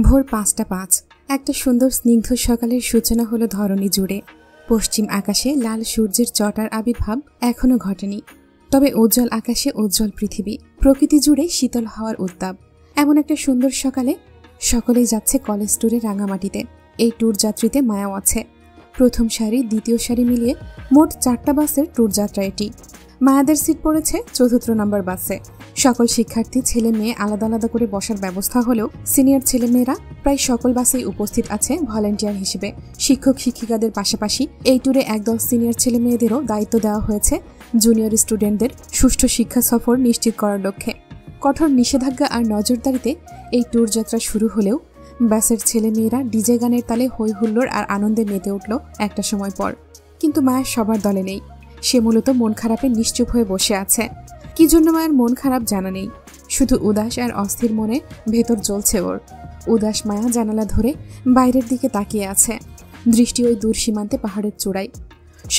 ভোর ৫টা ৫। একটা সুন্দর স্নিগ্ধ সকালের সূচনা হলো ধরণী জুড়ে। পশ্চিম আকাশে লাল সূর্যের চটার আবির্ভাব এখনো ঘটেনি, তবে উজ্জ্বল আকাশে উজ্জ্বল পৃথিবী, প্রকৃতি জুড়ে শীতল হওয়ার উত্তাপ। এমন একটা সুন্দর সকালে সকলেই যাচ্ছে কলেজ ট্যুরে রাঙামাটিতে। এই ট্যুর যাত্রীতে মায়াও আছে। প্রথম সারি দ্বিতীয় সারি মিলিয়ে মোট 4টা বাসের ট্যুর যাত্রা এটি। মায়াদের সিট পড়েছে ৪র্থ নম্বর বাসে। সকল শিক্ষার্থী ছেলে মেয়ে আলাদা আলাদা করে বসার ব্যবস্থা হলেও সিনিয়র ছেলেমেয়েরা প্রায় সকল বাসেই উপস্থিত আছে ভলান্টিয়ার হিসেবে। শিক্ষক শিক্ষিকাদের পাশাপাশি এই ট্যুরে একদল সিনিয়র ছেলে মেয়েদেরও দায়িত্ব দেওয়া হয়েছে জুনিয়র স্টুডেন্টদের সুষ্ঠু শিক্ষা সফর নিশ্চিত করার লক্ষ্যে। কঠোর নিষেধাজ্ঞা আর নজরদারিতে এই ট্যুর যাত্রা শুরু হলেও বাসের ছেলে মেয়েরা ডিজে গানের তালে হই হুল্লোড় আর আনন্দে মেতে উঠল একটা সময় পর। কিন্তু মায়া সবার দলে নেই। সে মূলত মন খারাপে নিশ্চুপ হয়ে বসে আছে। কি জন্য মায়ের মন খারাপ জানা নেই, শুধু উদাস আর অস্থির মনে ভেতর জ্বলছে ওর। উদাস মায়া জানালা ধরে বাইরের দিকে তাকিয়ে আছে। দৃষ্টি ওই দূর সীমান্তে পাহাড়ের চূড়ায়।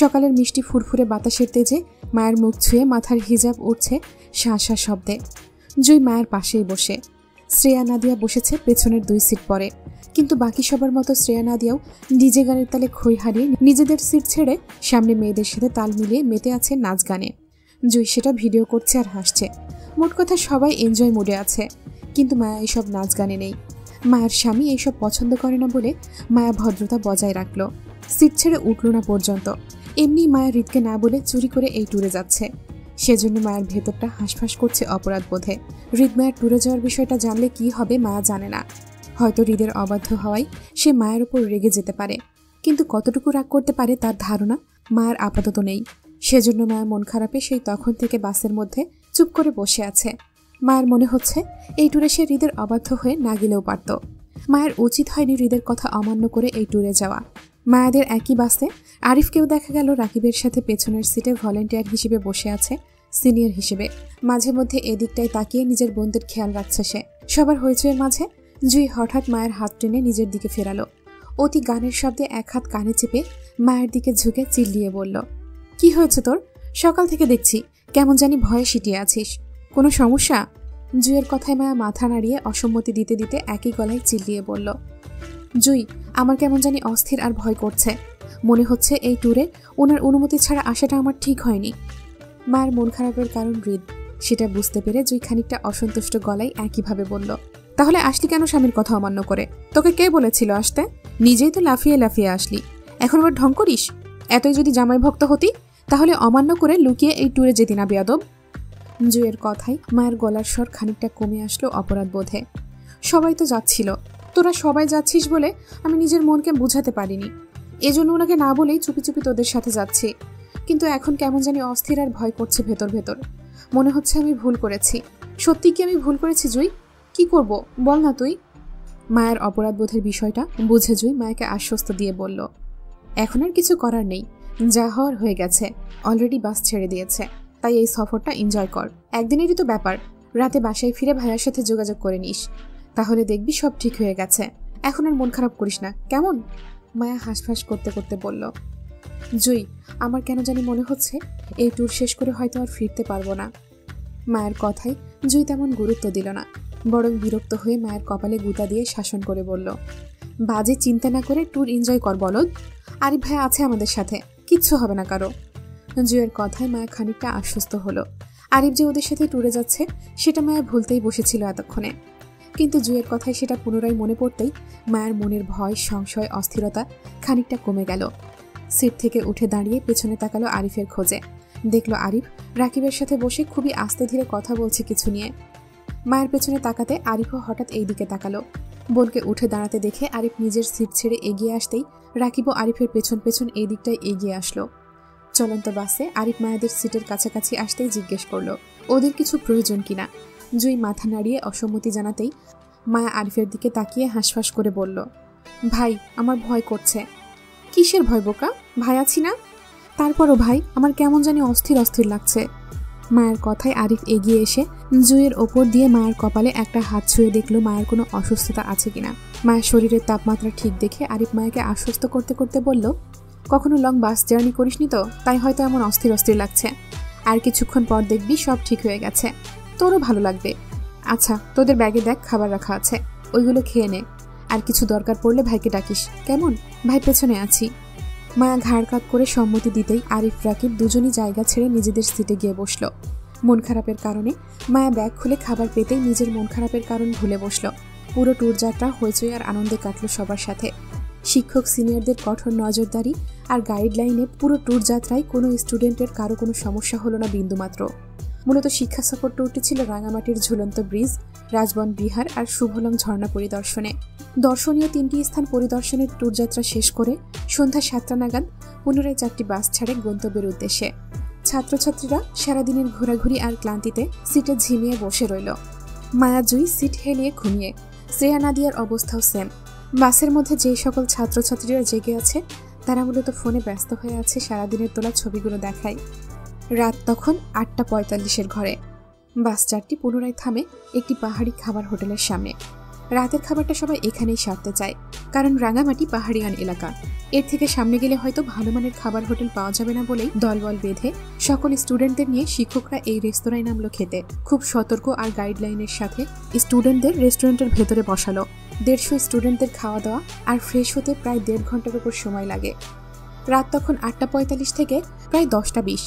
সকালের মিষ্টি ফুরফুরে বাতাসের তেজে মায়ের মুখ ছুঁয়ে মাথার হিজাব উঠছে শাঁ শাঁ শব্দে। জুই মায়ের পাশেই বসে। শ্রেয়া নাদিয়া বসেছে পেছনের 2 সিট পরে, কিন্তু বাকি সবার মতো শ্রেয়া নাদিয়াও ডিজে গানের তালে খই হারিয়ে নিজেদের সিট ছেড়ে সামনে মেয়েদের সাথে তাল মিলিয়ে মেতে আছে নাচ গানে। জুই সেটা ভিডিও করছে আর হাসছে। মোট কথা সবাই এনজয় মুডে আছে, কিন্তু মায়া এইসব নাচ গানে নেই। মায়ের স্বামী এইসব পছন্দ করে না বলে মায়া ভদ্রতা বজায় রাখল, সিট ছেড়ে উঠল না পর্যন্ত। এমনি মায়া হৃদকে না বলে চুরি করে এই ট্যুরে যাচ্ছে। সেজন্য মায়ের ভেতরটা হাঁসফাঁস করছে অপরাধ বোধে। হৃদ মায়ের ট্যুরে যাওয়ার বিষয়টা জানলে কি হবে মায়া জানে না। হয়তো হৃদের অবাধ্য হওয়ায় সে মায়ের উপর রেগে যেতে পারে, কিন্তু কতটুকু রাগ করতে পারে তার ধারণা মায়ের আপাতত নেই। সেজন্য মায়ের মন খারাপে সেই তখন থেকে বাসের মধ্যে চুপ করে বসে আছে। মায়ের মনে হচ্ছে এই ট্যুরে সে হৃদের অবাধ্য হয়ে না গেলেও পারত। মায়ের উচিত হয়নি হৃদের কথা অমান্য করে এই ট্যুরে যাওয়া। মায়াদের একই বাসে আরিফকেও দেখা গেল রাকিবের সাথে পেছনের সিটে ভলান্টিয়ার হিসেবে বসে আছে, সিনিয়র হিসেবে। মাঝে মধ্যে এদিকটায় তাকিয়ে নিজের বোনদের খেয়াল রাখছে সে। সবার হইচইয়ের মাঝে জুই হঠাৎ মায়ের হাত টেনে নিজের দিকে ফেরালো। অতি গানের শব্দে এক হাত কানে চেপে মায়ের দিকে ঝুঁকে চিল্লিয়ে বলল, কি হয়েছে তোর? সকাল থেকে দেখছি কেমন জানি ভয়ে সিটিয়ে আছিস, কোনো সমস্যা? জুইয়ের কথায় মায়া মাথা নাড়িয়ে অসম্মতি দিতে দিতে একই গলায় চিল্লিয়ে বলল, জুই, আমার কেমন জানি অস্থির আর ভয় করছে। মনে হচ্ছে এই ট্যুরে ওনার অনুমতি ছাড়া আসাটা আমার ঠিক হয়নি। মায়ের মন খারাপের কারণ হৃদ, সেটা বুঝতে পেরে জুই খানিকটা অসন্তুষ্ট গলায় একইভাবে বলল, তাহলে আসলি কেন স্বামীর কথা অমান্য করে? তোকে কে বলেছিল আসতে? নিজেই তো লাফিয়ে লাফিয়ে আসলি, এখন আবার ঢং করিস? এতই যদি জামাই ভক্ত হতি তাহলে অমান্য করে লুকিয়ে এই ট্যুরে যেতি না বেয়াদব। জুইয়ের কথায় মায়ের গলার স্বর খানিকটা কমে আসলো অপরাধ বোধে। সবাই তো যাচ্ছিল, তোরা সবাই যাচ্ছিস বলে আমি নিজের মনকে বুঝাতে পারিনি। এজন্য ওনাকে না বলেই চুপি চুপি তোদের সাথে যাচ্ছি। কিন্তু এখন কেমন জানি অস্থির আর ভয় করছে ভেতর ভেতর। মনে হচ্ছে আমি ভুল করেছি। সত্যি কি আমি ভুল করেছি জুই? কি করব বল না তুই? মায়ের অপরাধ বোধের বিষয়টা বুঝে জুই মায়াকে আশ্বস্ত দিয়ে বলল, এখন আর কিছু করার নেই, যা হওয়ার হয়ে গেছে। অলরেডি বাস ছেড়ে দিয়েছে, তাই এই সফরটা এনজয় কর। একদিনেরই তো ব্যাপার, রাতে বাসায় ফিরে ভাইয়ার সাথে যোগাযোগ করে নিস, তাহলে দেখবি সব ঠিক হয়ে গেছে। এখন আর মন খারাপ করিস না, কেমন? মায়া হাঁসফাঁস করতে করতে বলল, জুই, আমার কেন জানি মনে হচ্ছে এই ট্যুর শেষ করে হয়তো আর ফিরতে পারবো না। মায়ের কথায় জুই তেমন গুরুত্ব দিল না, বরং বিরক্ত হয়ে মায়ের কপালে গুঁতা দিয়ে শাসন করে বলল, বাজে চিন্তা না করে ট্যুর এনজয় কর বলদ। আরিফ ভাই আছে আমাদের সাথে, কিচ্ছু হবে না কারো। জুইয়ের কথায় মায়া খানিকটা আশ্বস্ত হলো। আরিফ যে ওদের সাথে ট্যুরে যাচ্ছে সেটা মায়া ভুলতেই বসেছিল এতক্ষণে, কিন্তু জুইয়ের কথায় সেটা পুনরায় মনে পড়তেই মায়ের মনের ভয়, সংশয়, অস্থিরতা খানিকটা কমে গেল। সিট থেকে উঠে দাঁড়িয়ে পেছনে তাকালো আরিফের খোঁজে। দেখলো আরিফ রাকিবের সাথে বসে খুবই আস্তে ধীরে কথা বলছে কিছু নিয়ে। মায়ের পেছনে তাকাতে আরিফও হঠাৎ এই দিকে তাকালো। বোনকে উঠে দাঁড়াতে দেখে আরিফ নিজের সিট ছেড়ে এগিয়ে আসতেই রাকিবও আরিফের পেছন পেছন এই দিকটায় এগিয়ে আসলো। চলন্ত বাসে আরিফ মায়াদের সিটের কাছাকাছি আসতেই জিজ্ঞেস করলো, ওদের কিছু প্রয়োজন কিনা। জুই মাথা নাড়িয়ে অসম্মতি জানাতেই মায়া আরিফের দিকে তাকিয়ে হাঁসফাঁস করে বলল, ভাই, আমার ভয় করছে। কিসের ভয় বোকা? ভাই আছি না? তারপরও ভাই, আমার কেমন জানি অস্থির অস্থির লাগছে। মায়ের কথায় আরিফ এগিয়ে এসে জুইয়ের ওপর দিয়ে মায়ের কপালে একটা হাত ছুঁয়ে দেখলো মায়ের কোনো অসুস্থতা আছে কিনা। মায়ের শরীরের তাপমাত্রা ঠিক দেখে আরিফ মায়াকে আশ্বস্ত করতে করতে বলল, কখনো লং বাস জার্নি করিসনি তো, তাই হয়তো এমন অস্থির অস্থির লাগছে। আর কিছুক্ষণ পর দেখবি সব ঠিক হয়ে গেছে, তোরও ভালো লাগবে। আচ্ছা, তোদের ব্যাগে দেখ খাবার রাখা আছে, ওইগুলো খেয়ে নে। আর কিছু দরকার পড়লে ভাইকে ডাকিস, কেমন? ভাই পেছনে আছি। মায়া ঘাড় কাত করে সম্মতি দিতেই আরিফ রাকিব দুজনই জায়গা ছেড়ে নিজেদের সিটে গিয়ে বসল। মন খারাপের কারণে মায়া ব্যাগ খুলে খাবার পেতেই নিজের মন খারাপের কারণ ভুলে বসল। পুরো ট্যুর যাত্রা হইচই আর আনন্দে কাটল সবার সাথে। শিক্ষক সিনিয়রদের কঠোর নজরদারি আর গাইডলাইনে পুরো ট্যুর যাত্রায় কোনো স্টুডেন্টের কারো কোনো সমস্যা হলো না বিন্দুমাত্র। মূলত শিক্ষা সফর ট্যুরটি ছিল রাঙামাটির ঝুলন্ত ব্রিজ, রাজবন বিহার আর শুভলং ঝর্ণা পরিদর্শনে। দর্শনীয় 3টি স্থান পরিদর্শনের ট্যুর যাত্রা শেষ করে সন্ধ্যা 7টা নাগাদ পুনরায় 4টি বাস ছাড়ে গন্তব্যের উদ্দেশ্যে। ছাত্রছাত্রীরা সারাদিনের ঘোরাঘুরি আর ক্লান্তিতে সিটে ঝিমিয়ে বসে রইল। মায়া জুই সিট হেলিয়ে ঘুমিয়ে, শ্রেয়া নাদিয়ার অবস্থাও সেম। বাসের মধ্যে যে সকল ছাত্রছাত্রীরা জেগে আছে তারা মূলত ফোনে ব্যস্ত হয়ে আছে সারাদিনের তোলা ছবিগুলো দেখায়। রাত তখন 8:45 ঘরে। বাস 4টি পুনরায় থামে একটি পাহাড়ি খাবার হোটেলের সামনে। রাতের খাবারটা সবাই এখানেই সারতে চায়, কারণ রাঙামাটি পাহাড়িয়ান এলাকা। এর থেকে সামনে গেলে হয়তো ভালো মানের খাবার হোটেল পাওয়া যাবে না বলেই দলবল বেঁধে সকল স্টুডেন্টদের নিয়ে শিক্ষকরা এই রেস্তোরাঁয় নামলো খেতে। খুব সতর্ক আর গাইডলাইনের সাথে স্টুডেন্টদের রেস্টুরেন্টের ভেতরে বসালো। 150 স্টুডেন্টদের খাওয়া দাওয়া আর ফ্রেশ হতে প্রায় 1.5 ঘন্টার উপর সময় লাগে। রাত তখন 8:45 থেকে প্রায় 10:20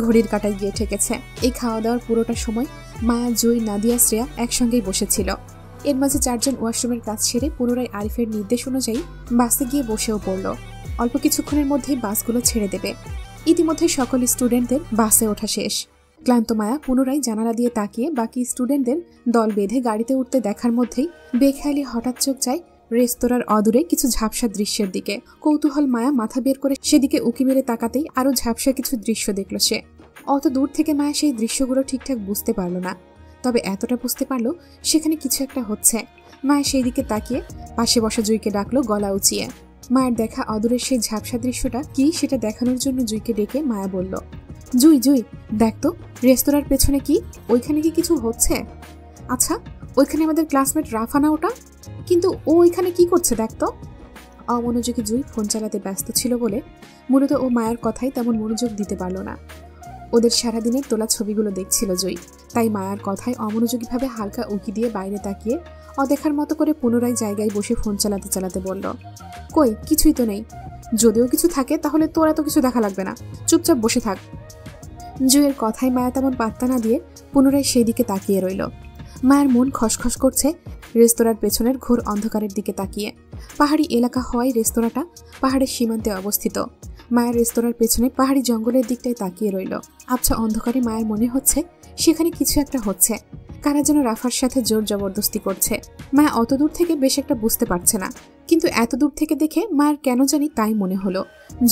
ঘড়ির কাঁটায় গিয়ে ঠেকেছে। এই খাওয়া দাওয়ার পুরোটা সময় মায়া, জুই, নাদিয়া, শ্রেয়া একসঙ্গেই বসেছিল। এর মাঝে 4 জন ওয়াশরুমের কাজ সেরে পুনরায় আরিফের নির্দেশ অনুযায়ী বাসে গিয়ে বসেও পড়ল। অল্প কিছুক্ষণের মধ্যেই বাসগুলো ছেড়ে দেবে। ইতিমধ্যে সকল স্টুডেন্টদের বাসে ওঠা শেষ। ক্লান্ত মায়া পুনরায় জানালা দিয়ে তাকিয়ে বাকি স্টুডেন্টদের দল বেঁধে গাড়িতে উঠতে দেখার মধ্যেই বেখেয়ালি হঠাৎ চোখ যায় রেস্তোরাঁর অদূরে কিছু ঝাপসা দৃশ্যের দিকে। কৌতূহল মায়া মাথা বের করে সেদিকে উকি মেরে তাকাতেই আরো ঝাপসা কিছু দৃশ্য দেখল সে। অত দূর থেকে মায়া সেই দৃশ্যগুলো ঠিকঠাক বুঝতে পারল না, তবে এতটা বুঝতে পারলো সেখানে কিছু একটা হচ্ছে। মায়া সেই দিকে তাকিয়ে পাশে বসা জুইকে ডাকলো গলা উঁচিয়ে। মায়ের দেখা অদূরের সেই ঝাপসা দৃশ্যটা কি সেটা দেখানোর জন্য জুইকে ডেকে মায়া বলল, জুই জুই দেখ তো, রেস্তোরাঁর পেছনে কি, ওইখানে কি কিছু হচ্ছে? আচ্ছা, ওইখানে আমাদের ক্লাসমেট রাফানা, ওটা কিন্তু ও ওইখানে কি করছে দেখ তো। অমনোযোগী জুই ফোন চালাতে ব্যস্ত ছিল বলে মূলত ও মায়ের কথায় তেমন মনোযোগ দিতে পারল না। ওদের সারাদিনের তোলা ছবিগুলো দেখছিল জুই, তাই মায়ার কথায় অমনোযোগীভাবে হালকা উকি দিয়ে বাইরে তাকিয়ে অদেখার মতো করে পুনরায় জায়গায় বসে ফোন চালাতে চালাতে বলল, কই কিছুই তো নেই। যদিও কিছু থাকে তাহলে তোর এত কিছু দেখা লাগবে না, চুপচাপ বসে থাক। জুইয়ের কথায় মায়া তেমন পাত্তা না দিয়ে পুনরায় সেই দিকে তাকিয়ে রইল। মায়ের মন খসখস করছে রেস্তোরাঁর পেছনের ঘোর অন্ধকারের দিকে তাকিয়ে। পাহাড়ি এলাকা হওয়ায় রেস্তোরাঁটা পাহাড়ের সীমান্তে অবস্থিত। মায়ের রেস্তোরাঁর পেছনে পাহাড়ি জঙ্গলের দিকটায় তাকিয়ে রইল। আবছা অন্ধকারে মায়ের মনে হচ্ছে সেখানে কিছু একটা হচ্ছে, কারা যেন রাফার সাথে জোর জবরদস্তি করছে। মায়া অত দূর থেকে বেশ একটা বুঝতে পারছে না, কিন্তু এত দূর থেকে দেখে মায়ের কেন জানি তাই মনে হলো।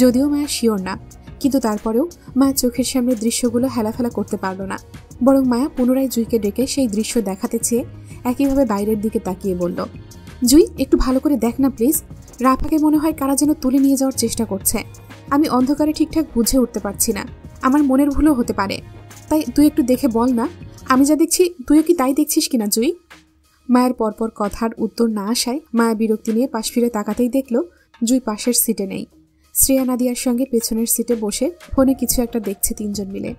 যদিও মায়া শিওর না, কিন্তু তারপরেও মায়ের চোখের সামনে দৃশ্যগুলো হেলাফেলা করতে পারল না। বরং মায়া পুনরায় জুইকে ডেকে সেই দৃশ্য দেখাতে চেয়ে একইভাবে বাইরের দিকে তাকিয়ে বলল, জুই একটু ভালো করে দেখ না প্লিজ, রাফাকে মনে হয় কারা যেন তুলে নিয়ে যাওয়ার চেষ্টা করছে। আমি অন্ধকারে ঠিকঠাক বুঝে উঠতে পারছি না, আমার মনের ভুলও হতে পারে, তাই তুই একটু দেখে বল না, আমি যা দেখছি তুইও কি তাই দেখছিস কিনা জুই। মায়ের পরপর কথার উত্তর না আসায় মায়া বিরক্তি নিয়ে পাশ ফিরে তাকাতেই দেখল জুই পাশের সিটে নেই। শ্রেয়া নাদিয়ার সঙ্গে পেছনের সিটে বসে ফোনে কিছু একটা দেখছে 3 জন মিলে।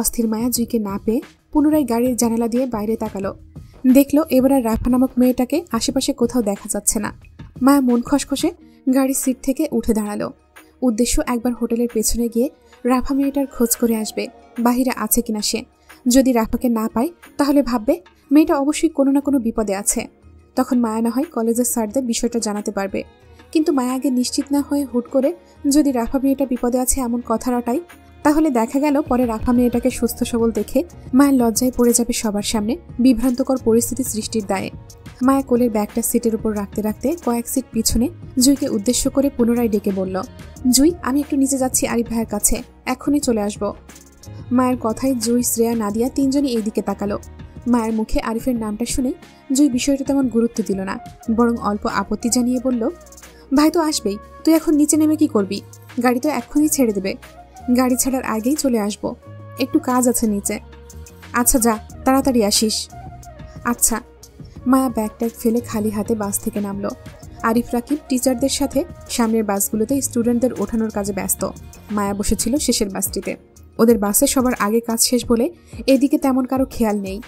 অস্থির মায়া জুইকে না পেয়ে পুনরায় গাড়ির জানালা দিয়ে বাইরে তাকালো। দেখলো এবার আর রাফা নামক মেয়েটাকে আশেপাশে কোথাও দেখা যাচ্ছে না। মায়া মন খসখসে গাড়ির সিট থেকে উঠে দাঁড়ালো। উদ্দেশ্য একবার হোটেলের পেছনে গিয়ে রাফা মেয়েটার খোঁজ করে আসবে, বাহিরে আছে কিনা সে। যদি রাফাকে না পায় তাহলে ভাববে মেয়েটা অবশ্যই কোনো না কোনো বিপদে আছে। তখন মায়া না হয় কলেজের স্যারদের বিষয়টা জানাতে পারবে। কিন্তু মায়া আগে নিশ্চিত না হয়ে হুট করে যদি রাফা মেয়েটা বিপদে আছে এমন কথা রটায়, তাহলে দেখা গেল পরে রাফা মেয়েটাকে সুস্থ সবল দেখে মায়ের লজ্জায় পড়ে যাবে সবার সামনে, বিভ্রান্তকর পরিস্থিতি সৃষ্টির দায়ে। মায়া কোলের ব্যাগটা সিটের উপর রাখতে রাখতে কয়েক সিট পিছনে জুইকে উদ্দেশ্য করে পুনরায় ডেকে বলল, জুই আমি একটু নিচে যাচ্ছি আরিফ ভাইয়ের কাছে, এখনই চলে আসব। মায়ের কথায় জুই, শ্রেয়া, নাদিয়া 3 জনই এই দিকে তাকালো। মায়ের মুখে আরিফের নামটা শুনে জুই বিষয়টা তেমন গুরুত্ব দিল না, বরং অল্প আপত্তি জানিয়ে বলল, ভাই তো আসবেই, তুই এখন নিচে নেমে কি করবি? গাড়ি তো এক্ষুনি ছেড়ে দেবে। গাড়ি ছাড়ার আগেই চলে আসব, একটু কাজ আছে নিচে। আচ্ছা যা, তাড়াতাড়ি আসিস। আচ্ছা। মায়া ব্যাগ ট্যাগ ফেলে খালি হাতে বাস থেকে নামলো। আরিফ রাকিব টিচারদের সাথে সামনের বাসগুলোতে স্টুডেন্টদের ওঠানোর কাজে ব্যস্ত। মায়া বসেছিল শেষের বাসটিতে। ওদের বাসে সবার আগে কাজ শেষ বলে এদিকে তেমন কারো খেয়াল নেই।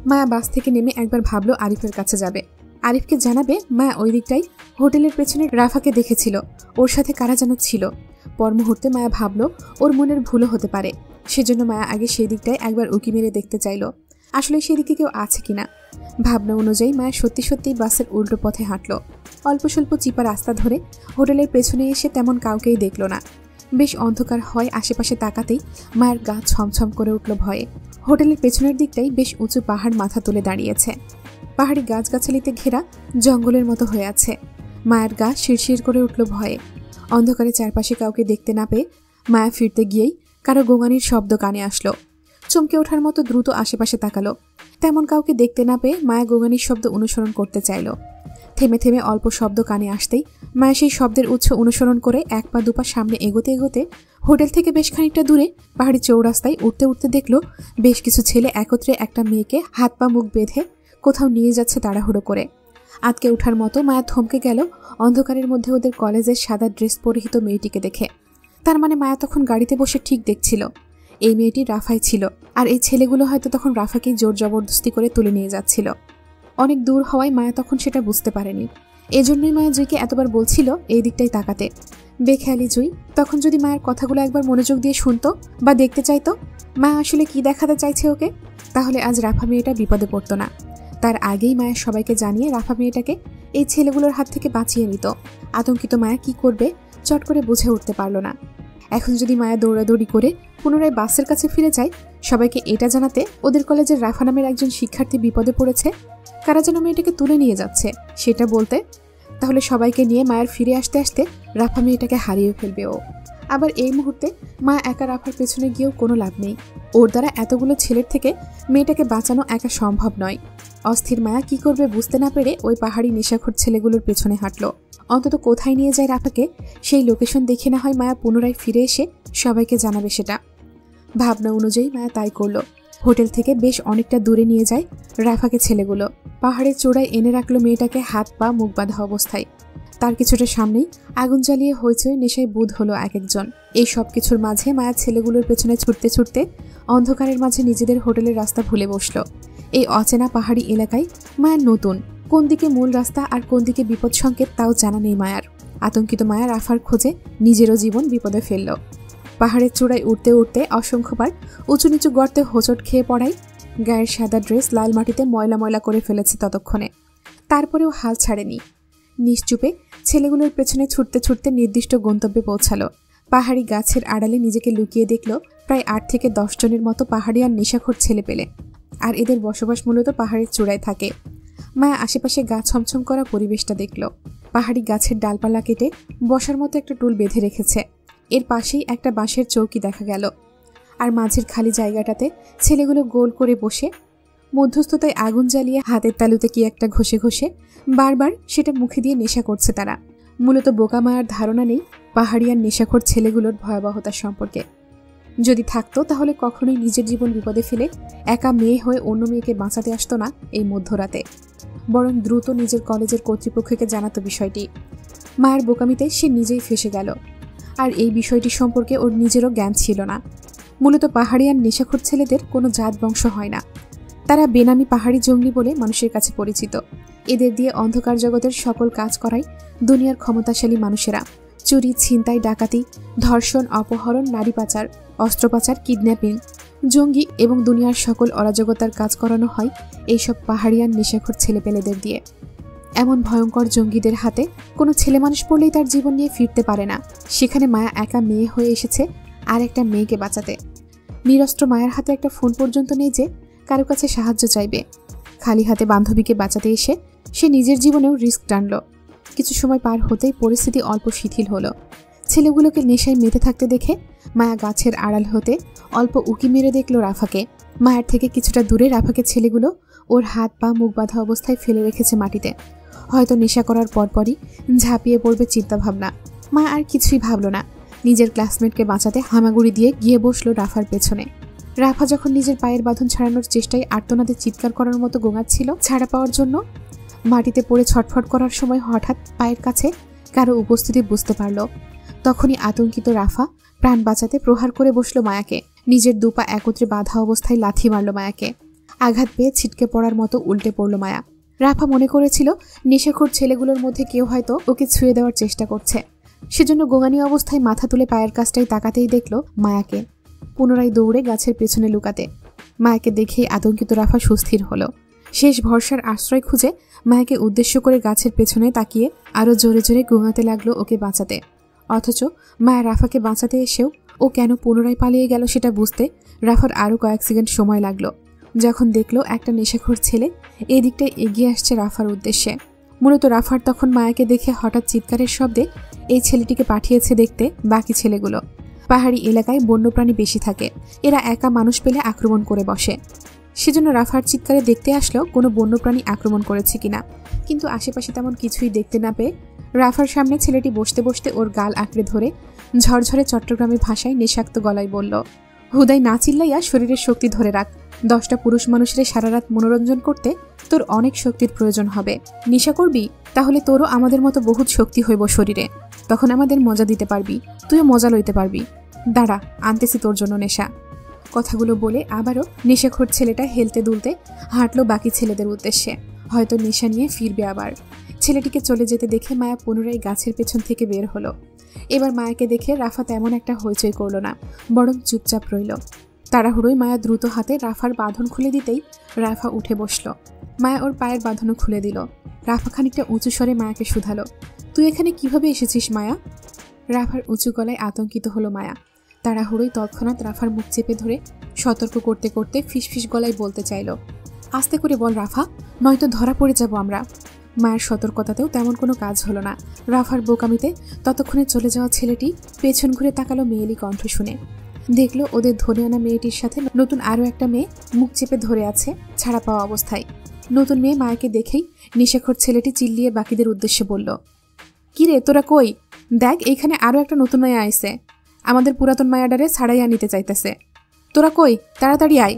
মায়া বাস থেকে নেমে একবার ভাবলো আরিফের কাছে যাবে, আরিফকে জানাবে মায়া ওই দিকটাই হোটেলের পেছনে রাফাকে দেখেছিল, ওর সাথে কারা যেন ছিল। পর মুহূর্তে মায়া ভাবলো ওর মনের ভুলও হতে পারে, সেজন্য মায়া আগে সেই দিকটায় একবার উকি মেরে দেখতে চাইল আসলে সেদিকে কেউ আছে কিনা। ভাবনা অনুযায়ী মায়া সত্যি সত্যিই বাসের উল্টো পথে হাঁটলো। অল্প স্বল্প চিপা রাস্তা ধরে হোটেলের পেছনে এসে তেমন কাউকেই দেখল না। বেশ অন্ধকার হয় আশেপাশে তাকাতেই মায়ের গা ছমছম করে উঠল ভয়ে। হোটেলের পেছনের দিকটাই বেশ উঁচু পাহাড় মাথা তুলে দাঁড়িয়েছে, পাহাড়ি গাছগাছালিতে ঘেরা জঙ্গলের মতো হয়ে আছে। মায়ের গা শিরশির করে উঠল ভয়ে। অন্ধকারে চারপাশে কাউকে দেখতে না পেয়ে মায়া ফিরতে গিয়েই কারো গোঙানির শব্দ কানে আসলো। চমকে ওঠার মতো দ্রুত আশেপাশে তাকালো, তেমন কাউকে দেখতে না পেয়ে মায়া গোঙানির শব্দ অনুসরণ করতে চাইল। থেমে থেমে অল্প শব্দ কানে আসতেই মায়া সেই শব্দের উৎস অনুসরণ করে এক পা দুপা সামনে এগোতে এগোতে হোটেল থেকে বেশ খানিকটা দূরে পাহাড়ি চৌরাস্তায় উঠতে উঠতে দেখলো বেশ কিছু ছেলে একত্রে একটা মেয়েকে হাত পা মুখ বেঁধে কোথাও নিয়ে যাচ্ছে তাড়াহুড়ো করে। আটকে ওঠার মতো মায়া থমকে গেল অন্ধকারের মধ্যে ওদের কলেজের সাদা ড্রেস পরিহিত মেয়েটিকে দেখে। তার মানে মায়া তখন গাড়িতে বসে ঠিক দেখছিল এই মেয়েটি রাফাই ছিল, আর এই ছেলেগুলো হয়তো তখন রাফাকে জোর জবরদস্তি করে তুলে নিয়ে যাচ্ছিল। অনেক দূর হওয়ায় মায়া তখন সেটা বুঝতে পারেনি। এজন্যই মায়া জুইকে এতবার বলছিল এই দিকটাই তাকাতে। বেখেয়ালি জুই তখন যদি মায়ের কথাগুলো একবার মনোযোগ দিয়ে শুনতো বা দেখতে চাইতো মায়া আসলে কি দেখাতে চাইছে ওকে, তাহলে আজ রাফা মেয়েটা বিপদে পড়তো না। তার আগেই মায়া সবাইকে জানিয়ে রাফা মেয়েটাকে এই ছেলেগুলোর হাত থেকে বাঁচিয়ে নিত। আতঙ্কিত মায়া কি করবে চট করে বুঝে উঠতে পারল না। এখন যদি মায়া দৌড়াদৌড়ি করে পুনরায় বাসের কাছে ফিরে যায় সবাইকে এটা জানাতে ওদের কলেজের রাফা নামের একজন শিক্ষার্থী বিপদে পড়েছে, কারা যেন মেয়েটাকে তুলে নিয়ে যাচ্ছে সেটা বলতে, তাহলে সবাইকে নিয়ে মায়ের ফিরে আসতে আসতে রাফা মেয়েটাকে হারিয়ে ফেলবে ও। আবার এই মুহূর্তে মা একা রাফার পেছনে গিয়েও কোনো লাভ নেই, ওর দ্বারা এতগুলো ছেলের থেকে মেয়েটাকে বাঁচানো একা সম্ভব নয়। অস্থির মায়া কি করবে বুঝতে না পেরে ওই পাহাড়ি নেশাখোর ছেলেগুলোর পেছনে হাঁটলো। অন্তত কোথায় নিয়ে যায় রাফাকে সেই লোকেশন দেখে না হয় মায়া পুনরায় ফিরে এসে সবাইকে জানাবে সেটা। ভাবনা অনুযায়ী মায়া তাই করলো। হোটেল থেকে বেশ অনেকটা দূরে নিয়ে যায় রাফাকে ছেলেগুলো। পাহাড়ের চূড়ায় এনে রাখলো মেয়েটাকে হাত পা মুখ বাঁধা অবস্থায়। তার কিছুটা সামনেই আগুন জ্বালিয়ে হইচই নেশায় বুঁদ হলো এক একজন। এই সব কিছুর মাঝে মায়া ছেলেগুলোর পেছনে ছুটতে ছুটতে অন্ধকারের মাঝে নিজেদের হোটেলের রাস্তা ভুলে বসলো। এই অচেনা পাহাড়ি এলাকায় মায়া নতুন, কোন দিকে মূল রাস্তা আর কোন দিকে বিপদ সংকেত তাও জানা নেই মায়ার। আতঙ্কিত মায়া রাফার খোঁজে নিজেরও জীবন বিপদে ফেলল। পাহাড়ের চূড়ায় উঠতে উঠতে অসংখ্যবার উঁচু নিচু গর্তে হোঁচট খেয়ে পড়ায় গায়ের সাদা ড্রেস লাল মাটিতে ময়লা ময়লা করে ফেলেছে ততক্ষণে। তারপরেও হাল ছাড়েনি। নিশ্চুপে ছেলেগুলোর পেছনে ছুটতে ছুটতে নির্দিষ্ট গন্তব্যে পৌঁছালো। পাহাড়ি গাছের আড়ালে নিজেকে লুকিয়ে দেখল প্রায় 8 থেকে 10 জনের মতো পাহাড়ি আর নেশাখোর ছেলে পেলে, আর এদের বসবাস মূলত পাহাড়ের চূড়ায় থাকে। মায়া আশেপাশে গা ছমছম করা পরিবেশটা দেখল। পাহাড়ি গাছের ডালপালা কেটে বসার মতো একটা টুল বেঁধে রেখেছে, এর পাশেই একটা বাঁশের চৌকি দেখা গেল। আর মাঝের খালি জায়গাটাতে ছেলেগুলো গোল করে বসে মধ্যস্থতায় আগুন জ্বালিয়ে হাতের তালুতে কি একটা ঘষে ঘষে বারবার সেটা মুখে দিয়ে নেশা করছে তারা। মূলত বোকা মায়ার ধারণা নেই পাহাড়িয়ার নেশাখোর ছেলেগুলোর ভয়াবহতা সম্পর্কে। যদি থাকতো তাহলে কখনোই নিজের জীবন বিপদে ফেলে একা মেয়ে হয়ে অন্য মেয়েকে বাঁচাতে আসতো না এই মধ্যরাতে, বরং দ্রুত নিজের কলেজের কর্তৃপক্ষকে জানাতো বিষয়টি। মায়ের বোকামিতে সে নিজেই ফেসে গেল, আর এই বিষয়টি সম্পর্কে ওর নিজেরও জ্ঞান ছিল না। মূলত পাহাড়িয়ান নেশাখোর ছেলেদের কোনো জাত বংশ হয় না, তারা বেনামি পাহাড়ি জঙ্গলি বলে মানুষের কাছে পরিচিত। এদের দিয়ে অন্ধকার জগতের সকল কাজ করায় দুনিয়ার ক্ষমতাশালী মানুষেরা। চুরি, ছিনতাই, ডাকাতি, ধর্ষণ, অপহরণ, নারী পাচার, অস্ত্র পাচার, কিডন্যাপিং, জঙ্গি এবং দুনিয়ার সকল অরাজকতার কাজ করানো হয় এইসব পাহাড়িয়ান নেশাখোর ছেলেপেলেদের দিয়ে। এমন ভয়ঙ্কর জঙ্গিদের হাতে কোনো ছেলে মানুষ পড়লেই তার জীবন নিয়ে ফিরতে পারে না। সেখানে মায়া একা মেয়ে হয়ে এসেছে আর একটা মেয়েকে বাঁচাতে। নিরস্ত্র মায়ের হাতে একটা ফোন পর্যন্ত নেই যে কারো কাছে সাহায্য চাইবে। খালি হাতে বান্ধবীকে বাঁচাতে এসে সে নিজের জীবনেও রিস্ক টানল। কিছু সময় পার হতেই পরিস্থিতি অল্প শিথিল হলো। ছেলেগুলোকে নেশায় মেতে থাকতে দেখে মায়া গাছের আড়াল হতে অল্প উকি মেরে দেখল রাফাকে। মায়ের থেকে কিছুটা দূরে রাফাকে ছেলেগুলো ওর হাত পা মুখ বাঁধা অবস্থায় ফেলে রেখেছে মাটিতে। হয়তো নেশা করার পরপরই ঝাঁপিয়ে পড়বে চিন্তাভাবনা। মা আর কিছুই ভাবল না, নিজের ক্লাসমেটকে বাঁচাতে হামাগুড়ি দিয়ে গিয়ে বসলো রাফার পেছনে। রাফা যখন নিজের পায়ের বাঁধন ছাড়ানোর চেষ্টায় আর্তনাদে চিৎকার করার মতো গোঙাচ্ছিল ছাড়া পাওয়ার জন্য, মাটিতে পড়ে ছটফট করার সময় হঠাৎ পায়ের কাছে কারো উপস্থিতি বুঝতে পারল। তখনই আতঙ্কিত রাফা প্রাণ বাঁচাতে প্রহার করে বসলো মায়াকে। নিজের দুপা একত্রে বাঁধা অবস্থায় লাথি মারল মায়াকে। আঘাত পেয়ে ছিটকে পড়ার মতো উল্টে পড়ল মায়া। রাফা মনে করেছিল নেশাখোর ছেলেগুলোর মধ্যে কেউ হয়তো ওকে ছুঁয়ে দেওয়ার চেষ্টা করছে। সেজন্য গোঙানি অবস্থায় মাথা তুলে পায়ের কাছটায় তাকাতেই দেখল মায়াকে, পুনরায় দৌড়ে গাছের পেছনে লুকাতে। মায়াকে দেখেই আতঙ্কিত রাফা সুস্থির হলো। শেষ ভরসার আশ্রয় খুঁজে মায়াকে উদ্দেশ্য করে গাছের পেছনে তাকিয়ে আরও জোরে জোরে গোঙাতে লাগলো ওকে বাঁচাতে। অথচ মায়া রাফাকে বাঁচাতে এসেও ও কেন পুনরায় পালিয়ে গেল সেটা বুঝতে রাফার আরও কয়েক সেকেন্ড সময় লাগলো। যখন দেখলো একটা নেশাখোর ছেলে এই দিকটায় এগিয়ে আসছে রাফার উদ্দেশ্যে। মূলত রাফার তখন মায়াকে দেখে হঠাৎ চিৎকারের শব্দে এই ছেলেটিকে পাঠিয়েছে দেখতে বাকি ছেলেগুলো। পাহাড়ি এলাকায় বন্যপ্রাণী বেশি থাকে, এরা একা মানুষ পেলে আক্রমণ করে বসে। সেজন্য রাফার চিৎকারে দেখতে আসলো কোনো বন্যপ্রাণী আক্রমণ করেছে কিনা, কিন্তু আশেপাশে তেমন কিছুই দেখতে না পেয়ে রাফার সামনে ছেলেটি বসতে বসতে ওর গাল আঁকড়ে ধরে ঝরঝরে চট্টগ্রামের ভাষায় নেশাক্ত গলায় বলল, হুদাই না চিল্লাইয়া শরীরের শক্তি ধরে রাখ। 10টা পুরুষ মানুষের সারা রাত মনোরঞ্জন করতে তোর অনেক শক্তির প্রয়োজন হবে। নেশা করবি তাহলে তোরও আমাদের মতো বহুত শক্তি হইব শরীরে, তখন আমাদের মজা দিতে পারবি, তুইও মজা লইতে পারবি। দাঁড়া, আনতেছি তোর জন্য নেশা। কথাগুলো বলে আবারও নেশাখোর ছেলেটা হেলতে দুলতে হাঁটলো বাকি ছেলেদের উদ্দেশ্যে, হয়তো নেশা নিয়ে ফিরবে আবার। ছেলেটিকে চলে যেতে দেখে মায়া পুনরায় গাছের পেছন থেকে বের হলো। এবার মায়াকে দেখে রাফা তেমন একটা হইচই করল না, বরং চুপচাপ রইল। তাড়াহুড়োয় মায়া দ্রুত হাতে রাফার বাঁধন খুলে দিতেই রাফা উঠে বসল। মায়া ওর পায়ের বাঁধনও খুলে দিল। রাফা খানিকটা উঁচু স্বরে মায়াকে শুধালো, তুই এখানে কিভাবে এসেছিস মায়া? রাফার উঁচু গলায় আতঙ্কিত হলো মায়া। তাড়াহুড়োই তৎক্ষণাৎ রাফার মুখ চেপে ধরে সতর্ক করতে করতে ফিসফিস গলায় বলতে চাইল, আস্তে করে বল রাফা, নয়তো ধরা পড়ে যাব আমরা। মায়ের সতর্কতাতেও তেমন কোনো কাজ হলো না। রাফার বোকামিতে ততক্ষণে চলে যাওয়া ছেলেটি পেছন ঘুরে তাকালো মেয়েলি কণ্ঠ শুনে। দেখলো ওদের ধরে আনা মেয়েটির সাথে নতুন আরও একটা মেয়ে মুখ চেপে ধরে আছে ছাড়া পাওয়া অবস্থায়। নতুন মেয়ে মায়াকে দেখেই নেশাখোর ছেলেটি চিল্লিয়ে বাকিদের উদ্দেশ্যে বলল, কিরে তোরা কই? দেখ, এইখানে আরও একটা নতুন মায়া আইছে, আমাদের পুরাতন মায়াডারে ছাড়াইয়া নিতে চাইতেছে। তোরা কই, তাড়াতাড়ি আয়।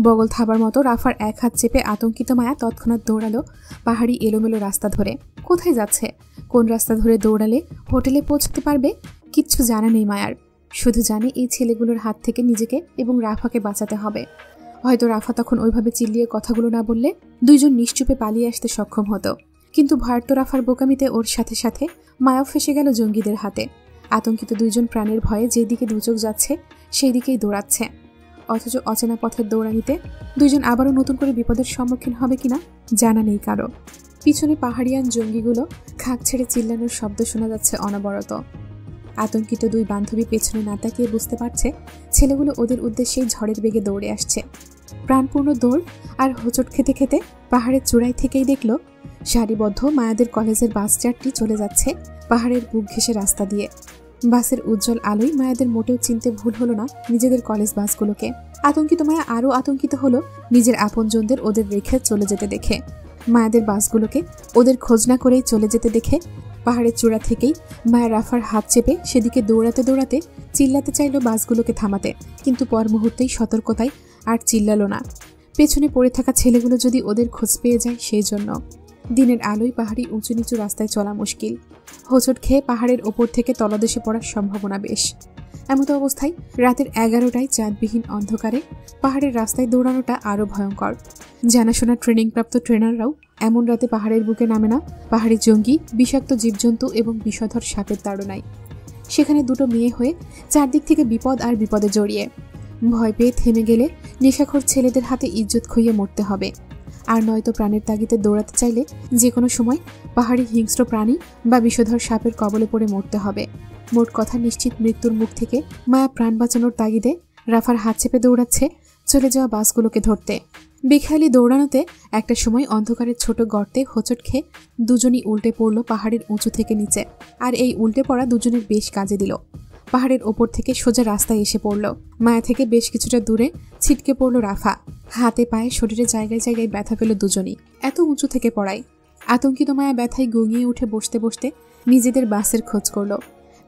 বগল থাবার মতো রাফার এক হাত চেপে আতঙ্কিত মায়া তৎক্ষণাৎ দৌড়ালো পাহাড়ি এলোমেলো রাস্তা ধরে। কোথায় যাচ্ছে, কোন রাস্তা ধরে দৌড়ালে হোটেলে পৌঁছতে পারবে কিচ্ছু জানা নেই মায়ার। শুধু জানে এই ছেলেগুলোর হাত থেকে নিজেকে এবং রাফাকে বাঁচাতে হবে। হয়তো রাফা তখন ওইভাবে চিল্লিয়ে কথাগুলো না বললে দুইজন নিশ্চুপে পালিয়ে আসতে সক্ষম হতো। কিন্তু ভারত রাফার বোকামিতে ওর সাথে সাথে মায়াও ফেসে গেল জঙ্গিদের হাতে। আতঙ্কিত দুইজন প্রাণের ভয়ে যেদিকে দুচোখ যাচ্ছে সেই দিকেই দৌড়াচ্ছে। অথচ অচেনা পথের দৌড়ানিতে দুইজন আবারও নতুন করে বিপদের সম্মুখীন হবে কিনা জানা নেই কারো। পিছনে পাহাড়িয়ান জঙ্গিগুলো খাক ছেড়ে চিল্লানোর শব্দ শোনা যাচ্ছে অনবরত। আতঙ্কিত দুই বান্ধবী পেছনে না তাকিয়ে বুঝতে পারছে ছেলেগুলো ওদের উদ্দেশ্যেই ঝড়ের বেগে দৌড়ে আসছে। প্রাণপূর্ণ দৌড় আর হোঁচট খেতে খেতে পাহাড়ের চূড়ায় থেকেই দেখল সারিবদ্ধ মায়াদের কলেজের বাস চারটি চলে যাচ্ছে পাহাড়ের বুক ঘেঁষে রাস্তা দিয়ে। বাসের উজ্জ্বল আলোয় মায়াদের মোটেও চিনতে ভুল হলো না নিজেদের কলেজ বাসগুলোকে। আতঙ্কিত মায়া আরও আতঙ্কিত হলো নিজের আপনজনদের ওদের রেখে চলে যেতে দেখে। মায়াদের বাসগুলোকে ওদের খোঁজ না করেই চলে যেতে দেখে পাহাড়ের চূড়া থেকেই মায়া রাফার হাত চেপে সেদিকে দৌড়াতে দৌড়াতে চিল্লাতে চাইল বাসগুলোকে থামাতে, কিন্তু পর মুহূর্তেই সতর্কতায় আর চিল্লালো না। পেছনে পড়ে থাকা ছেলেগুলো যদি ওদের খোঁজ পেয়ে যায় সেই জন্য। দিনের আলোয় পাহাড়ি উঁচু নিচু রাস্তায় চলা মুশকিল। হোঁচট খেয়ে পাহাড়ের ওপর থেকে তলদেশে পড়ার সম্ভাবনা বেশ। এমতো অবস্থায় রাতের 11টায় চাঁদবিহীন অন্ধকারে পাহাড়ের রাস্তায় দৌড়ানোটা আরও ভয়ঙ্কর। জানাশোনা ট্রেনিংপ্রাপ্ত ট্রেনাররাও এমন রাতে পাহাড়ের বুকে নামে না পাহাড়ি জঙ্গি, বিষাক্ত জীবজন্তু এবং বিষধর সাপের তাড়নায়। সেখানে দুটো মেয়ে হয়ে চারদিক থেকে বিপদ আর বিপদে জড়িয়ে। ভয় পেয়ে থেমে গেলে নেশাখোর ছেলেদের হাতে ইজ্জত খুইয়ে মরতে হবে। আর নয়তো প্রাণের তাগিদে দৌড়াতে চাইলে যে কোনো সময় পাহাড়ি হিংস্র প্রাণী বা বিষধর সাপের কবলে পড়ে মরতে হবে। মোট কথা নিশ্চিত মৃত্যুর মুখ থেকে মায়া প্রাণ বাঁচানোর তাগিদে রাফার হাত চেপে দৌড়াচ্ছে চলে যাওয়া বাসগুলোকে ধরতে। বেখেয়ালি দৌড়ানোতে একটা সময় অন্ধকারের ছোট গর্তে হোঁচট খেয়ে দুজনই উল্টে পড়ল পাহাড়ের উঁচু থেকে নিচে। আর এই উল্টে পড়া দুজনের বেশ কাজে দিল। পাহাড়ের ওপর থেকে সোজা রাস্তায় এসে পড়ল। মায়া থেকে বেশ কিছুটা দূরে ছিটকে পড়ল রাফা। হাতে পায়ে শরীরে জায়গায় জায়গায় ব্যথা পেল দুজনই, এত উঁচু থেকে পড়ায়। আতঙ্কিত মায়া ব্যথায় গুঙিয়ে উঠে বসতে বসতে নিজেদের বাসের খোঁজ করল।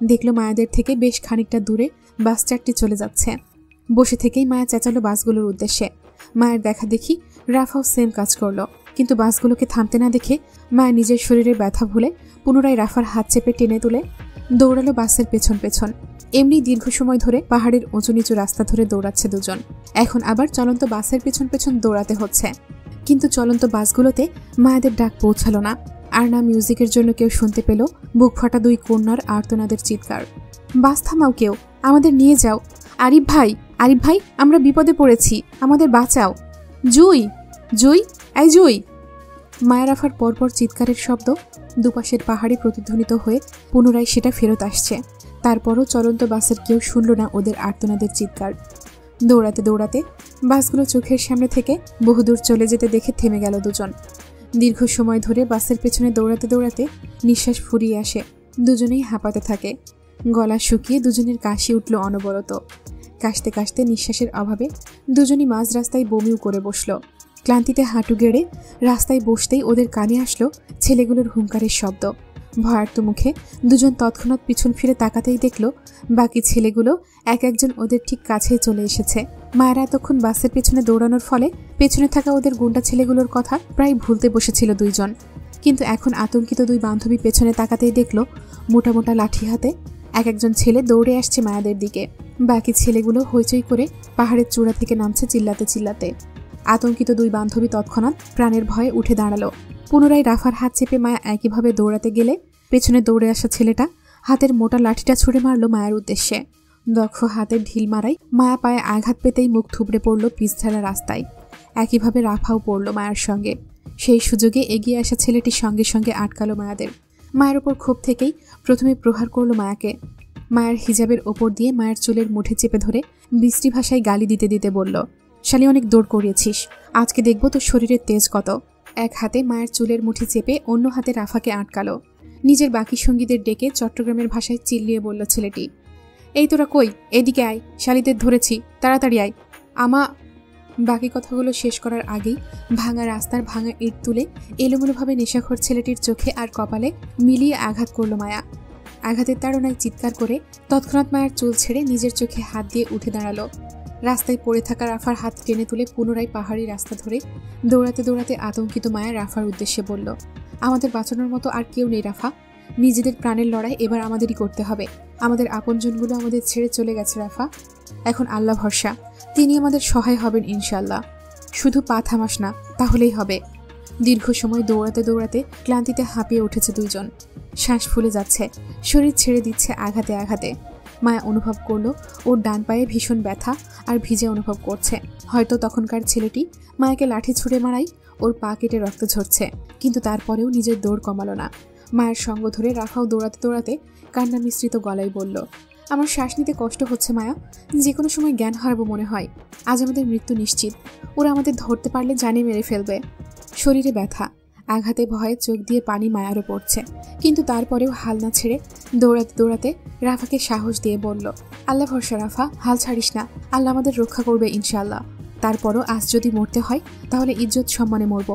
দেখল মায়াদের থেকে বেশ খানিকটা দূরে বাস চারটি চলে যাচ্ছে। বসে থেকেই মায়া চেঁচালো বাসগুলোর উদ্দেশ্যে। মায়ের দেখা দেখি রাফাও সেম কাজ করলো, কিন্তু বাসগুলোকে থামতে না দেখে মায়া নিজের শরীরে ব্যথা ভুলে পুনরায় রাফার হাত চেপে টেনে তুলে দৌড়ালো বাসের পেছন পেছন। এমনি দীর্ঘ সময় ধরে পাহাড়ের উঁচু নিচু রাস্তা ধরে দৌড়াচ্ছে দুজন। এখন আবার চলন্ত বাসের পেছন পেছন দৌড়াতে হচ্ছে। কিন্তু চলন্ত বাসগুলোতে মায়াদের ডাক পৌঁছালো না, আর না মিউজিকের জন্য কেউ শুনতে পেল বুক ফাটা দুই কন্যার আর্তনাদের চিৎকার। বাস থামাও, কেউ আমাদের নিয়ে যাও। আরিফ ভাই, আরিফ ভাই, আমরা বিপদে পড়েছি, আমাদের বাঁচাও। জুই, জুই, এই জুই। মায়া রাফার পরপর চিৎকারের শব্দ দুপাশের পাহাড়ে প্রতিধ্বনিত হয়ে পুনরায় সেটা ফেরত আসছে। তারপরও চলন্ত বাসের কেউ শুনল না ওদের আর্তনাদের চিৎকার। দৌড়াতে দৌড়াতে বাসগুলো চোখের সামনে থেকে বহুদূর চলে যেতে দেখে থেমে গেল দুজন। দীর্ঘ সময় ধরে বাসের পেছনে দৌড়াতে দৌড়াতে নিঃশ্বাস ফুরিয়ে আসে। দুজনেই হাঁপাতে থাকে। গলা শুকিয়ে দুজনের কাশি উঠল অনবরত। কাশতে কাশতে নিঃশ্বাসের অভাবে দুজনই মাঝ রাস্তায় বমিও করে বসল। ক্লান্তিতে হাঁটু গেড়ে রাস্তায় বসতেই ওদের কানে আসলো ছেলেগুলোর হুঙ্কারের শব্দ। ভয়ার্ত মুখে দুজন তৎক্ষণাৎ পিছন ফিরে তাকাতেই দেখল বাকি ছেলেগুলো এক একজন ওদের ঠিক কাছেই চলে এসেছে। মায়েরা এতক্ষণ বাসের পেছনে দৌড়ানোর ফলে পেছনে থাকা ওদের গুন্ডা ছেলেগুলোর কথা প্রায় ভুলতে বসেছিল দুইজন। কিন্তু এখন আতঙ্কিত দুই বান্ধবী পেছনে তাকাতেই দেখল মোটা মোটা লাঠি হাতে এক একজন ছেলে দৌড়ে আসছে মায়াদের দিকে। বাকি ছেলেগুলো হইচই করে পাহাড়ের চূড়া থেকে নামছে চিল্লাতে চিল্লাতে। আতঙ্কিত দুই বান্ধবী তৎক্ষণাৎ প্রাণের ভয়ে উঠে দাঁড়ালো। পুনরায় রাফার হাত চেপে মায়া একইভাবে দৌড়াতে গেলে পেছনে দৌড়ে আসা ছেলেটা হাতের মোটা লাঠিটা ছুঁড়ে মারল মায়ের উদ্দেশ্যে। দক্ষ হাতের ঢিল মারাই মায়া পায়ে আঘাত পেতেই মুখ থুবড়ে পড়ল পিছঝাড়া রাস্তায়। একইভাবে রাফাও পড়ল মায়ের সঙ্গে। সেই সুযোগে এগিয়ে আসা ছেলেটি সঙ্গে সঙ্গে আটকালো মায়াদের। মায়ের ওপর ক্ষোভ থেকেই প্রথমে প্রহার করল মায়াকে। মায়ের হিজাবের ওপর দিয়ে মায়ের চুলের মুঠে চেপে ধরে বিশ্রী ভাষায় গালি দিতে দিতে বলল, শালি অনেক দৌড় করিয়েছিস, আজকে দেখব তোর শরীরের তেজ কত। এক হাতে মায়ের চুলের মুঠি চেপে অন্য হাতে রাফাকে আটকালো। নিজের বাকি সঙ্গীদের ডেকে চট্টগ্রামের ভাষায় চিল্লিয়ে বলল ছেলেটি, এই তোরা কই, এদিকে আয়, শালিদের ধরেছি, তাড়াতাড়ি আয়। বাকি কথাগুলো শেষ করার আগেই ভাঙা রাস্তার ভাঙা ইট তুলে এলোমেলোভাবে নেশাখোর ছেলেটির চোখে আর কপালে মিলিয়ে আঘাত করল মায়া। আঘাতের তাড়নায় চিৎকার করে তৎক্ষণাৎ মায়ের চুল ছেড়ে নিজের চোখে হাত দিয়ে উঠে দাঁড়ালো। রাস্তায় পড়ে থাকা রাফার হাত টেনে তুলে পুনরায় পাহাড়ি রাস্তা ধরে দৌড়াতে দৌড়াতে আতঙ্কিত মায়া রাফার উদ্দেশ্যে বলল, আমাদের বাঁচানোর মতো আর কেউ নেই রাফা, নিজেদের প্রাণের লড়াই এবার আমাদেরই করতে হবে। আমাদের আপনজনগুলো আমাদের ছেড়ে চলে গেছে রাফা, এখন আল্লাহ ভরসা, তিনি আমাদের সহায় হবেন ইনশাল্লাহ। শুধু পা থামাস না, তাহলেই হবে। দীর্ঘ সময় দৌড়াতে দৌড়াতে ক্লান্তিতে হাঁপিয়ে উঠেছে দুইজন। শ্বাস ফুলে যাচ্ছে, শরীর ছেড়ে দিচ্ছে আঘাতে আঘাতে। মায়া অনুভব করলো ওর ডান পায়ে ভীষণ ব্যথা আর ভিজে অনুভব করছে। হয়তো তখনকার ছেলেটি মায়াকে লাঠি ছুঁড়ে মারাই ওর পা কেটে রক্ত ঝরছে, কিন্তু তারপরেও নিজের দৌড় কমালো না। মায়ের সঙ্গ ধরে রাফাও দৌড়াতে দৌড়াতে কান্না মিশ্রিত গলায় বলল, আমার শ্বাস নিতে কষ্ট হচ্ছে মায়া, যে কোনো সময় জ্ঞান হারাবো মনে হয়। আজ আমাদের মৃত্যু নিশ্চিত, ওরা আমাদের ধরতে পারলে জানে মেরে ফেলবে। শরীরে ব্যথা, আঘাতে ভয়ে চোখ দিয়ে পানি মায়ারও পড়ছে, কিন্তু তারপরেও হাল না ছেড়ে দৌড়াতে দৌড়াতে রাফাকে সাহস দিয়ে বলল, আল্লাহ ভরসা রাফা, হাল ছাড়িস না, আল্লাহ আমাদের রক্ষা করবে ইনশাল্লাহ। তারপরও আজ যদি মরতে হয় তাহলে ইজ্জত সম্মানে মরব,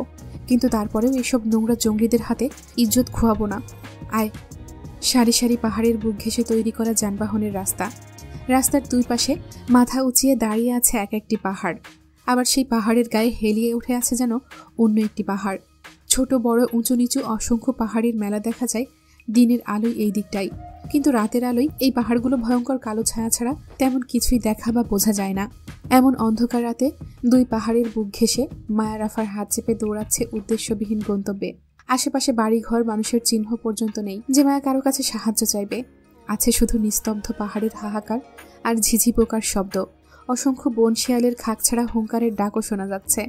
কিন্তু তারপরেও এসব নোংরা জঙ্গলিদের হাতে ইজ্জত খোয়াবো না। আয়। সারি সারি পাহাড়ের বুক ঘেঁষে তৈরি করা যানবাহনের রাস্তা। রাস্তার দুই পাশে মাথা উঁচিয়ে দাঁড়িয়ে আছে এক একটি পাহাড়, আবার সেই পাহাড়ের গায়ে হেলিয়ে উঠে আছে যেন অন্য একটি পাহাড়। ছোট বড় উঁচু নিচু অসংখ্য পাহাড়ের মেলা দেখা যায় দিনের আলোয় এই দিকটাই, কিন্তু রাতের আলোয় এই পাহাড়গুলো ভয়ঙ্কর কালো ছায়া ছাড়া তেমন কিছুই দেখা বা বোঝা যায় না। এমন অন্ধকার রাতে দুই পাহাড়ের বুক ঘেঁষে মায়া রাফার হাত চেপে দৌড়াচ্ছে উদ্দেশ্যবিহীন গন্তব্যে। আশেপাশে বাড়িঘর, মানুষের চিহ্ন পর্যন্ত নেই যে মায়া কারো কাছে সাহায্য চাইবে। আছে শুধু নিস্তব্ধ পাহাড়ের হাহাকার আর ঝিঝি পোকার শব্দ। অসংখ্য বন শিয়ালের খাক ছাড়া হুঙ্কারের ডাকও শোনা যাচ্ছে।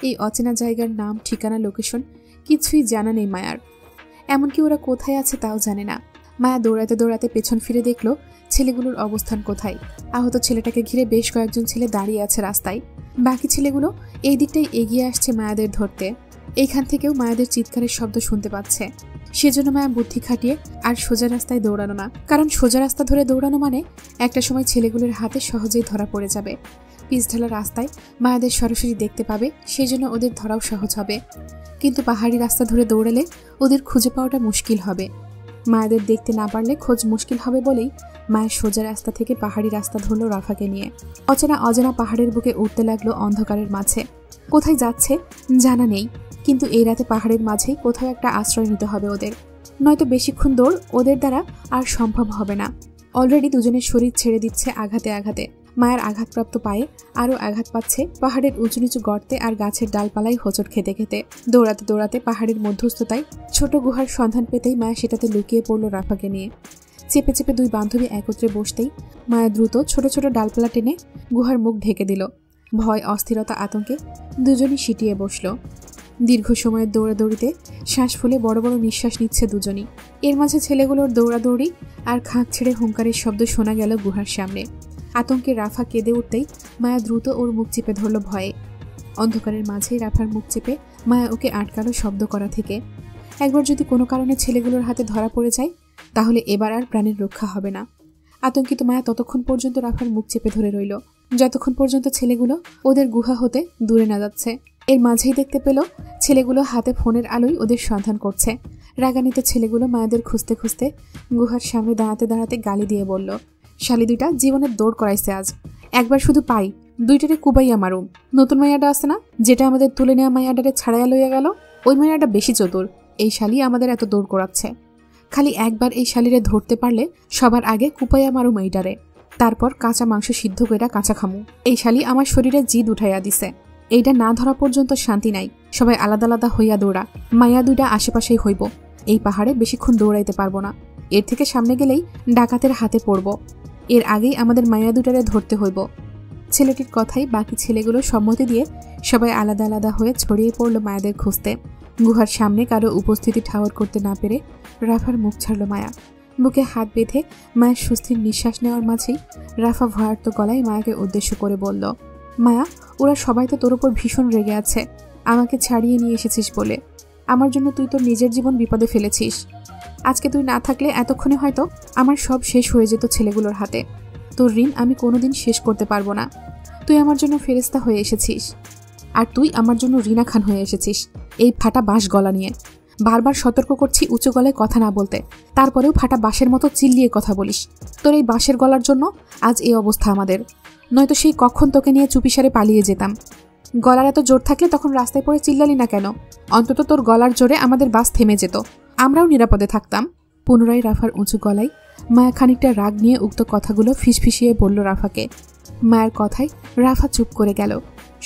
এই অচেনা জায়গার নাম, ঠিকানা, লোকেশন কিছুই জানা নেই মায়ার। এমনকি ওরা কোথায় আছে তাও জানে না। মায়া দৌড়াতে দৌড়াতে পেছন ফিরে দেখলো ছেলেগুলোর অবস্থান কোথায়। আহত ছেলেটাকে ঘিরে বেশ কয়েকজন ছেলে দাঁড়িয়ে আছে রাস্তায়। বাকি ছেলেগুলো এই দিকটাই এগিয়ে আসছে মায়াদের ধরতে। এইখান থেকেও মায়াদের চিৎকারের শব্দ শুনতে পাচ্ছে। সেজন্য মায়া বুদ্ধি খাটিয়ে আর সোজা রাস্তায় দৌড়ানো না, কারণ সোজা রাস্তা ধরে দৌড়ানো মানে একটা সময় ছেলেগুলোর হাতে সহজেই ধরা পড়ে যাবে। পিচঢালা রাস্তায় মায়াদের সরাসরি দেখতে পাবে, সেজন্য ওদের ধরাও সহজ হবে। কিন্তু পাহাড়ি রাস্তা ধরে দৌড়ালে ওদের খুঁজে পাওয়াটা মুশকিল হবে। মায়াদের দেখতে না পারলে খোঁজ মুশকিল হবে বলেই মায়ের সোজা রাস্তা থেকে পাহাড়ি রাস্তা ধরল রাফাকে নিয়ে। অজানা পাহাড়ের বুকে উঠতে লাগলো অন্ধকারের মাঝে। কোথায় যাচ্ছে জানা নেই, কিন্তু এই রাতে পাহাড়ের মাঝেই কোথাও একটা আশ্রয় নিতে হবে ওদের, নয়তো বেশিক্ষণ দৌড় ওদের দ্বারা আর সম্ভব হবে না। অলরেডি দুজনের শরীর ছেড়ে দিচ্ছে আঘাতে আঘাতে। মায়ের আঘাতপ্রাপ্ত পায়ে আরও আঘাত পাচ্ছে পাহাড়ের উঁচু নিচু গর্তে আর গাছের ডালপালায় হোঁচট খেতে খেতে। দৌড়াতে দৌড়াতে পাহাড়ের মধ্যস্থতায় ছোট গুহার সন্ধান পেতেই মায়া সেটাতে লুকিয়ে পড়ল রাফাকে নিয়ে। চেপে চেপে দুই বান্ধবী একত্রে বসতেই মায়া দ্রুত ছোট ছোট ডালপালা টেনে গুহার মুখ ঢেকে দিল। ভয়, অস্থিরতা, আতঙ্কে দুজনই সিটিয়ে বসল। দীর্ঘ সময়ের দৌড়াদৌড়িতে শ্বাস ফুলে বড় বড় নিঃশ্বাস নিচ্ছে দুজনই। এর মাঝে ছেলেগুলোর দৌড়াদৌড়ি আর খাঁক ছেড়ে হুঙ্কারের শব্দ শোনা গেল গুহার সামনে। আতঙ্কে রাফা কেঁদে উঠতেই মায়া দ্রুত ওর মুখ চেপে ধরল ভয়ে। অন্ধকারের মাঝে রাফার মুখ চেপে মায়া ওকে আটকালো শব্দ করা থেকে। একবার যদি কোনো কারণে ছেলেগুলোর হাতে ধরা পড়ে যায় তাহলে এবার আর প্রাণের রক্ষা হবে না। আতঙ্কিত মায়া ততক্ষণ পর্যন্ত রাফার মুখ চেপে ধরে রইল যতক্ষণ পর্যন্ত ছেলেগুলো ওদের গুহা হতে দূরে না যাচ্ছে। এর মাঝেই দেখতে পেল ছেলেগুলো হাতে ফোনের আলোয় ওদের সন্ধান করছে। রাগান্বিত ছেলেগুলো মায়াদের খুঁজতে খুঁজতে গুহার সামনে দাঁড়াতে দাঁড়াতে গালি দিয়ে বলল, শালি দুইটা জীবনের দৌড় করাইছে আজ। একবার শুধু পাই দুইটারে কুবাইয়া মারুম। নতুন মায়াটা আছে না, যেটা আমাদের তুলে নেওয়া মায়াডারে ছাড়াইয়া লইয়া গেল, ওই মায়াটা বেশি চতুর। এই শালি আমাদের এত দৌড় করাচ্ছে। খালি একবার এই শালিরে ধরতে পারলে সবার আগে কুপাইয়া মারুম এইটারে, তারপর কাঁচা মাংস সিদ্ধ কইরা কাঁচা খামু। এই শালি আমার শরীরে জিদ উঠাইয়া দিছে। এইটা না ধরা পর্যন্ত শান্তি নাই। সবাই আলাদা আলাদা হইয়া দৌড়া। মায়া দুইটা আশেপাশেই হইব। এই পাহাড়ে বেশিক্ষণ দৌড়াইতে পারবো না। এর থেকে সামনে গেলেই ডাকাতের হাতে পড়ব। এর আগেই আমাদের মায়া দুটারে ধরতে হইব। ছেলেটির কথাই বাকি ছেলেগুলো সম্মতি দিয়ে সবাই আলাদা আলাদা হয়ে ছড়িয়ে পড়ল মায়াদের খুঁজতে। গুহার সামনে কারো উপস্থিতি ঠাওর করতে না পেরে রাফার মুখ ছাড়ল মায়া। বুকে হাত বেঁধে মায়ের সুস্থির নিঃশ্বাস নেওয়ার মাঝেই রাফা ভয়ার্ত গলায় মায়াকে উদ্দেশ্য করে বলল, মায়া, ওরা সবাই তো তোর উপর ভীষণ রেগে আছে আমাকে ছাড়িয়ে নিয়ে এসেছিস বলে। আমার জন্য তুই তোর নিজের জীবন বিপদে ফেলেছিস। আজকে তুই না থাকলে এতক্ষণে হয়তো আমার সব শেষ হয়ে যেত ছেলেগুলোর হাতে। তোর ঋণ আমি কোনোদিন শেষ করতে পারবো না। তুই আমার জন্য ফেরেস্তা হয়ে এসেছিস, আর তুই আমার জন্য রিনা খান হয়ে এসেছিস এই ফাটা বাঁশ গলা নিয়ে। বারবার সতর্ক করছি উঁচু গলায় কথা না বলতে, তারপরেও ফাটা বাঁশের মতো চিল্লিয়ে কথা বলিস। তোর এই বাঁশের গলার জন্য আজ এই অবস্থা আমাদের, নয়তো সেই কখন তোকে নিয়ে চুপিসারে পালিয়ে যেতাম। গলার এত জোর থাকলে তখন রাস্তায় পড়ে চিল্লালি না কেন? অন্তত তোর গলার জোরে আমাদের বাস থেমে যেত, আমরাও নিরাপদে থাকতাম। পুনরায় রাফার উঁচু গলায় মায়া খানিকটা রাগ নিয়ে উক্ত কথাগুলো ফিসফিসিয়ে বলল রাফাকে। মায়ের কথায় রাফা চুপ করে গেল।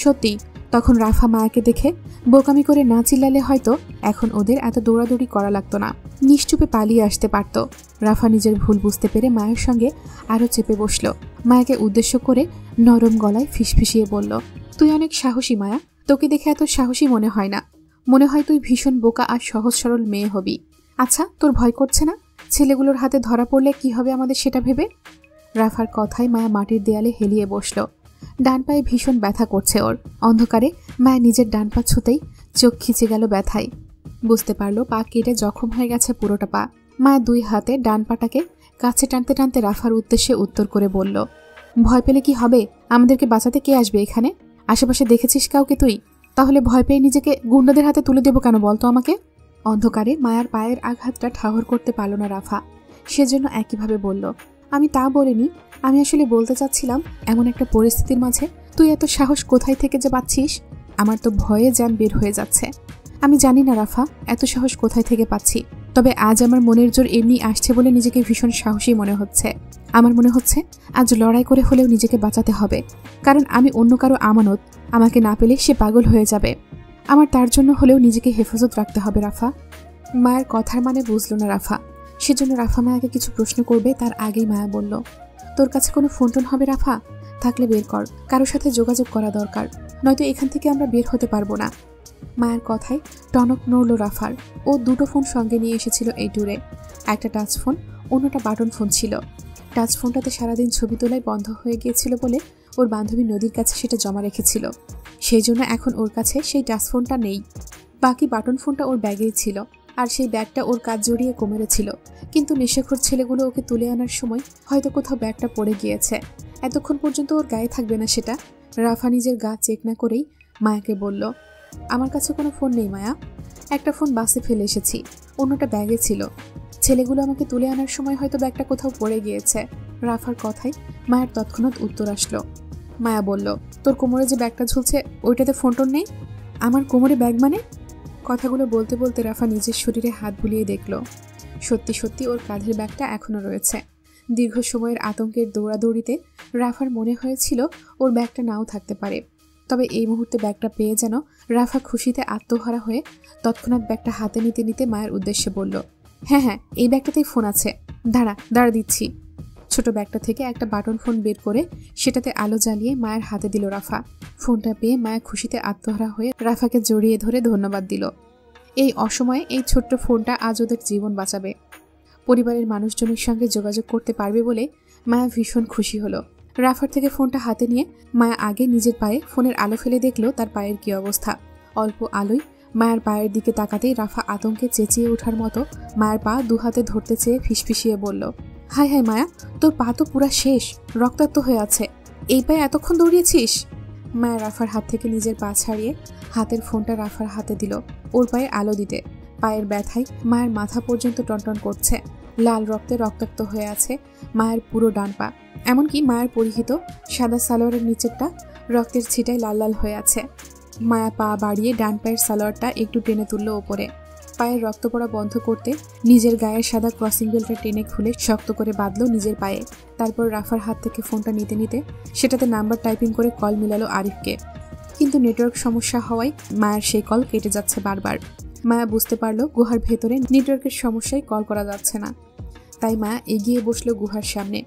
সত্যি তখন রাফা মায়াকে দেখে বোকামি করে না চিল্লালে হয়তো এখন ওদের এত দৌড়াদৌড়ি করা লাগতো না, নিশ্চুপে পালিয়ে আসতে পারত। রাফা নিজের ভুল বুঝতে পেরে মায়ের সঙ্গে আরও চেপে বসল। মায়াকে উদ্দেশ্য করে নরম গলায় ফিসফিসিয়ে বলল, তুই অনেক সাহসী মায়া। তোকে দেখে এত সাহসী মনে হয় না। মনে হয় তুই ভীষণ বোকা আর সহজ সরল মেয়ে হবি। আচ্ছা, তোর ভয় করছে না ছেলেগুলোর হাতে ধরা পড়লে কি হবে আমাদের সেটা ভেবে? রাফার কথায় মায়া মাটির দেয়ালে হেলিয়ে বসল। ডান পায়ে ভীষণ ব্যথা করছে ওর। অন্ধকারে মায়া নিজের ডান পা ছুতেই চোখ খিচে গেল ব্যথায়। বুঝতে পারলো পা কেটে জখম হয়ে গেছে পুরোটা পা। মায়া দুই হাতে ডান পাটাকে কাছে টানতে টানতে রাফার উদ্দেশ্যে উত্তর করে বলল, ভয় পেলে কি হবে? আমাদেরকে বাঁচাতে কে আসবে এখানে? আশেপাশে দেখেছিস কাউকে তুই? তাহলে ভয় পেয়ে নিজেকে গুন্ডাদের হাতে তুলে দেবো কেন বলতো আমাকে? অন্ধকারে মায়ার পায়ের আঘাতটা ঠাহর করতে পারল না রাফা, সেজন্য একইভাবে বলল, আমি তা বলিনি। আমি আসলে বলতে চাচ্ছিলাম এমন একটা পরিস্থিতির মাঝে তুই এত সাহস কোথায় থেকে যে পাচ্ছিস? আমার তো ভয়ে জান বের হয়ে যাচ্ছে। আমি জানি না রাফা এত সাহস কোথায় থেকে পাচ্ছি, তবে আজ আমার মনের জোর এমনি আসছে বলে নিজেকে ভীষণ সাহসী মনে হচ্ছে। আমার মনে হচ্ছে আজ লড়াই করে হলেও নিজেকে বাঁচাতে হবে, কারণ আমি অন্য কারো আমানত। আমাকে না পেলে সে পাগল হয়ে যাবে। আমার তার জন্য হলেও নিজেকে হেফাজত রাখতে হবে রাফা। মায়ের কথার মানে বুঝলো না রাফা, সেজন্য রাফা মায়াকে কিছু প্রশ্ন করবে তার আগেই মায়া বলল, তোর কাছে কোনো ফোন টোন হবে রাফা? থাকলে বের কর, কারোর সাথে যোগাযোগ করা দরকার, নয়তো এখান থেকে আমরা বের হতে পারবো না। মায়ের কথায় টনক নড়ল রাফার। ও দুটো ফোন সঙ্গে নিয়ে এসেছিল এই ট্যুরে। একটা টাচ ফোন, অন্যটা বাটন ফোন ছিল। টাচ ফোনটাতে সারাদিন ছবি তোলায় বন্ধ হয়ে গিয়েছিল বলে ওর বান্ধবী নদীর কাছে সেটা জমা রেখেছিল, সেই জন্য এখন ওর কাছে সেই টাচ ফোনটা নেই। বাকি বাটন ফোনটা ওর ব্যাগেই ছিল, আর সেই ব্যাগটা ওর কাজ জড়িয়ে কোমরে ছিল। কিন্তু নেশাখোর ছেলেগুলো ওকে তুলে আনার সময় হয়তো কোথাও ব্যাগটা পড়ে গিয়েছে। এতক্ষণ পর্যন্ত ওর গায়ে থাকবে না সেটা। রাফা নিজের গা চেক না করেই মায়াকে বলল, আমার কাছে কোনো ফোন নেই মায়া। একটা ফোন বাসে ফেলে এসেছি, অন্যটা ব্যাগে ছিল। ছেলেগুলো আমাকে তুলে আনার সময় হয়তো ব্যাগটা কোথাও পড়ে গিয়েছে। রাফার কথায় মায়ের তৎক্ষণাৎ উত্তর আসলো। মায়া বলল, তোর কোমরে যে ব্যাগটা ঝুলছে ওইটাতে ফোন টোন নেই? আমার কোমরে ব্যাগ মানে? কথাগুলো বলতে বলতে রাফা নিজের শরীরে হাত বুলিয়ে দেখল, সত্যি সত্যি ওর কাঁধের ব্যাগটা এখনো রয়েছে। দীর্ঘ সময়ের আতঙ্কের দৌড়াদৌড়িতে রাফার মনে হয়েছিল ওর ব্যাগটা নাও থাকতে পারে, তবে এই মুহূর্তে ব্যাগটা পেয়ে যেন রাফা খুশিতে আত্মহারা হয়ে তৎক্ষণাৎ ব্যাগটা হাতে নিতে নিতে মায়ের উদ্দেশ্যে বলল, হ্যাঁ, এই ব্যাগটাতেই ফোন আছে, দাঁড়া দিচ্ছি। ছোট ব্যাগটা থেকে একটা বাটন ফোন বের করে সেটাতে আলো জ্বালিয়ে মায়ের হাতে দিল রাফা। ফোনটা পেয়ে মায়া খুশিতে আত্মহারা হয়ে রাফাকে জড়িয়ে ধরে ধন্যবাদ দিল। এই অসময়ে এই ছোট্ট ফোনটা আজ ওদের জীবন বাঁচাবে। পরিবারের মানুষজনের সঙ্গে যোগাযোগ করতে পারবে বলে মায়া ভীষণ খুশি হলো। রাফার থেকে ফোনটা হাতে নিয়ে মায়া আগে নিজের পায়ে ফোনের আলো ফেলে দেখলো তার পায়ের কি অবস্থা। অল্প আলোয় মায়ের পায়ের দিকে তাকাতেই রাফা আতঙ্কে চেঁচিয়ে ওঠার মতো মায়ের পা দুহাতে ধরতে চেয়ে ফিসফিসিয়ে বলল, হায় মায়া, তোর পা তো পুরা শেষ, রক্তাক্ত হয়ে আছে, এই পায়ে এতক্ষণ দৌড়িয়েছিস? মায়া রাফার হাত থেকে নিজের পা ছাড়িয়ে হাতের ফোনটা রাফার হাতে দিল ওর পায়ে আলো দিতে। পায়ের ব্যথায় মায়ের মাথা পর্যন্ত টনটন করছে, লাল রক্তে রক্তাক্ত হয়ে আছে মায়ের পুরো ডান পা, এমনকি মায়ের পরিহিত সাদা সালোয়ারের নিচেরটা রক্তের ছিটায় লাল লাল হয়ে আছে। মায়া পা বাড়িয়ে ডান পায়ের সালোয়ারটা একটু টেনে তুলল ওপরে। পায়ের রক্ত পড়া বন্ধ করতে নিজের গায়ের সাদা ক্রসিং বেল্টটা টেনে খুলে শক্ত করে বাঁধলো নিজের পায়ে। তারপর রাফার হাত থেকে ফোনটা নিতে নিতে সেটাতে নাম্বার টাইপিং করে কল মিলালো আরিফকে। কিন্তু নেটওয়ার্ক সমস্যা হওয়ায় মায়ের সেই কল কেটে যাচ্ছে বারবার। মায়া বুঝতে পারলো গুহার ভেতরে নেটওয়ার্কের সমস্যায় কল করা যাচ্ছে না। তাই মায়া এগিয়ে বসলো গুহার সামনে।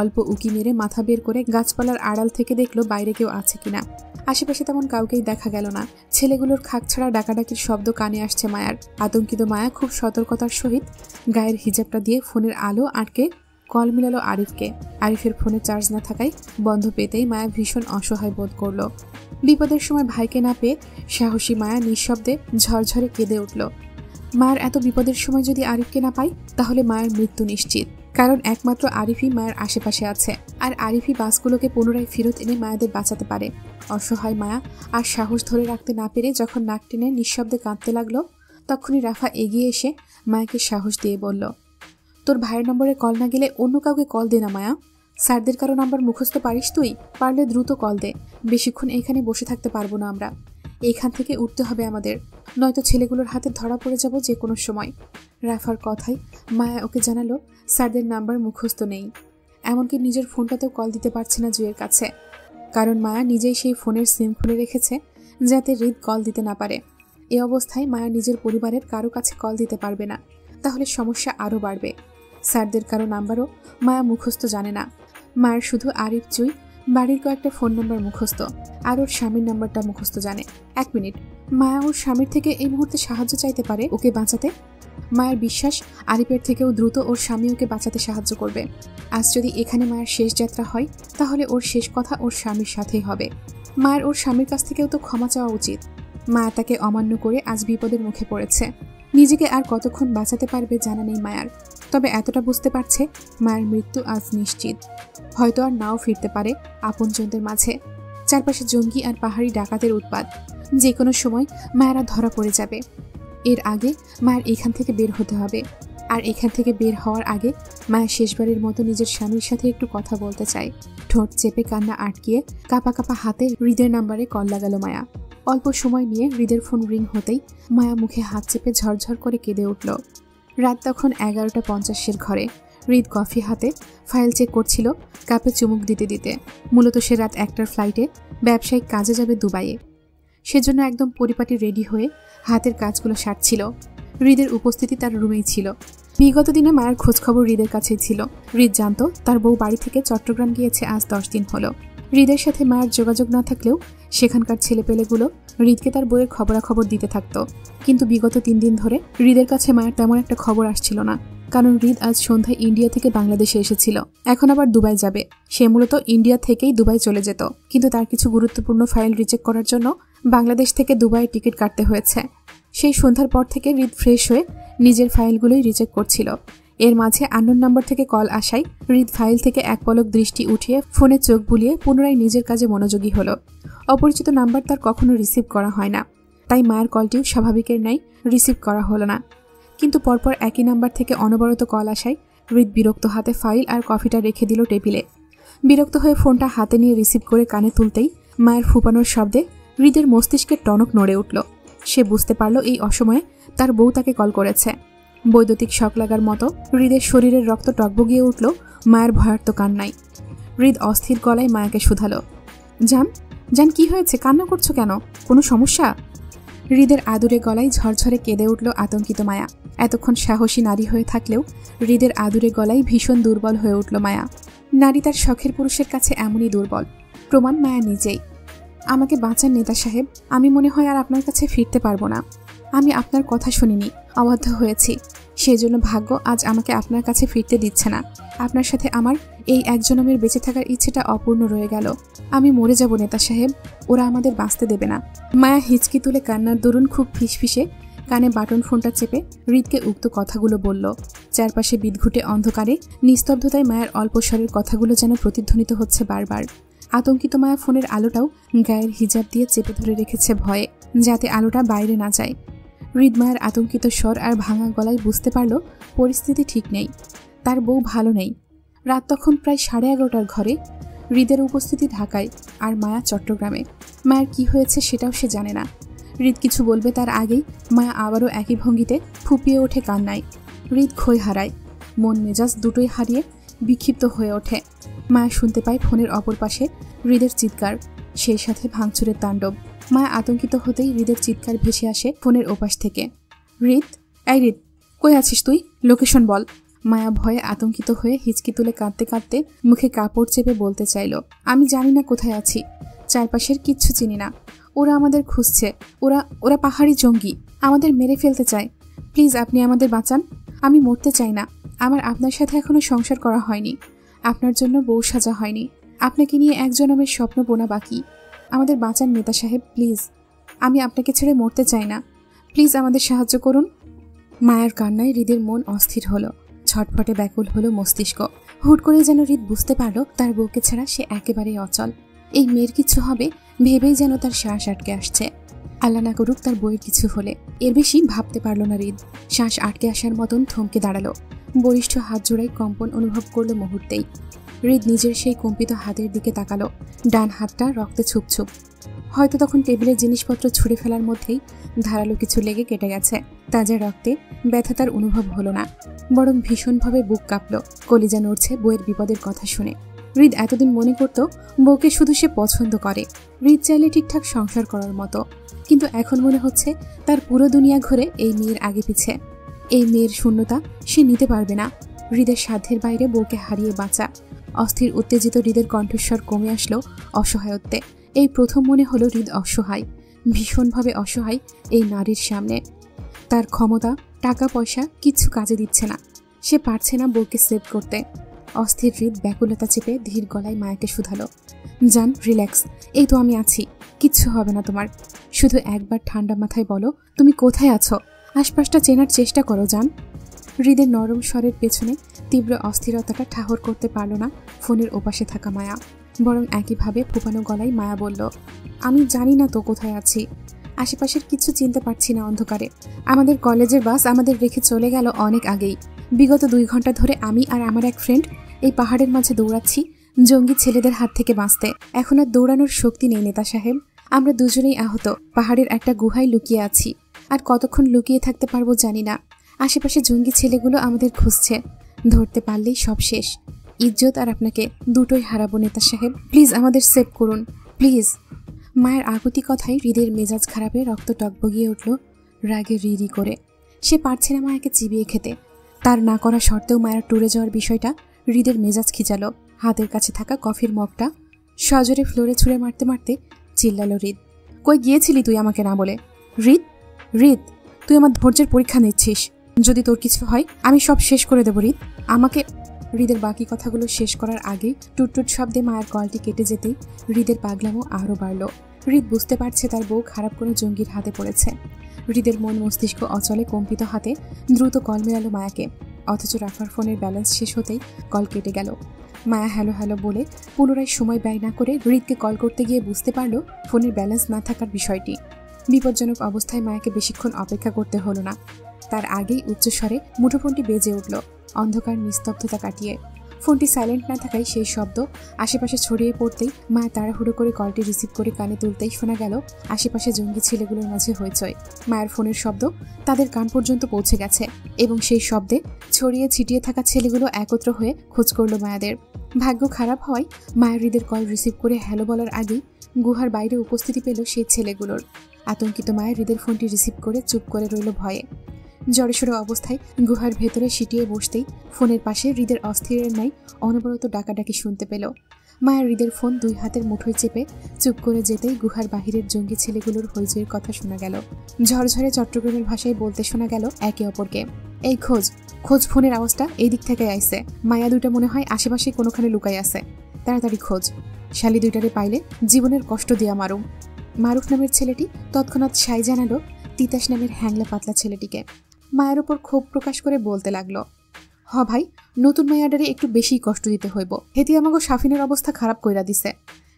অল্প উকি মেরে মাথা বের করে গাছপালার আড়াল থেকে দেখলো বাইরে কেউ আছে কিনা। আশেপাশে তেমন কাউকেই দেখা গেল না। ছেলেগুলোর খাকছাড়া ডাকাডাকির শব্দ কানে আসছে মায়ার। আতঙ্কিত মায়া খুব সতর্কতার সহিত গায়ের হিজাবটা দিয়ে ফোনের আলো আটকে কল মিলালো আরিফকে। আরিফের ফোনে চার্জ না থাকায় বন্ধ পেতেই মায়া ভীষণ অসহায় বোধ করলো। বিপদের সময় ভাইকে না পেয়ে সাহসী মায়া নিঃশব্দে ঝরঝরে কেঁদে উঠল। মায়ের এত বিপদের সময় যদি আরিফকে না পাই তাহলে মায়ের মৃত্যু নিশ্চিত, কারণ একমাত্র আরিফই মায়ের আশেপাশে আছে, আর আরিফই বাসগুলোকে পুনরায় ফেরত এনে মায়াদের বাঁচাতে পারে। অসহায় মায়া আর সাহস ধরে রাখতে না পেরে যখন নাক টেনে নিঃশব্দে কাঁদতে লাগলো, তখনই রাফা এগিয়ে এসে মায়াকে সাহস দিয়ে বলল, তোর ভাইয়ের নম্বরে কল না গেলে অন্য কাউকে কল দে না মায়া, স্যারদের কারো নাম্বার মুখস্থ পারিস তুই? পারলে দ্রুত কল দে, বেশিক্ষণ এখানে বসে থাকতে পারবো না আমরা, এইখান থেকে উঠতে হবে আমাদের, নয়তো ছেলেগুলোর হাতে ধরা পড়ে যাব যে কোনো সময়। রাফার কথায় মায়া ওকে জানালো স্যারদের নাম্বার মুখস্থ নেই, এমনকি নিজের ফোনটাতেও কল দিতে পারছে না জুয়ের কাছে, কারণ মায়া নিজেই সেই ফোনের সিম খুলে রেখেছে যাতে হৃদ কল দিতে না পারে। এ অবস্থায় মায়া নিজের পরিবারের কারো কাছে কল দিতে পারবে না, তাহলে সমস্যা আরও বাড়বে। স্যারদের কারো নাম্বারও মায়া মুখস্থ জানে না। মায়ের শুধু আরিফ জুই বাড়ির কয়েকটা ফোন নাম্বার মুখস্থ, আর ওর স্বামীর নাম্বারটা মুখস্থ জানে। 1 মিনিট, মায়া ওর স্বামীর থেকে এই মুহূর্তে সাহায্য চাইতে পারে ওকে বাঁচাতে। মায়ের বিশ্বাস আরিফের থেকেও দ্রুত ওর স্বামী ওকে বাঁচাতে সাহায্য করবে। আজ যদি এখানে মায়ের শেষ যাত্রা হয় তাহলে ওর শেষ কথা ওর স্বামীর সাথেই হবে। মায়ের ওর স্বামীর কাছ থেকেও তো ক্ষমা চাওয়া উচিত। মায়া তাকে অমান্য করে আজ বিপদের মুখে পড়েছে। নিজেকে আর কতক্ষণ বাঁচাতে পারবে জানা নেই মায়ার, তবে এতটা বুঝতে পারছে মায়ের মৃত্যু আজ নিশ্চিত, হয়তো আর নাও ফিরতে পারে আপনজনদের মাঝে। চারপাশে জঙ্গি আর পাহাড়ি ডাকাতের উৎপাত, যে কোনো সময় মায়েরা ধরা পড়ে যাবে। এর আগে মায়ের এখান থেকে বের হতে হবে, আর এখান থেকে বের হওয়ার আগে মায়ের শেষবারের মতো নিজের স্বামীর সাথে একটু কথা বলতে চায়। ঠোঁট চেপে কান্না আটকিয়ে কাঁপা কাঁপা হাতে হৃদের নাম্বারে কল লাগালো মায়া। অল্প সময় নিয়ে হৃদের ফোন রিং হতেই মায়া মুখে হাত চেপে ঝরঝর করে কেঁদে উঠল। রাত তখন 11:50 ঘরে। হৃদ কফি হাতে ফাইল চেক করছিল কাপে চুমুক দিতে দিতে। মূলত সে রাত 1টার ফ্লাইটে ব্যবসায়িক কাজে যাবে দুবাইয়ে, সেজন্য একদম পরিপাটি রেডি হয়ে হাতের কাজগুলো সারছিল। হৃদের উপস্থিতি তার রুমেই ছিল। বিগত দিনে মায়ের খোঁজখবর হৃদের কাছেই ছিল। হৃদ জানত তার বউ বাড়ি থেকে চট্টগ্রাম গিয়েছে আজ 10 দিন হলো। হৃদের সাথে মায়ের যোগাযোগ না থাকলেও সেখানকার ছেলেপেলেগুলো হৃদকে তার বউয়ের খবরাখবর দিতে থাকতো। কিন্তু বিগত 3 দিন ধরে হৃদের কাছে মায়ের তেমন একটা খবর আসছিল না, কারণ হৃদ আজ সন্ধ্যায় ইন্ডিয়া থেকে বাংলাদেশে এসেছিল। এখন আবার দুবাই যাবে। সে মূলত ইন্ডিয়া থেকেই দুবাই চলে যেত, কিন্তু তার কিছু গুরুত্বপূর্ণ ফাইল রিচেক করার জন্য বাংলাদেশ থেকে দুবাইয়ের টিকিট কাটতে হয়েছে। সেই সন্ধ্যার পর থেকে হৃদ ফ্রেশ হয়ে নিজের ফাইলগুলোই রিচেক করছিল। এর মাঝে আননোন নাম্বার থেকে কল আসায় হৃদ ফাইল থেকে এক পলক দৃষ্টি উঠিয়ে ফোনে চোখ বুলিয়ে পুনরায় নিজের কাজে মনোযোগী হলো। অপরিচিত নাম্বার তার কখনো রিসিভ করা হয় না, তাই মায়ের কলটিও স্বাভাবিকের ন্যায় রিসিভ করা হলো না। কিন্তু পরপর একই নাম্বার থেকে অনবরত কল আসায় হৃদ বিরক্ত হাতে ফাইল আর কফিটা রেখে দিল টেবিলে। বিরক্ত হয়ে ফোনটা হাতে নিয়ে রিসিভ করে কানে তুলতেই মায়ের ফুপানোর শব্দে হৃদের মস্তিষ্কের টনক নড়ে উঠল। সে বুঝতে পারল এই অসময়ে তার বউ তাকে কল করেছে। বৈদ্যুতিক শক লাগার মতো হৃদের শরীরের রক্ত টকবগিয়ে উঠল মায়ের ভয়ার্ত কান্নায়। হৃদ অস্থির গলায় মায়াকে শুধালো, জান জান কি হয়েছে, কান্না করছো কেন, কোনো সমস্যা? হৃদের আদুরে গলায় ঝরঝরে কেঁদে উঠল আতঙ্কিত মায়া। এতক্ষণ সাহসী নারী হয়ে থাকলেও হৃদের আদুরে গলায় ভীষণ দুর্বল হয়ে উঠল মায়া। নারী তার শখের পুরুষের কাছে এমনই দুর্বল, প্রমাণ মায়া নিজেই। আমাকে বাঁচান নেতা সাহেব, আমি মনে হয় আর আপনার কাছে ফিরতে পারবো না। আমি আপনার কথা শুনিনি, অবাধ্য হয়েছি, সেজন্য ভাগ্য আজ আমাকে আপনার কাছে ফিরতে দিচ্ছে না। আপনার সাথে আমার এই এক জনমের বেঁচে থাকার ইচ্ছেটা অপূর্ণ রয়ে গেল। আমি মরে যাব নেতা সাহেব, ওরা আমাদের বাঁচতে দেবে না। মায়া হিচকি তুলে কান্নার দরুন খুব ফিসফিসে কানে বাটন ফোনটা চেপে হৃদকে উক্ত কথাগুলো বলল। চারপাশে বিদঘুটে অন্ধকারে নিস্তব্ধতায় মায়ের অল্প স্বরের কথাগুলো যেন প্রতিধ্বনিত হচ্ছে বারবার। আতঙ্কিত মায়া ফোনের আলোটাও গায়ের হিজাব দিয়ে চেপে ধরে রেখেছে ভয়ে, যাতে আলোটা বাইরে না যায়। হৃদ মায়ের আতঙ্কিত স্বর আর ভাঙা গলায় বুঝতে পারল পরিস্থিতি ঠিক নেই, তার বউ ভালো নেই। রাত তখন প্রায় 11:30 ঘরে। হৃদের উপস্থিতি ঢাকায় আর মায়া চট্টগ্রামে। মায়ের কি হয়েছে সেটাও সে জানে না। হৃদ কিছু বলবে তার আগেই মায়া আবারও একই ভঙ্গিতে ফুপিয়ে ওঠে কান্নায়। হৃদ ক্ষয় হারায়, মন মেজাজ দুটোই হারিয়ে বিক্ষিপ্ত হয়ে ওঠে। মায়া শুনতে পায় ফোনের অপর পাশে হৃদের চিৎকার, সেই সাথে ভাঙচুরের তাণ্ডব। মায়া আতঙ্কিত হতেই হৃদের চিৎকার ভেসে আসে ফোনের ওপাশ থেকে। হৃদ, এই হৃদ, কই আছিস তুই, লোকেশন বল। মায়া ভয়ে আতঙ্কিত হয়ে হিচকি তুলে কাঁদতে কাঁদতে মুখে কাপড় চেপে বলতে চাইল, আমি জানি না কোথায় আছি, চারপাশের কিচ্ছু চিনি না। ওরা আমাদের খুঁজছে, ওরা পাহাড়ি জঙ্গি, আমাদের মেরে ফেলতে চায়। প্লিজ আপনি আমাদের বাঁচান, আমি মরতে চাই না। আমার আপনার সাথে এখনো সংসার করা হয়নি, আপনার জন্য বউ সাজা হয়নি, আপনাকে নিয়ে এক জনমের স্বপ্ন বোনা বাকি। আমাদের বাঁচান নেতা সাহেব, প্লিজ, আমি আপনাকে ছেড়ে মরতে চাই না, প্লিজ আমাদের সাহায্য করুন। মায়ের কান্নায় হৃদের মন অস্থির হলো, ছটফটে ব্যাকুল হলো মস্তিষ্ক। হুট করে যেন হৃদ বুঝতে পারল তার বউকে ছাড়া সে একেবারেই অচল। এই মেয়ের কিছু হবে ভেবেই যেন তার শ্বাস আটকে আসছে। আল্লাহ না করুক তার বউয়ের কিছু হলে। এর বেশি ভাবতে পারল না হৃদ। শ্বাস আটকে আসার মতন থমকে দাঁড়ালো। বলিষ্ঠ হাত জোড়ায় কম্পন অনুভব করলো মুহূর্তেই। হৃদ নিজের সেই কম্পিত হাতের দিকে তাকালো, ডান হাতটা রক্তে ছুপছুপ। হয়তো তখন টেবিলের জিনিসপত্র ছুঁড়ে ফেলার মধ্যেই ধারালো কিছু লেগে কেটে গেছে। তাজা রক্তে ব্যথা তার অনুভব হলো না, বরং ভীষণভাবে বুক কাঁপল। কলিজা নড়ছে বউয়ের বিপদের কথা শুনে। হৃদ এতদিন মনে করত বউকে শুধু সে পছন্দ করে, হৃদ চাইলে ঠিকঠাক সংসার করার মতো। কিন্তু এখন মনে হচ্ছে তার পুরো দুনিয়া ঘুরে এই মেয়ের আগে পিছে। এই মেয়ের শূন্যতা সে নিতে পারবে না। হৃদের সাধ্যের বাইরে বউকে হারিয়ে বাঁচা। অস্থির উত্তেজিত হৃদের কণ্ঠস্বর কমে আসলো অসহায়ত্বে। এই প্রথম মনে হলো হৃদ অসহায়, ভীষণভাবে অসহায় এই নারীর সামনে। তার ক্ষমতা, টাকা পয়সা কিচ্ছু কাজে দিচ্ছে না। সে পারছে না বউকে সেভ করতে। অস্থির হৃদ ব্যাকুলতা চেপে ধীর গলায় মায়াকে শুধালো, জান রিল্যাক্স, এই তো আমি আছি, কিচ্ছু হবে না তোমার। শুধু একবার ঠান্ডা মাথায় বলো তুমি কোথায় আছো, আশপাশটা চেনার চেষ্টা করো জান। হৃদের নরম স্বরের পেছনে তীব্র অস্থিরতাটা ঠাহর করতে পারল না ফোনের ওপাশে থাকা মায়া, বরং একইভাবে ফুপানো গলায় মায়া বলল, আমি জানি না তো কোথায় আছি, আশেপাশের কিছু চিনতে পারছি না অন্ধকারে। আমাদের কলেজের বাস আমাদের রেখে চলে গেল অনেক আগেই। বিগত 2 ঘন্টা ধরে আমি আর আমার এক ফ্রেন্ড এই পাহাড়ের মাঝে দৌড়াচ্ছি জঙ্গি ছেলেদের হাত থেকে বাঁচতে। এখন আর দৌড়ানোর শক্তি নেই নেতা সাহেব, আমরা দুজনেই আহত, পাহাড়ের একটা গুহায় লুকিয়ে আছি। আর কতক্ষণ লুকিয়ে থাকতে পারবো জানি না। আশেপাশে জঙ্গি ছেলেগুলো আমাদের খুঁজছে, ধরতে পারলেই সব শেষ। ইজ্জত আর আপনাকে দুটোই হারাবো নেতা সাহেব, প্লিজ আমাদের সেভ করুন প্লিজ। মায়ের আকুতি কথায় হৃদের মেজাজ খারাপে রক্ত টকবগিয়ে উঠল রাগে রিরি করে। সে পারছে না মায়াকে চিবিয়ে খেতে। তার না করা সত্ত্বেও মায়ের ট্যুরে যাওয়ার বিষয়টা হৃদের মেজাজ খিচালো। হাতের কাছে থাকা কফির মগটা সজোরে ফ্লোরে ছুঁড়ে মারতে মারতে চিল্লালো হৃদ, কই গিয়েছিলি তুই আমাকে না বলে? হৃদ, হৃদ, তুই আমার ধৈর্যের পরীক্ষা নিচ্ছিস। যদি তোর কিছু হয় আমি সব শেষ করে দেবো হৃদ, আমাকে। হৃদের বাকি কথাগুলো শেষ করার আগেই টুটটুট শব্দে মায়ের কলটি কেটে যেতেই হৃদের পাগলামো আরও বাড়ল। হৃদ বুঝতে পারছে তার বউ খারাপ কোনো জঙ্গির হাতে পড়েছে। হৃদের মন মস্তিষ্ক অচলে কম্পিত হাতে দ্রুত কল মেলালো মায়াকে, অথচ রাফার ফোনের ব্যালেন্স শেষ হতেই কল কেটে গেল। মায়া হ্যালো হ্যালো বলে পুনরায় সময় ব্যয় না করে হৃদকে কল করতে গিয়ে বুঝতে পারল ফোনের ব্যালেন্স না থাকার বিষয়টি। বিপজ্জনক অবস্থায় মায়াকে বেশিক্ষণ অপেক্ষা করতে হলো না। তার আগেই উচ্চস্বরে মুঠোফোনটি বেজে উঠল অন্ধকার নিস্তব্ধতা কাটিয়ে। ফোনটি সাইলেন্ট না থাকায় সেই শব্দ আশেপাশে ছড়িয়ে পড়তেই মায়া তাড়াহুড়ো করে কলটি রিসিভ করে কানে তুলতেই শোনা গেল আশেপাশে জঙ্গি ছেলেগুলোর মাঝে হইচই। মায়ের ফোনের শব্দ তাদের কান পর্যন্ত পৌঁছে গেছে এবং সেই শব্দে ছড়িয়ে ছিটিয়ে থাকা ছেলেগুলো একত্র হয়ে খোঁজ করল মায়াদের। ভাগ্য খারাপ হওয়ায় মায়ের হৃদের কল রিসিভ করে হ্যালো বলার আগেই গুহার বাইরে উপস্থিতি পেল সেই ছেলেগুলোর। আতঙ্কিত মায়ের হৃদের ফোনটি রিসিভ করে চুপ করে রইল ভয়ে। জড়সড় অবস্থায় গুহার ভেতরে সিটিয়ে বসতেই ফোনের পাশে হৃদের অস্থিরের ন্যায় অনবরত ডাকাডাকি শুনতে পেল। মায়ের হৃদের ফোন দুই হাতের মুঠোয় চেপে চুপ করে যেতেই গুহার বাহিরের জঙ্গি ছেলেগুলোর হইচইয়ের কথা শোনা গেল। ঝরঝরে চট্টগ্রামের ভাষায় বলতে শোনা গেল একে অপরকে, এই খোঁজ খোঁজ, ফোনের আওয়াজটা এই দিক থেকে আইছে। মায়া দুইটা মনে হয় আশেপাশে কোনোখানে লুকাই আছে, তাড়াতাড়ি খোঁজ। শালি দুইটারে পাইলে জীবনের কষ্ট দিয়া মারুম। মারুফ নামের ছেলেটি তৎক্ষণাৎ সাই জানালো তিতাস নামের হ্যাংলা পাতলা ছেলেটিকে। মায়ের ওপর ক্ষোভ প্রকাশ করে বলতে লাগলো, হ ভাই, নতুন মায়াডারে একটু বেশি কষ্ট দিতে হইব। হেতি আমাগো সাফিনের অবস্থা খারাপ কইরা দিছে,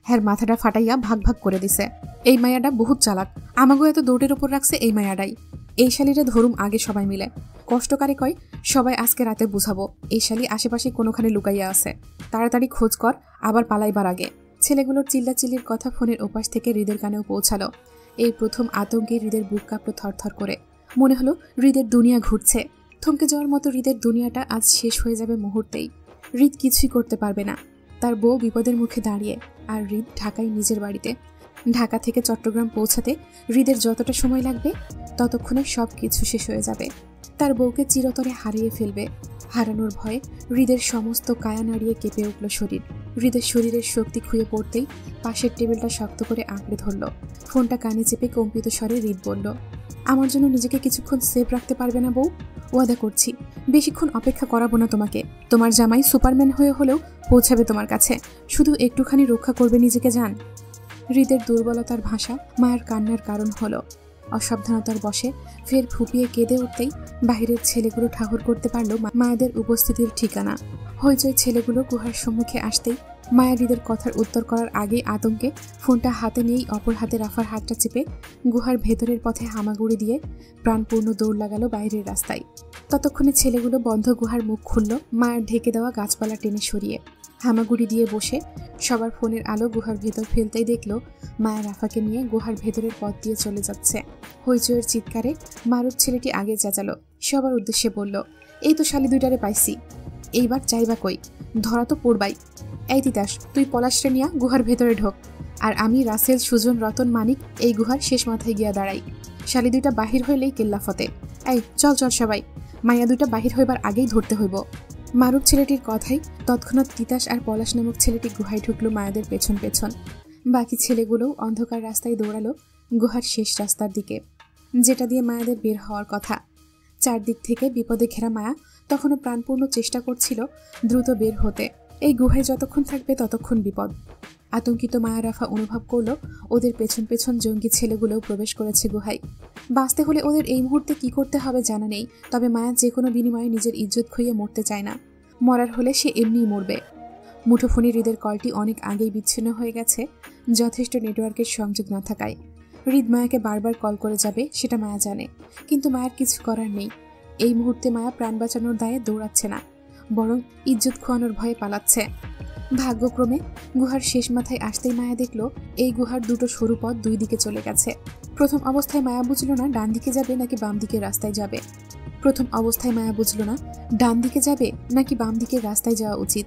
হ্যার মাথাটা ফাটাইয়া ভাগ ভাগ করে দিছে। এই মায়াডা বহুত চালাক, আমাগো এত দৌড়ের ওপর রাখছে এই মায়াডাই। এই শালিরে ধরুম আগে সবাই মিলে, কষ্টকারে কয় সবাই আজকে রাতে বুঝাবো এই শালি আশেপাশে কোনোখানে লুকাইয়া আছে, তাড়াতাড়ি খোঁজ কর, আবার পালাইবার আগে। ছেলেগুলোর চিল্লাচিল্লির কথা ফোনের ওপাশ থেকে হৃদের কানেও পৌঁছালো। এই প্রথম আতঙ্কে হৃদের বুক কাঁপলো থরথর করে। মনে হলো হৃদের দুনিয়া ঘুরছে। থমকে যাওয়ার মতো হৃদের দুনিয়াটা আজ শেষ হয়ে যাবে মুহূর্তেই। হৃদ কিছুই করতে পারবে না, তার বউ বিপদের মুখে দাঁড়িয়ে, আর হৃদ ঢাকায় নিজের বাড়িতে। ঢাকা থেকে চট্টগ্রাম পৌঁছাতে হৃদের যতটা সময় লাগবে ততক্ষণে সব কিছু শেষ হয়ে যাবে। তার বউকে চিরতরে হারিয়ে ফেলবে। হারানোর ভয়ে হৃদের সমস্ত কায়া নাড়িয়ে কেঁপে উঠল শরীর। হৃদের শরীরের শক্তি খুঁয়ে পড়তেই পাশের টেবিলটা শক্ত করে আঁকড়ে ধরল। ফোনটা কানে চেপে কম্পিত স্বরে হৃদ বলল, আমার জন্য নিজেকে কিছুক্ষণ সেফ রাখতে পারবে না বউ? ওয়াদা করছি বেশিক্ষণ অপেক্ষা করাবো না তোমাকে। তোমার জামাই সুপারম্যান হয়ে হলেও পৌঁছাবে তোমার কাছে, শুধু একটুখানি রক্ষা করবে নিজেকে। যান। হৃদের দুর্বলতার ভাষা মায়ের কান্নার কারণ হলো। অসাবধানতার বশে ফের ফুপিয়ে কেঁদে উঠতেই বাহিরের ছেলেগুলো ঠাহর করতে পারল মায়েদের উপস্থিতির ঠিকানা। হইচই ছেলেগুলো গুহার সম্মুখে আসতেই মায়া হৃদের কথার উত্তর করার আগে আতঙ্কে ফোনটা হাতে নিয়েই অপর হাতে রাফার হাতটা চেপে গুহার ভেতরের পথে হামাগুড়ি দিয়ে প্রাণপূর্ণ দৌড় লাগালো বাইরের রাস্তায়। ততক্ষণে ছেলেগুলো বন্ধ গুহার মুখ খুলল মায়ের ঢেকে দেওয়া গাছপালা টেনে সরিয়ে। হামাগুড়ি দিয়ে বসে সবার ফোনের আলো গুহার ভেতর ফেলতেই দেখলো মায়া রাফাকে নিয়ে গুহার ভেতরের পথ দিয়ে চলে যাচ্ছে। হইচইয়ের চিৎকারে মারুফ ছেলেটি আগে চেঁচালো, সবার উদ্দেশ্যে বলল, এই তো শালি দুইটারে পাইছি, এইবার চাইবা কই, ধরা তো পড়বাই। এই তিতাস, তুই পলাশরে নিয়া গুহার ভেতরে ঢোক, আর আমি রাসেল, সুজন, রতন, মানিক এই গুহার শেষ মাথায় গিয়া দাঁড়াই। শালি দুইটা বাহির হইলেই কেল্লা ফতে। এই চল চল সবাই, মায়া দুইটা বাহির হইবার আগেই ধরতে হইব। মারুফ ছেলেটির কথাই তৎক্ষণাৎ তিতাস আর পলাশ নামক ছেলেটি গুহায় ঢুকলো মায়াদের পেছন পেছন। বাকি ছেলেগুলোও অন্ধকার রাস্তায় দৌড়ালো গুহার শেষ রাস্তার দিকে, যেটা দিয়ে মায়াদের বের হওয়ার কথা। চারদিক থেকে বিপদে ঘেরা মায়া তখনও প্রাণপূর্ণ চেষ্টা করছিল দ্রুত বের হতে। এই গুহায় যতক্ষণ থাকবে ততক্ষণ বিপদ। আতঙ্কিত মায়া রাফা অনুভব করলো ওদের পেছন পেছন জঙ্গি ছেলেগুলোও প্রবেশ করেছে গুহায়। বাঁচতে হলে ওদের এই মুহূর্তে কি করতে হবে জানা নেই, তবে মায়া যে কোনো বিনিময়ে নিজের ইজ্জত খুইয়ে মরতে চায় না। মরার হলে সে এমনিই মরবে। মুঠোফোনে হৃদের কলটি অনেক আগেই বিচ্ছিন্ন হয়ে গেছে, যথেষ্ট নেটওয়ার্কের সংযোগ না থাকায়। হৃদ মায়াকে বারবার কল করে যাবে সেটা মায়া জানে, কিন্তু মায়ার কিছু করার নেই। এই মুহূর্তে মায়া প্রাণ বাঁচানোর দায়ে দৌড়াচ্ছে না, বরং ইজ্জত খোয়ানোর ভয়ে পালাচ্ছে। ভাগ্যক্রমে গুহার শেষ মাথায় আসতেই মায়া দেখলো এই গুহার দুটো সরু পথ দুই দিকে চলে গেছে। প্রথম অবস্থায় মায়া বুঝলো না ডান দিকে যাবে নাকি বাম দিকের রাস্তায় যাবে। ডান দিকে যাবে নাকি বাম দিকের রাস্তায় যাওয়া উচিত।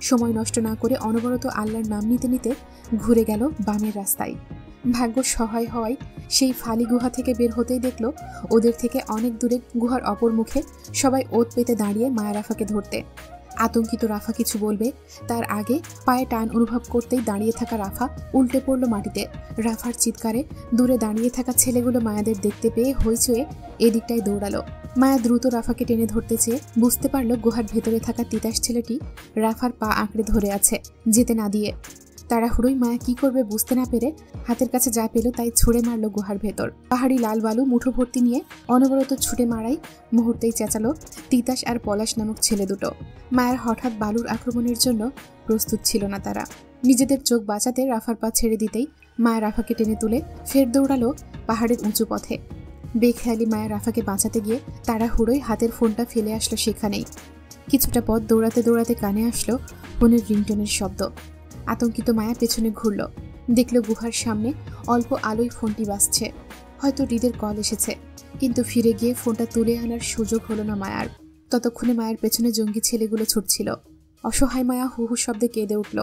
সময় নষ্ট না করে অনবরত আল্লাহর নাম নিতে নিতে ঘুরে গেল বামের রাস্তায়। ভাগ্য সহায় হওয়ায় সেই ফালি গুহা থেকে বের হতেই দেখলো ওদের থেকে অনেক দূরে গুহার অপর মুখে সবাই ওত পেতে দাঁড়িয়ে মায়া রাফাকে ধরতে। আতঙ্কিত রাফা কিছু বলবে তার আগে পায়ে টান অনুভব করতেই দাঁড়িয়ে থাকা রাফা উল্টে পড়ল মাটিতে। রাফার চিৎকারে দূরে দাঁড়িয়ে থাকা ছেলেগুলো মায়াদের দেখতে পেয়ে হইচয়ে এদিকটায় দৌড়ালো। মায়া দ্রুত রাফাকে টেনে ধরতে চেয়ে বুঝতে পারল গুহার ভেতরে থাকা তিতাস ছেলেটি রাফার পা আঁকড়ে ধরে আছে, যেতে না দিয়ে। তাড়াহুড়োই মায়া কি করবে বুঝতে না পেরে হাতের কাছে যা পেল তাই ছুঁড়ে মারল গুহার ভেতর। পাহাড়ি লাল বালু মুঠো ভর্তি নিয়ে অনবরত ছুটে মারাই মুহূর্তেই চেঁচালো তিতাস আর পলাশ নামক ছেলে দুটো। মায়ের হঠাৎ বালুর আক্রমণের জন্য প্রস্তুত ছিল না তারা। নিজেদের চোখ বাঁচাতে রাফার পা ছেড়ে দিতেই মায়া রাফাকে টেনে তুলে ফের দৌড়ালো পাহাড়ের উঁচু পথে। বেখেয়ালি মায়া রাফাকে বাঁচাতে গিয়ে তাড়াহুড়োই হাতের ফোনটা ফেলে আসলো সেখানেই। কিছুটা পথ দৌড়াতে দৌড়াতে কানে আসলো ফোনের রিংটোনের শব্দ। আতঙ্কিত মায়া পেছনে ঘুরল, দেখল গুহার সামনে অল্প আলোয় ফোনটি বাজছে। হয়তো হৃদের কল এসেছে, কিন্তু ফিরে গিয়ে ফোনটা তুলে আনার সুযোগ হলো না মায়ার। ততক্ষণে মায়ের পেছনে জঙ্গি ছেলেগুলো ছুটছিল। অসহায় মায়া হু হু শব্দে কেঁদে উঠল।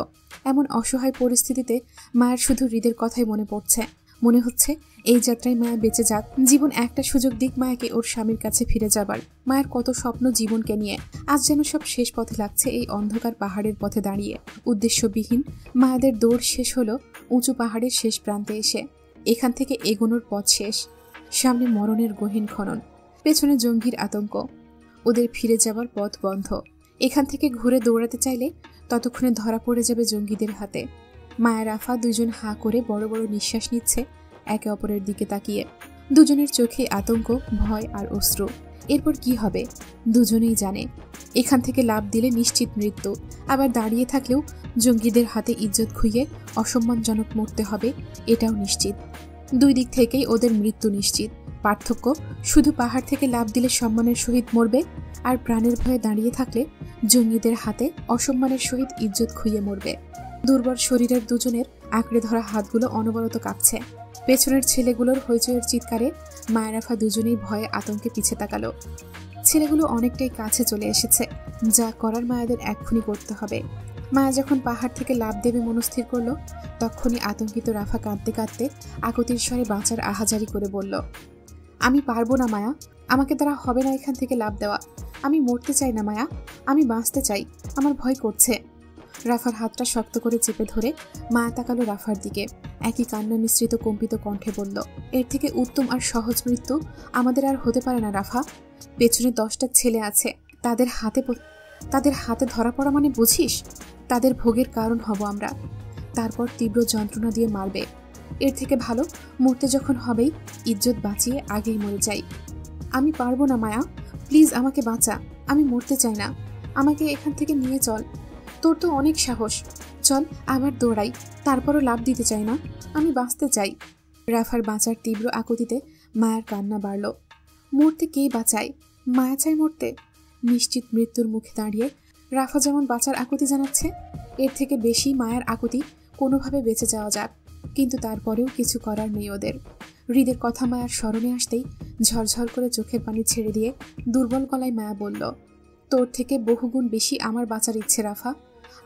এমন অসহায় পরিস্থিতিতে মায়ের শুধু হৃদের কথাই মনে পড়ছে। মনে হচ্ছে এই যাত্রায় মায়া বেঁচে যাক, জীবন একটা সুযোগ দিক মায়াকে ওর স্বামীর কাছে ফিরে যাবার। মায়ের কত স্বপ্ন জীবনকে নিয়ে, আজ যেন সব শেষ পথে লাগছে এই অন্ধকার পাহাড়ের পথে দাঁড়িয়ে। উদ্দেশ্যবিহীন মায়াদের দৌড় শেষ হলো উঁচু পাহাড়ের শেষ প্রান্তে এসে। এখান থেকে এগোনোর পথ শেষ, সামনে মরণের গহীন খনন, পেছনে জঙ্গির আতঙ্ক। ওদের ফিরে যাবার পথ বন্ধ। এখান থেকে ঘুরে দৌড়াতে চাইলে ততক্ষণে ধরা পড়ে যাবে জঙ্গিদের হাতে। মায়া রাফা দুজন হাঁ করে বড় বড় নিঃশ্বাস নিচ্ছে একে অপরের দিকে তাকিয়ে। দুজনের চোখে আতঙ্ক, ভয় আর অশ্রু। এরপর কি হবে দুজনেই জানে। এখান থেকে লাফ দিলে নিশ্চিত মৃত্যু, আবার দাঁড়িয়ে থাকলেও জঙ্গিদের হাতে ইজ্জত খুইয়ে অসম্মানজনক মরতে হবে, এটাও নিশ্চিত। দুই দিক থেকেই ওদের মৃত্যু নিশ্চিত। পার্থক্য শুধু পাহাড় থেকে লাফ দিলে সম্মানের সহিত মরবে, আর প্রাণের ভয়ে দাঁড়িয়ে থাকলে জঙ্গিদের হাতে অসম্মানের সহিত ইজ্জত খুইয়ে মরবে। দুর্বল শরীরের দুজনের আঁকড়ে ধরা হাতগুলো অনবরত কাঁপছে। পেছনের ছেলেগুলোর হইচইয়ের চিৎকারে মায়েরাফা দুজনেই ভয়ে আতঙ্কে পিছে তাকালো। ছেলেগুলো অনেকটাই কাছে চলে এসেছে, যা করার মায়াদের এক্ষুনি করতে হবে। মায়া যখন পাহাড় থেকে লাফ দেবে মনস্থির করলো, তখনই আতঙ্কিত রাফা কাঁদতে কাঁদতে আকুতির স্বরে বাঁচার আহাজারি করে বলল, আমি পারবো না মায়া, আমাকে দ্বারা হবে না এখান থেকে লাফ দেওয়া। আমি মরতে চাই না মায়া, আমি বাঁচতে চাই, আমার ভয় করছে। রাফার হাতটা শক্ত করে চেপে ধরে মায়া তাকালো রাফার দিকে। একই কান্না মিশ্রিত কম্পিত কণ্ঠে বলল, এর থেকে উত্তম আর সহজ মৃত্যু আমাদের আর হতে পারে না রাফা। পেছনে 10টা ছেলে আছে, তাদের হাতে ধরা পড়া মানে বুঝিস? তাদের ভোগের কারণ হব আমরা, তারপর তীব্র যন্ত্রণা দিয়ে মারবে। এর থেকে ভালো মরতে যখন হবেই ইজ্জত বাঁচিয়ে আগেই মরে যাই। আমি পারবো না মায়া, প্লিজ আমাকে বাঁচা, আমি মরতে চাই না, আমাকে এখান থেকে নিয়ে চল। তোর তো অনেক সাহস, চল আবার দৌড়াই, তারপরও লাভ দিতে চাই না, আমি বাঁচতে চাই। রাফার বাঁচার তীব্র আকুতিতে মায়ার কান্না বাড়ল। মরতে কে বাঁচায়? মায়া চায় মরতে। নিশ্চিত মৃত্যুর মুখে দাঁড়িয়ে রাফা যেমন বাঁচার আকুতি জানাচ্ছে, এর থেকে বেশি মায়ার আকুতি কোনোভাবে বেঁচে যাওয়া যাক। কিন্তু তারপরেও কিছু করার নেই ওদের। হৃদের কথা মায়ার স্মরণে আসতেই ঝরঝর করে চোখের পানি ছেড়ে দিয়ে দুর্বল গলায় মায়া বলল, তোর থেকে বহুগুণ বেশি আমার বাঁচার ইচ্ছে রাফা।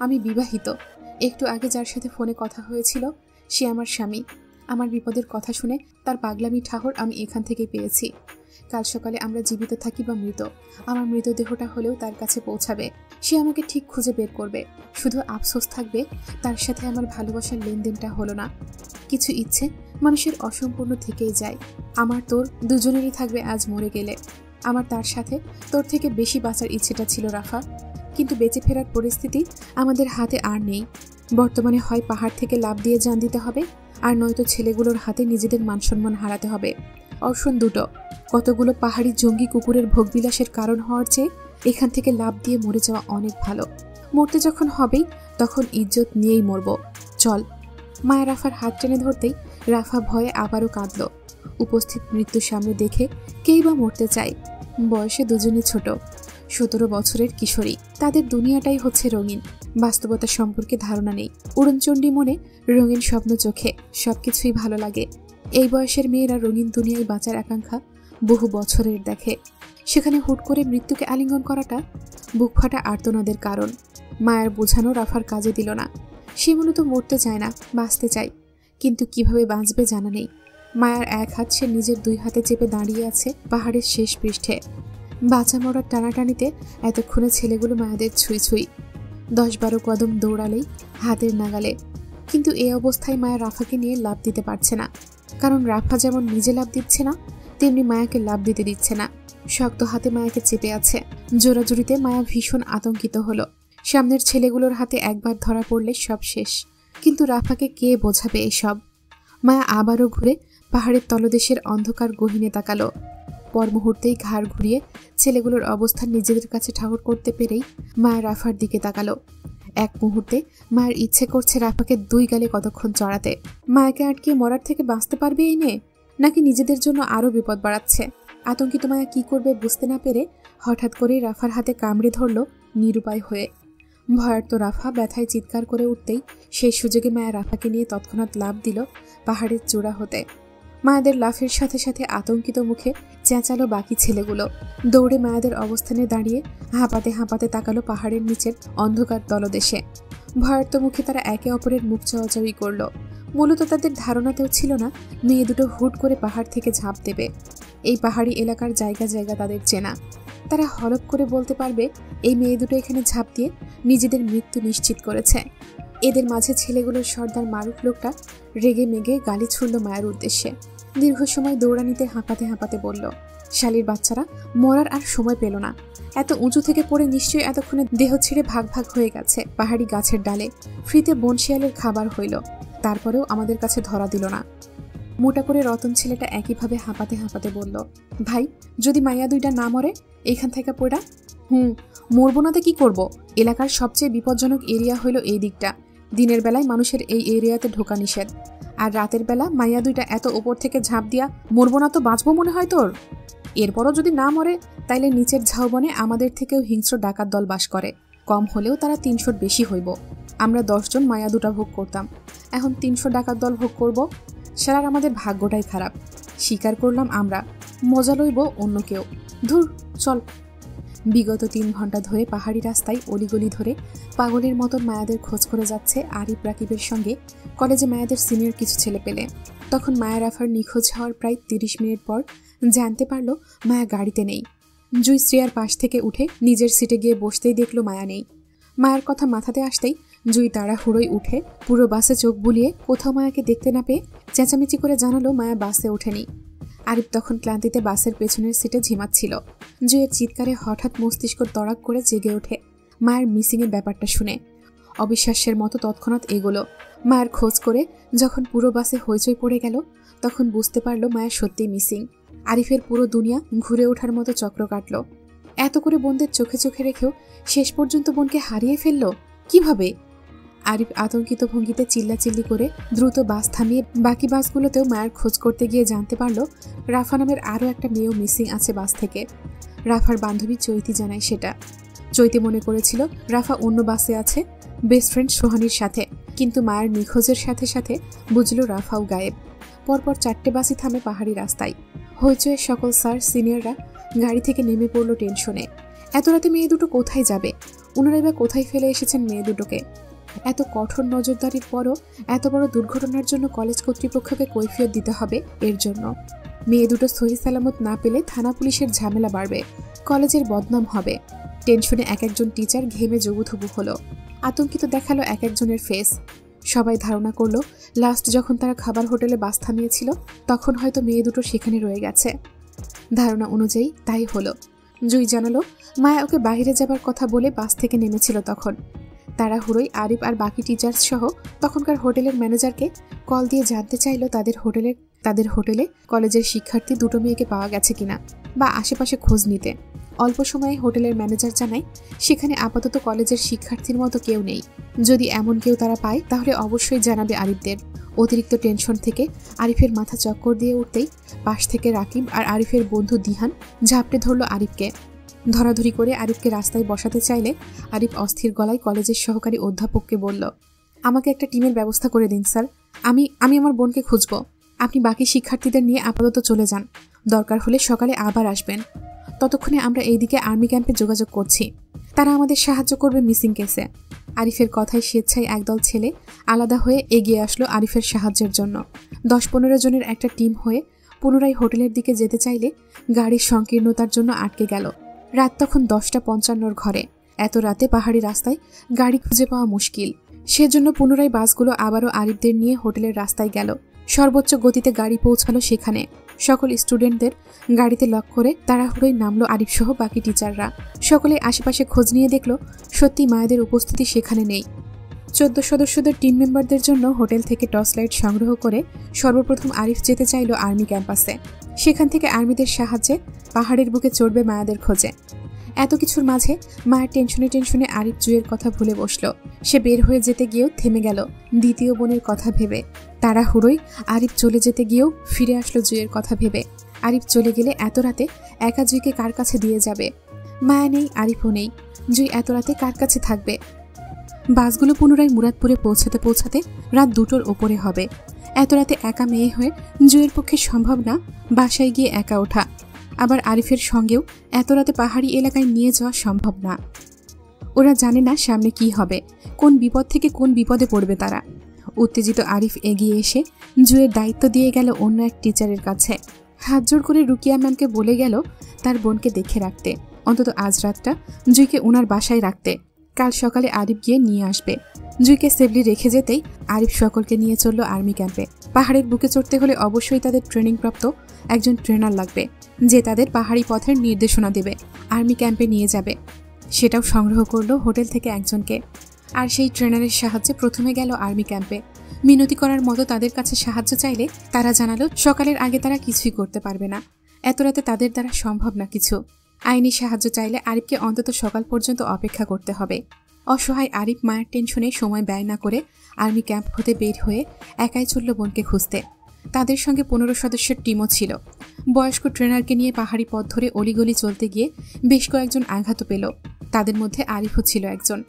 আমি বিবাহিত, একটু আগে যার সাথে ফোনে কথা হয়েছিল সে আমার স্বামী। আমার বিপদের কথা শুনে তার পাগলামি ঠাহর আমি এখান থেকে পেয়েছি। কাল সকালে আমরা জীবিত থাকি বা মৃত, আমার মৃতদেহটা হলেও তার কাছে পৌঁছাবে। সে আমাকে ঠিক খুঁজে বের করবে। শুধু আফসোস থাকবে তার সাথে আমার ভালোবাসার লেনদেনটা হলো না। কিছু ইচ্ছে মানুষের অসম্পূর্ণ থেকেই যায়। আমার তোর দুজনেরই থাকবে আজ মরে গেলে। আমার তার সাথে তোর থেকে বেশি বাঁচার ইচ্ছেটা ছিল রাফা, কিন্তু বেঁচে ফেরার পরিস্থিতি আমাদের হাতে আর নেই। বর্তমানে হয় পাহাড় থেকে লাফ দিয়ে জান দিতে হবে, আর নয়তো ছেলেগুলোর হাতে নিজেদের মানসম্মান হারাতে হবে। অপশন দুটো। কতগুলো পাহাড়ি জঙ্গি কুকুরের ভোগবিলাসের কারণ হওয়ার চেয়ে এখান থেকে লাফ দিয়ে মরে যাওয়া অনেক ভালো। মরতে যখন হবেই তখন ইজ্জত নিয়েই মরব, চল। মায়া রাফার হাত টেনে ধরতেই রাফা ভয়ে আবারও কাঁদল। উপস্থিত মৃত্যুর সামনে দেখে কেই বা মরতে চায়। বয়সে দুজনই ছোট, 17 বছরের কিশোরী। তাদের দুনিয়াটাই হচ্ছে রঙিন, বাস্তবতা সম্পর্কে ধারণা নেই। উড়নচণ্ডী মনে, রঙিন স্বপ্ন চোখে, সবকিছুই ভালো লাগে। এই বয়সের মেয়েরা রঙিন দুনিয়ায় বাঁচার আকাঙ্ক্ষা বহু বছরের দেখে। সেখানে হুট করে মৃত্যুকে আলিঙ্গন করাটা বুক ফাটা আর্তনাদের কারণ। মায়ার বোঝানো রাফার কাজে দিল না। সে মূলত মরতে চায় না, বাঁচতে চায়, কিন্তু কিভাবে বাঁচবে জানা নেই। মায়ার এক হাত সে নিজের 2 হাতে চেপে দাঁড়িয়ে আছে পাহাড়ের শেষ পৃষ্ঠে। বাঁচা মরার টানাটানিতে এতক্ষণে ছেলেগুলো মায়াদের ছুঁই ছুঁই। 10-12 কদম দৌড়ালেই হাতের নাগালে। কিন্তু এই অবস্থায় মায়া রাফাকে নিয়ে লাফ দিতে পারছে না, কারণ রাফা যেমন নিজে লাফ দিচ্ছে না, তেমনি মায়াকে লাফ দিতে দিচ্ছে না। শক্ত হাতে মায়াকে চেপে আছে। জোরাজুরিতে মায়া ভীষণ আতঙ্কিত হলো। সামনের ছেলেগুলোর হাতে একবার ধরা পড়লে সব শেষ। কিন্তু রাফাকে কে বোঝাবে এসব? মায়া আবারও ঘুরে পাহাড়ের তলদেশের অন্ধকার গহীনে তাকালো। পর মুহূর্তেই ঘাড় ঘুরিয়ে ছেলেগুলোর অবস্থান নিজেদের কাছে ঠাহর করতে পেরেই মায়া রাফার দিকে তাকালো। এক মুহূর্তে মায়ের ইচ্ছে করছে রাফাকে 2 গালে কতক্ষণ চড়াতে। মায়াকে আটকে মরার থেকে বাঁচতে পারবে এই মেয়ে, নাকি নিজেদের জন্য আরও বিপদ বাড়াচ্ছে? আতঙ্কিত মায়া কি করবে বুঝতে না পেরে হঠাৎ করেই রাফার হাতে কামড়ে ধরল নিরুপায় হয়ে। ভয়ার্ত রাফা ব্যথায় চিৎকার করে উঠতেই সেই সুযোগে মায়া রাফাকে নিয়ে তৎক্ষণাৎ লাফ দিল পাহাড়ের চূড়া হতে। মায়াদের লাফের সাথে সাথে আতঙ্কিত মুখে চেঁচালো বাকি ছেলেগুলো। দৌড়ে মায়াদের অবস্থানে দাঁড়িয়ে হাঁপাতে হাঁপাতে তাকালো পাহাড়ের নিচের অন্ধকার তলদেশে। ভয়ার্ত মুখে তারা একে অপরের মুখ চাওয়াচাওয়ি করল। মূলত তাদের ধারণাতেও ছিল না মেয়ে দুটো হুট করে পাহাড় থেকে ঝাঁপ দেবে। এই পাহাড়ি এলাকার জায়গা জায়গা তাদের চেনা। তারা হলপ করে বলতে পারবে এই মেয়ে দুটো এখানে ঝাঁপ দিয়ে নিজেদের মৃত্যু নিশ্চিত করেছে। এদের মাঝে ছেলেগুলোর সর্দার মারুফ লোকটা রেগে মেগে গালি ছুড়ল মায়ের উদ্দেশ্যে। দীর্ঘ সময় দৌড়ানিতে হাঁপাতে হাঁপাতে বলল, শালির বাচ্চারা মরার আর সময় পেল না। এত উঁচু থেকে পড়ে নিশ্চয়ই এতক্ষণে দেহ ছেড়ে ভাগ ভাগ হয়ে গেছে পাহাড়ি গাছের ডালে। ফ্রিতে বনশিয়ালের খাবার হইল, তারপরেও আমাদের কাছে ধরা দিল না। মোটা করে রতন ছেলেটা একইভাবে হাঁপাতে হাঁপাতে বলল, ভাই যদি মাইয়া দুইটা না মরে এইখান থেকে পড়া? মরবো না তো কি করবো? এলাকার সবচেয়ে বিপজ্জনক এরিয়া হইল এই দিকটা। দিনের বেলায় মানুষের এই এরিয়াতে ঢোকা নিষেধ, আর রাতের বেলা মাইয়া দুইটা এত ওপর থেকে ঝাঁপ দিয়া মরবো না তো বাঁচবো মনে হয় তোর? এরপরও যদি না মরে তাইলে নিচের ঝাউবনে আমাদের থেকেও হিংস্র ডাকাত দল বাস করে। কম হলেও তারা 300 বেশি হইব। আমরা 10 জন মায়া দুটা ভোগ করতাম, এখন 300 ডাকাত দল ভোগ করব। সারার আমাদের ভাগ্যটাই খারাপ। স্বীকার করলাম আমরা, মজা লইব অন্য কেউ। ধুর চল। বিগত 3 ঘন্টা ধরে পাহাড়ি রাস্তায় অলিগলি ধরে পাগলের মতন মায়াদের খোঁজ করে যাচ্ছে আরিফ রাকিবের সঙ্গে কলেজে মায়াদের সিনিয়র কিছু ছেলে পেলে। তখন মায়া রাফার নিখোঁজ হওয়ার প্রায় 30 মিনিট পর জানতে পারল মায়া গাড়িতে নেই। জুই শ্রেয়ার পাশ থেকে উঠে নিজের সিটে গিয়ে বসতেই দেখল মায়া নেই। মায়ের কথা মাথাতে আসতেই জুই তাড়াহুড়োয় উঠে পুরো বাসে চোখ বুলিয়ে কোথাও মায়াকে দেখতে না পেয়ে চেঁচামেচি করে জানালো মায়া বাসে ওঠেনি। আরিফ তখন ক্লান্তিতে বাসের পেছনের সিটে ঝিমাচ্ছিল। জুয়ের চিৎকারে হঠাৎ মস্তিষ্ক তড়াক করে জেগে ওঠে মায়ের মিসিংয়ের ব্যাপারটা শুনে। অবিশ্বাসের মতো তৎক্ষণাৎ এগোলো। মায়ের খোঁজ করে যখন পুরো বাসে হইচই পড়ে গেল তখন বুঝতে পারল মায়া সত্যিই মিসিং। আরিফের পুরো দুনিয়া ঘুরে ওঠার মতো চক্র কাটল। এত করে বোনদের চোখে চোখে রেখেও শেষ পর্যন্ত বোনকে হারিয়ে ফেলল কিভাবে? আরিফ আতঙ্কিত ভঙ্গিতে চিল্লাচিল্লি করে দ্রুত বাস থামিয়ে বাকি বাসগুলোতেও মায়ের খোঁজ করতে গিয়ে জানতে পারল রাফা নামের আরও একটা মেয়েও মিসিং আছে বাস থেকে। রাফার বান্ধবী চৈতি জানায় সেটা। চৈতি মনে করেছিল রাফা অন্য বাসে আছে বেস্ট ফ্রেন্ড সোহানির সাথে, কিন্তু মায়ের নিখোঁজের সাথে সাথে বুঝল রাফাও গায়েব। পরপর 4টে বাসই থামে পাহাড়ি রাস্তায়। হইচয়ে সকল স্যার সিনিয়ররা গাড়ি থেকে নেমে পড়ল টেনশনে। এত রাতে মেয়ে দুটো কোথায় যাবে? ওনারা এবার কোথায় ফেলে এসেছেন মেয়ে দুটোকে? এত কঠোর নজরদারির পরও এত বড় দুর্ঘটনার জন্য কলেজ কর্তৃপক্ষকে কৈফিয়ত দিতে হবে। এর জন্য মেয়ে দুটো সহি সালামত না পেলে থানা পুলিশের ঝামেলা বাড়বে, কলেজের বদনাম হবে। টেনশনে এক একজন টিচার ঘেমে জবুথবু হলো। আতঙ্কিত দেখালো এক একজনের ফেস। সবাই ধারণা করলো লাস্ট যখন তারা খাবার হোটেলে বাস থামিয়েছিল তখন হয়তো মেয়ে দুটো সেখানে রয়ে গেছে। ধারণা অনুযায়ী তাই হলো। জুই জানালো মায়া ওকে বাইরে যাবার কথা বলে বাস থেকে নেমেছিল। তখন তাড়াহুড়োই আরিফ আর বাকি টিচার্স সহ তখনকার হোটেলের ম্যানেজারকে কল দিয়ে জানতে চাইল তাদের হোটেলে কলেজের শিক্ষার্থী দুটো মেয়েকে পাওয়া গেছে কিনা বা আশেপাশে খোঁজ নিতে। অল্প সময়ে হোটেলের ম্যানেজার জানায় সেখানে আপাতত কলেজের শিক্ষার্থীর মতো কেউ নেই। যদি এমন কেউ তারা পায় তাহলে অবশ্যই জানাবে আরিফদের। অতিরিক্ত টেনশন থেকে আরিফের মাথা চক্কর দিয়ে উঠতেই পাশ থেকে রাকিব আর আরিফের বন্ধু দিহান ঝাপটে ধরল আরিফকে। ধরাধরি করে আরিফকে রাস্তায় বসাতে চাইলে আরিফ অস্থির গলায় কলেজের সহকারী অধ্যাপককে বলল, আমাকে একটা টিমের ব্যবস্থা করে দিন স্যার, আমি আমার বোনকে খুঁজব। আপনি বাকি শিক্ষার্থীদের নিয়ে আপাতত চলে যান, দরকার হলে সকালে আবার আসবেন। ততক্ষণে আমরা এইদিকে আর্মি ক্যাম্পে যোগাযোগ করছি, তারা আমাদের সাহায্য করবে মিসিং কেসে। আরিফের কথায় স্বেচ্ছায় একদল ছেলে আলাদা হয়ে এগিয়ে আসলো আরিফের সাহায্যের জন্য। 10-15 জনের একটা টিম হয়ে পুনরায় হোটেলের দিকে যেতে চাইলে গাড়ির সংকীর্ণতার জন্য আটকে গেল। রাত তখন 10:55 ঘরে। এত রাতে পাহাড়ি রাস্তায় গাড়ি খুঁজে পাওয়া মুশকিল। সেজন্য পুনরায় বাসগুলো আবারও আরিফদের নিয়ে হোটেলের রাস্তায় গেল। সর্বোচ্চ গতিতে গাড়ি পৌঁছালো সেখানে। সকল স্টুডেন্টদের গাড়িতে লক করে তাড়াহুড়োই নামলো আরিফ সহ বাকি টিচাররা। সকলে আশেপাশে খোঁজ নিয়ে দেখল সত্যি মায়েদের উপস্থিতি সেখানে নেই। 14 সদস্যদের টিম মেম্বারদের জন্য হোটেল থেকে টর্চ লাইট সংগ্রহ করে সর্বপ্রথম আরিফ যেতে চাইল আর্মি ক্যাম্পাসে। সেখান থেকে আর্মিদের সাহায্যে পাহাড়ের বুকে চড়বে মায়াদের খোঁজে। এত কিছুর মাঝে মায়ের টেনশনে আরিফ জুয়ের কথা ভুলে বসল। সে বের হয়ে যেতে গিয়েও থেমে গেল দ্বিতীয় বোনের কথা ভেবে। তাড়াহুড়োই আরিফ চলে যেতে গিয়েও ফিরে আসলো জুয়ের কথা ভেবে। আরিফ চলে গেলে এত রাতে একা জুইকে কার কাছে দিয়ে যাবে? মায়া নেই, আরিফও নেই। জুই এত রাতে কার কাছে থাকবে? বাসগুলো পুনরায় মুরাদপুরে পৌঁছাতে পৌঁছাতে রাত 2টোর ওপরে হবে। এত রাতে একা মেয়ে হয়ে জুইয়ের পক্ষে সম্ভব না বাসায় গিয়ে একা ওঠা, আবার আরিফের সঙ্গেও এত রাতে পাহাড়ি এলাকায় নিয়ে যাওয়া সম্ভব না। ওরা জানে না সামনে কি হবে, কোন বিপদ থেকে কোন বিপদে পড়বে তারা। উত্তেজিত আরিফ এগিয়ে এসে জুইয়ের দায়িত্ব দিয়ে গেল অন্য এক টিচারের কাছে। হাত জোড় করে রুকিয়া ম্যামকে বলে গেল তার বোনকে দেখে রাখতে, অন্তত আজ রাতটা জুইকে ওনার বাসায় রাখতে। কাল সকালে আরিফ গিয়ে নিয়ে আসবে। জুইকে সেফলি রেখে যেতেই আরিফ সকলকে নিয়ে চলল আর্মি ক্যাম্পে। পাহাড়ের বুকে চড়তে হলে অবশ্যই তাদের ট্রেনিংপ্রাপ্ত একজন ট্রেনার লাগবে, যে তাদের পাহাড়ি পথের নির্দেশনা দেবে, আর্মি ক্যাম্পে নিয়ে যাবে। সেটাও সংগ্রহ করলো হোটেল থেকে একজনকে। আর সেই ট্রেনারের সাহায্যে প্রথমে গেল আর্মি ক্যাম্পে। মিনতি করার মতো তাদের কাছে সাহায্য চাইলে তারা জানালো সকালের আগে তারা কিছুই করতে পারবে না, এত রাতে তাদের দ্বারা সম্ভব না কিছু। আইনি সাহায্য চাইলে আরিফকে অন্তত সকাল পর্যন্ত অপেক্ষা করতে হবে। অসহায় আরিফ মায়ের টেনশনে সময় ব্যয় না করে আর্মি ক্যাম্প হতে বের হয়ে একাই চলল বোনকে খুঁজতে। তাদের সঙ্গে 15 সদস্যের টিমও ছিল। বয়স্ক ট্রেনারকে নিয়ে পাহাড়ি পথ ধরে অলিগলি চলতে গিয়ে বেশ কয়েকজন আঘাত পেল, তাদের মধ্যে আরিফও ছিল একজন।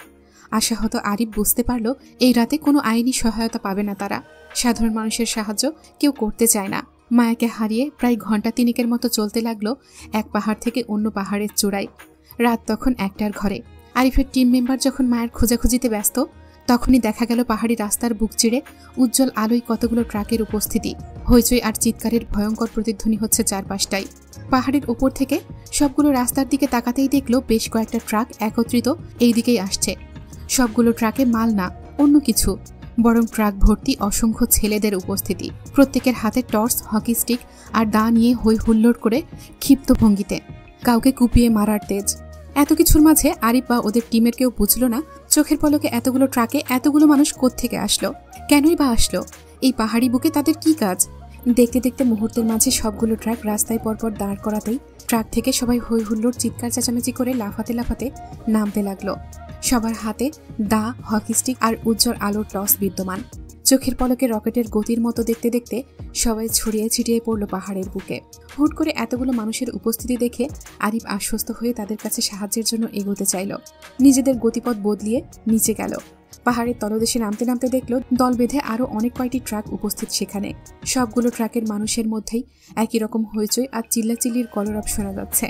আশাহত আরিফ বুঝতে পারল এই রাতে কোনো আইনি সহায়তা পাবে না তারা। সাধারণ মানুষের সাহায্য কেউ করতে চায় না। মায়াকে হারিয়ে প্রায় ঘন্টা 3 মতো চলতে লাগলো এক পাহাড় থেকে অন্য পাহাড়ের চূড়ায়। রাত তখন 1টার ঘরে। আরিফের টিম মেম্বার যখন মায়ের খোঁজাখুঁজিতে ব্যস্ত, তখনই দেখা গেল পাহাড়ি রাস্তার বুক চিড়ে উজ্জ্বল আলোয় কতগুলো ট্রাকের উপস্থিতি। হইচই আর চিৎকারের ভয়ঙ্কর প্রতিধ্বনি হচ্ছে চারপাশটাই। পাহাড়ের ওপর থেকে সবগুলো রাস্তার দিকে তাকাতেই দেখলো বেশ কয়েকটা ট্রাক একত্রিত এই দিকেই আসছে। সবগুলো ট্রাকে মাল না, অন্য কিছু, বরং ট্রাক ভর্তি অসংখ্য ছেলেদের উপস্থিতি। প্রত্যেকের হাতে টর্চ, হকি স্টিক আর দা নিয়ে হই হুল্লোড় করে ক্ষিপ্ত ভঙ্গিতে, কাউকে কুপিয়ে মারার তেজ। এত কিছুর মাঝে আরিফ বা ওদের টিমের কেউ বুঝল না চোখের পলকে এতগুলো ট্রাকে এতগুলো মানুষ কোত্থেকে আসলো, কেনই বা আসলো, এই পাহাড়ি বুকে তাদের কি কাজ। দেখতে দেখতে মুহূর্তের মাঝে সবগুলো ট্রাক রাস্তায় পরপর দাঁড় করাতেই ট্রাক থেকে সবাই হই হুল্লোড় চিৎকার চেঁচামেচি করে লাফাতে লাফাতে নামতে লাগলো। সবার হাতে দা, হকি স্টিক আর উজ্জ্বল আলোর টর্চ বিদ্যমান। চোখের পলকে রকেটের গতির মতো দেখতে দেখতে সবাই ছড়িয়ে ছিটিয়ে পড়ল পাহাড়ের বুকে। হুট করে এতগুলো মানুষের উপস্থিতি দেখে আরিফ আশ্বস্ত হয়ে তাদের কাছে সাহায্যের জন্য এগোতে চাইল। নিজেদের গতিপথ বদলিয়ে নিচে গেল। পাহাড়ের তলদেশে নামতে নামতে দেখল দল বেঁধে আরও অনেক কয়টি ট্রাক উপস্থিত সেখানে। সবগুলো ট্রাকের মানুষের মধ্যেই একই রকম হইচই আর চিল্লাচিল্লির কলরব শোনা যাচ্ছে।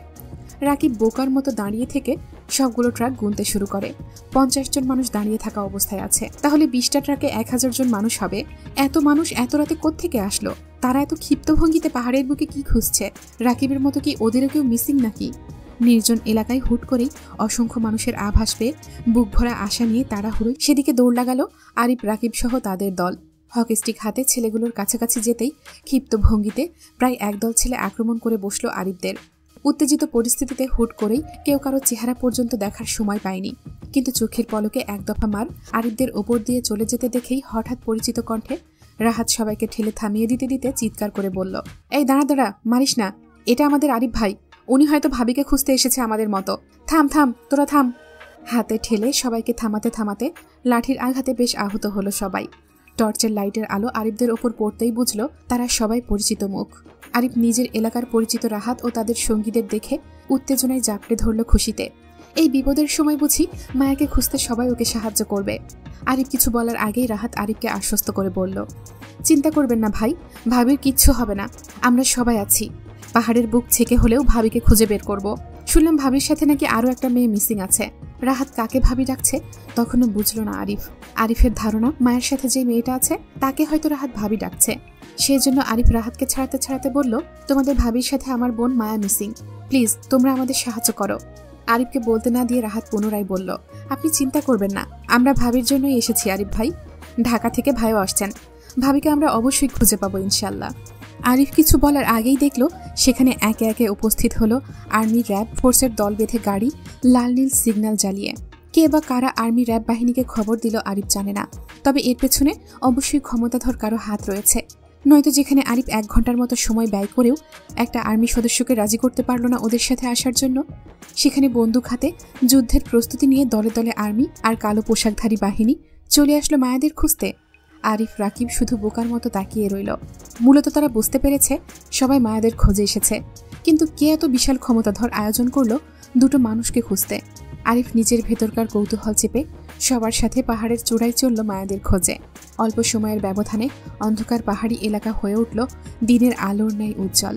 রাকিব বোকার মতো দাঁড়িয়ে থেকে সবগুলো ট্রাক গুনতে শুরু করে। 50 জন মানুষ দাঁড়িয়ে থাকা অবস্থায় আছে, তাহলে 20টা ট্রাকে 1000 জন মানুষ হবে। এত মানুষ এত রাতে কোত্থেকে আসলো? তারা এত ক্ষিপ্ত ভঙ্গিতে পাহাড়ের বুকে কি খুঁজছে? রাকিবের মতো কি ওদেরও কেউ মিসিং নাকি? নির্জন এলাকায় হুট করেই অসংখ্য মানুষের আভাস পেয়ে বুক ভরা আশা নিয়ে তাড়াহুড়োই সেদিকে দৌড় লাগালো আরিফ, রাকিব সহ তাদের দল। হকি স্টিক হাতে ছেলেগুলোর কাছাকাছি যেতেই ক্ষিপ্ত ভঙ্গিতে প্রায় একদল ছেলে আক্রমণ করে বসলো আরিফদের। উত্তেজিত পরিস্থিতিতে হুট করেই কেউ কারো চেহারা পর্যন্ত দেখার সময় পায়নি, কিন্তু চোখের পলকে এক দফা মার আরিফদের ওপর দিয়ে চলে যেতে দেখেই হঠাৎ পরিচিত কণ্ঠে রাহাত সবাইকে ঠেলে থামিয়ে দিতে দিতে চিৎকার করে বলল, এই দাঁড়া দাঁড়া, মারিস না, এটা আমাদের আরিফ ভাই, উনি হয়তো ভাবিকে খুঁজতে এসেছে আমাদের মতো। থাম থাম, তোরা থাম। হাতে ঠেলে সবাইকে থামাতে থামাতে লাঠির আঘাতে বেশ আহত হলো সবাই। টর্চের লাইটের আলো আরিফদের ওপর পড়তেই বুঝল তারা সবাই পরিচিত মুখ। আরিফ নিজের এলাকার পরিচিত রাহাত ও তাদের সঙ্গীদের দেখে উত্তেজনায় জাপড়ে ধরল খুশিতে। এই বিপদের সময় বুঝি মায়াকে খুঁজতে সবাই ওকে সাহায্য করবে। আরিফ কিছু বলার আগেই রাহাত আরিফকে আশ্বস্ত করে বলল, চিন্তা করবেন না ভাই, ভাবির কিচ্ছু হবে না, আমরা সবাই আছি। পাহাড়ের বুক ছেকে হলেও ভাবিকে খুঁজে বের করব। শুনলাম ভাবির সাথে নাকি আরও একটা মেয়ে মিসিং আছে। রাহাত কাকে ভাবি ডাকছে তখনও বুঝল না আরিফ। আরিফের ধারণা মায়ের সাথে যে মেয়েটা আছে তাকে হয়তো রাহাত ভাবি ডাকছে। সেই জন্য আরিফ রাহাতকে ছাড়াতে ছাড়াতে বলল, তোমাদের ভাবির সাথে আমার বোন মায়া মিসিং, প্লিজ তোমরা আমাদের সাহায্য করো। আরিফকে বলতে না দিয়ে রাহাত পুনরায় বলল, আপনি চিন্তা করবেন না, আমরা ভাবির জন্যই এসেছি আরিফ ভাই। ঢাকা থেকে ভাইও আসছেন, ভাবিকে আমরা অবশ্যই খুঁজে পাবো ইনশাল্লাহ। আরিফ কিছু বলার আগেই দেখল সেখানে একে একে উপস্থিত হলো আর্মি র্যাব ফোর্সের দল বেঁধে গাড়ি, লাল নীল সিগন্যাল জ্বালিয়ে। কে বা কারা আর্মি র্যাব বাহিনীকে খবর দিল আরিফ জানে না, তবে এর পেছনে অবশ্যই ক্ষমতাধর কারো হাত রয়েছে। নয়তো যেখানে আরিফ 1 ঘন্টার মতো সময় ব্যয় করেও একটা আর্মি সদস্যকে রাজি করতে পারল না ওদের সাথে আসার জন্য, সেখানে বন্দুক হাতে যুদ্ধের প্রস্তুতি নিয়ে দলে দলে আর্মি আর কালো পোশাকধারী বাহিনী চলে আসলো মায়াদের খুঁজতে। আরিফ, রাকিব শুধু বোকার মতো তাকিয়ে রইল। মূলত তারা বুঝতে পেরেছে সবাই মায়াদের খোঁজে এসেছে, কিন্তু কে এত বিশাল ক্ষমতাধর আয়োজন করলো দুটো মানুষকে খুঁজতে? আরিফ নিজের ভেতরকার কৌতূহল চেপে সবার সাথে পাহাড়ের চূড়ায় চলল মায়াদের খোঁজে। অল্প সময়ের ব্যবধানে অন্ধকার পাহাড়ি এলাকা হয়ে উঠল দিনের আলোর ন্যায় উজ্জ্বল।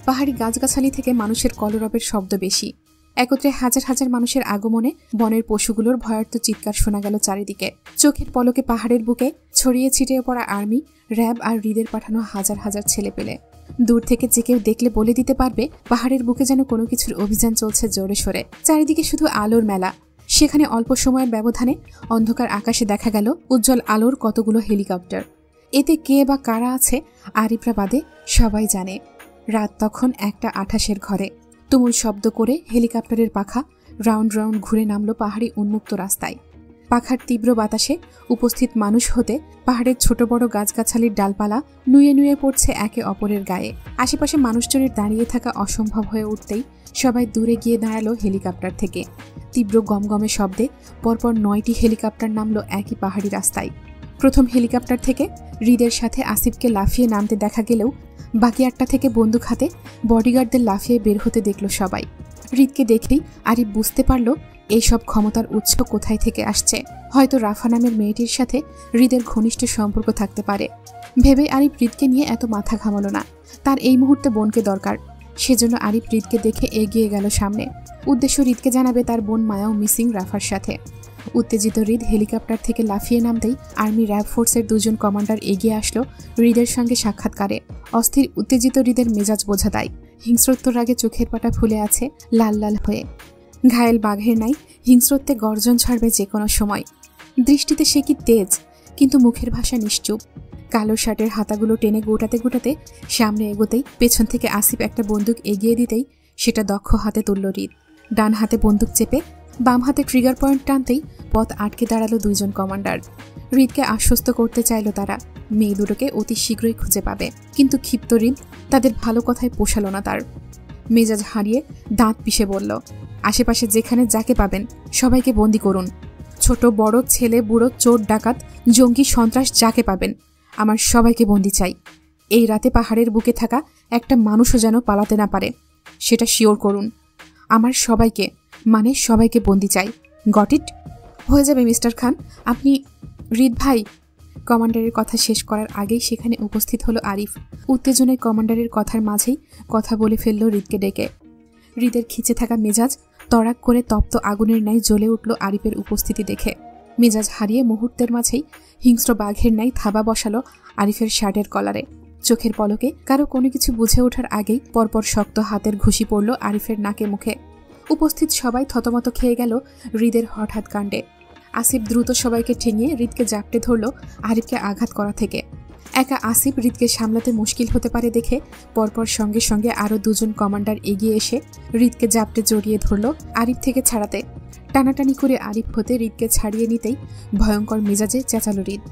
পাহাড়ি গাছগাছালি থেকে মানুষের কলরবের শব্দ বেশি। একত্রে হাজার হাজার মানুষের আগমনে বনের পশুগুলোর ভয়ার্ত চিৎকার শোনা গেল চারিদিকে। চোখের পলকে পাহাড়ের বুকে ছড়িয়ে ছিটিয়ে পড়া আর্মি, র্যাব আর হৃদের পাঠানো হাজার হাজার ছেলে পেলে। দূর থেকে যে কেউ দেখলে বলে দিতে পারবে পাহাড়ের বুকে যেন কোনো কিছুর অভিযান চলছে জোরে সোরে। চারিদিকে শুধু আলোর মেলা। সেখানে অল্প সময়ের ব্যবধানে অন্ধকার আকাশে দেখা গেল উজ্জ্বল আলোর কতগুলো হেলিকপ্টার। এতে কে বা কারা আছে আরিফরা বাদে সবাই জানে। রাত তখন 1:28 ঘরে। তুমুল শব্দ করে হেলিকপ্টারের পাখা রাউন্ড রাউন্ড ঘুরে নামল পাহাড়ি উন্মুক্ত রাস্তায়। পাখার তীব্র বাতাসে উপস্থিত মানুষ হতে পাহাড়ের ছোট বড় গাছগাছালির ডালপালা নুয়ে নুয়ে পড়ছে একে অপরের গায়ে। আশেপাশে মানুষজনের দাঁড়িয়ে থাকা অসম্ভব হয়ে উঠতেই সবাই দূরে গিয়ে দাঁড়ালো হেলিকপ্টার থেকে। তীব্র গমগমে শব্দে পরপর 9টি হেলিকপ্টার নামলো একই পাহাড়ি রাস্তায়। প্রথম হেলিকপ্টার থেকে হৃদের সাথে আসিফকে লাফিয়ে নামতে দেখা গেলেও বাকি 8টা থেকে বন্দুক হাতে বডিগার্ডদের লাফিয়ে বের হতে দেখল সবাই। হৃদকে দেখেই আরিফ বুঝতে পারল এইসব ক্ষমতার উৎস কোথায় থেকে আসছে। হয়তো রাফা নামের মেয়েটির সাথে হৃদের ঘনিষ্ঠ সম্পর্ক থাকতে পারে। ভেবে আরিফ হৃদকে নিয়ে এত মাথা ঘামালো না। তার এই মুহূর্তে বোনকে দরকার। সেজন্য আরিফ হৃদকে দেখে এগিয়ে গেল সামনে। উদ্দেশ্য হৃদকে জানাবে তার বোন মায়াও মিসিং রাফার সাথে। উত্তেজিত হৃদ হেলিকপ্টার থেকে লাফিয়ে নামতেই আর্মি র্যাব ফোর্সের 2 জন কমান্ডার এগিয়ে আসলো হৃদের সঙ্গে সাক্ষাৎকারে। অস্থির উত্তেজিত হৃদের মেজাজ বোঝা দেয়। হিংস্রত্বর রাগে চোখের পাটা ফুলে আছে লাল লাল হয়ে। ঘায়েল বাঘের নাই হিংস্রত্বে গর্জন ছাড়বে যে কোনো সময়। দৃষ্টিতে সে কি তেজ, কিন্তু মুখের ভাষা নিশ্চুপ। কালো শার্টের হাতাগুলো টেনে গোটাতে গোটাতে সামনে এগোতেই পেছন থেকে আসিফ একটা বন্দুক এগিয়ে দিতেই সেটা দক্ষ হাতে তুলল হৃদ। ডান হাতে বন্দুক চেপে বাম হাতে ট্রিগার পয়েন্ট টানতেই পথ আটকে দাঁড়ালো 2 জন কমান্ডার। হৃদকে আশ্বস্ত করতে চাইল তারা মেয়ে দুটোকে অতি শীঘ্রই খুঁজে পাবে। কিন্তু ক্ষিপ্ত হৃদ তাদের ভালো কথায় পোষালো না তার। মেজাজ হারিয়ে দাঁত পিষে বলল, আশেপাশে যেখানে যাকে পাবেন সবাইকে বন্দি করুন। ছোট বড় ছেলে বুড়ো চোর ডাকাত জঙ্গি সন্ত্রাস যাকে পাবেন আমার সবাইকে বন্দি চাই। এই রাতে পাহাড়ের বুকে থাকা একটা মানুষও যেন পালাতে না পারে, সেটা শিওর করুন। আমার সবাইকে সবাইকে বন্দি চাই। Got it? হয়ে যাবে মিস্টার খান, আপনি। হৃদ ভাই। কমান্ডারের কথা শেষ করার আগেই সেখানে উপস্থিত হলো আরিফ। উত্তেজনায় কমান্ডারের কথার মাঝেই কথা বলে ফেলল হৃদকে ডেকে। হৃদের খিচে থাকা মেজাজ তড়াক করে তপ্ত আগুনের ন্যায় জ্বলে উঠল আরিফের উপস্থিতি দেখে। মেজাজ হারিয়ে মুহূর্তের মাঝেই হিংস্র বাঘের ন্যায় থাবা বসালো আরিফের শার্টের কলারে। চোখের পলকে কারো কোনো কিছু বুঝে ওঠার আগেই পরপর শক্ত হাতের ঘুষি পড়ল আরিফের নাকে মুখে। উপস্থিত সবাই থতমত খেয়ে গেল হৃদের হঠাৎ কাণ্ডে। আসিফ দ্রুত সবাইকে ঠেঙিয়ে হৃদকে জাপটে ধরল আরিফকে আঘাত করা থেকে। একা আসিফ হৃদকে সামলাতে মুশকিল হতে পারে দেখে পরপর সঙ্গে সঙ্গে আরও 2 জন কমান্ডার এগিয়ে এসে হৃদকে জাপটে জড়িয়ে ধরল আরিফ থেকে ছাড়াতে। টানাটানি করে আরিফ হতে হৃদকে ছাড়িয়ে নিতেই ভয়ঙ্কর মেজাজে চেঁচালো হৃদ।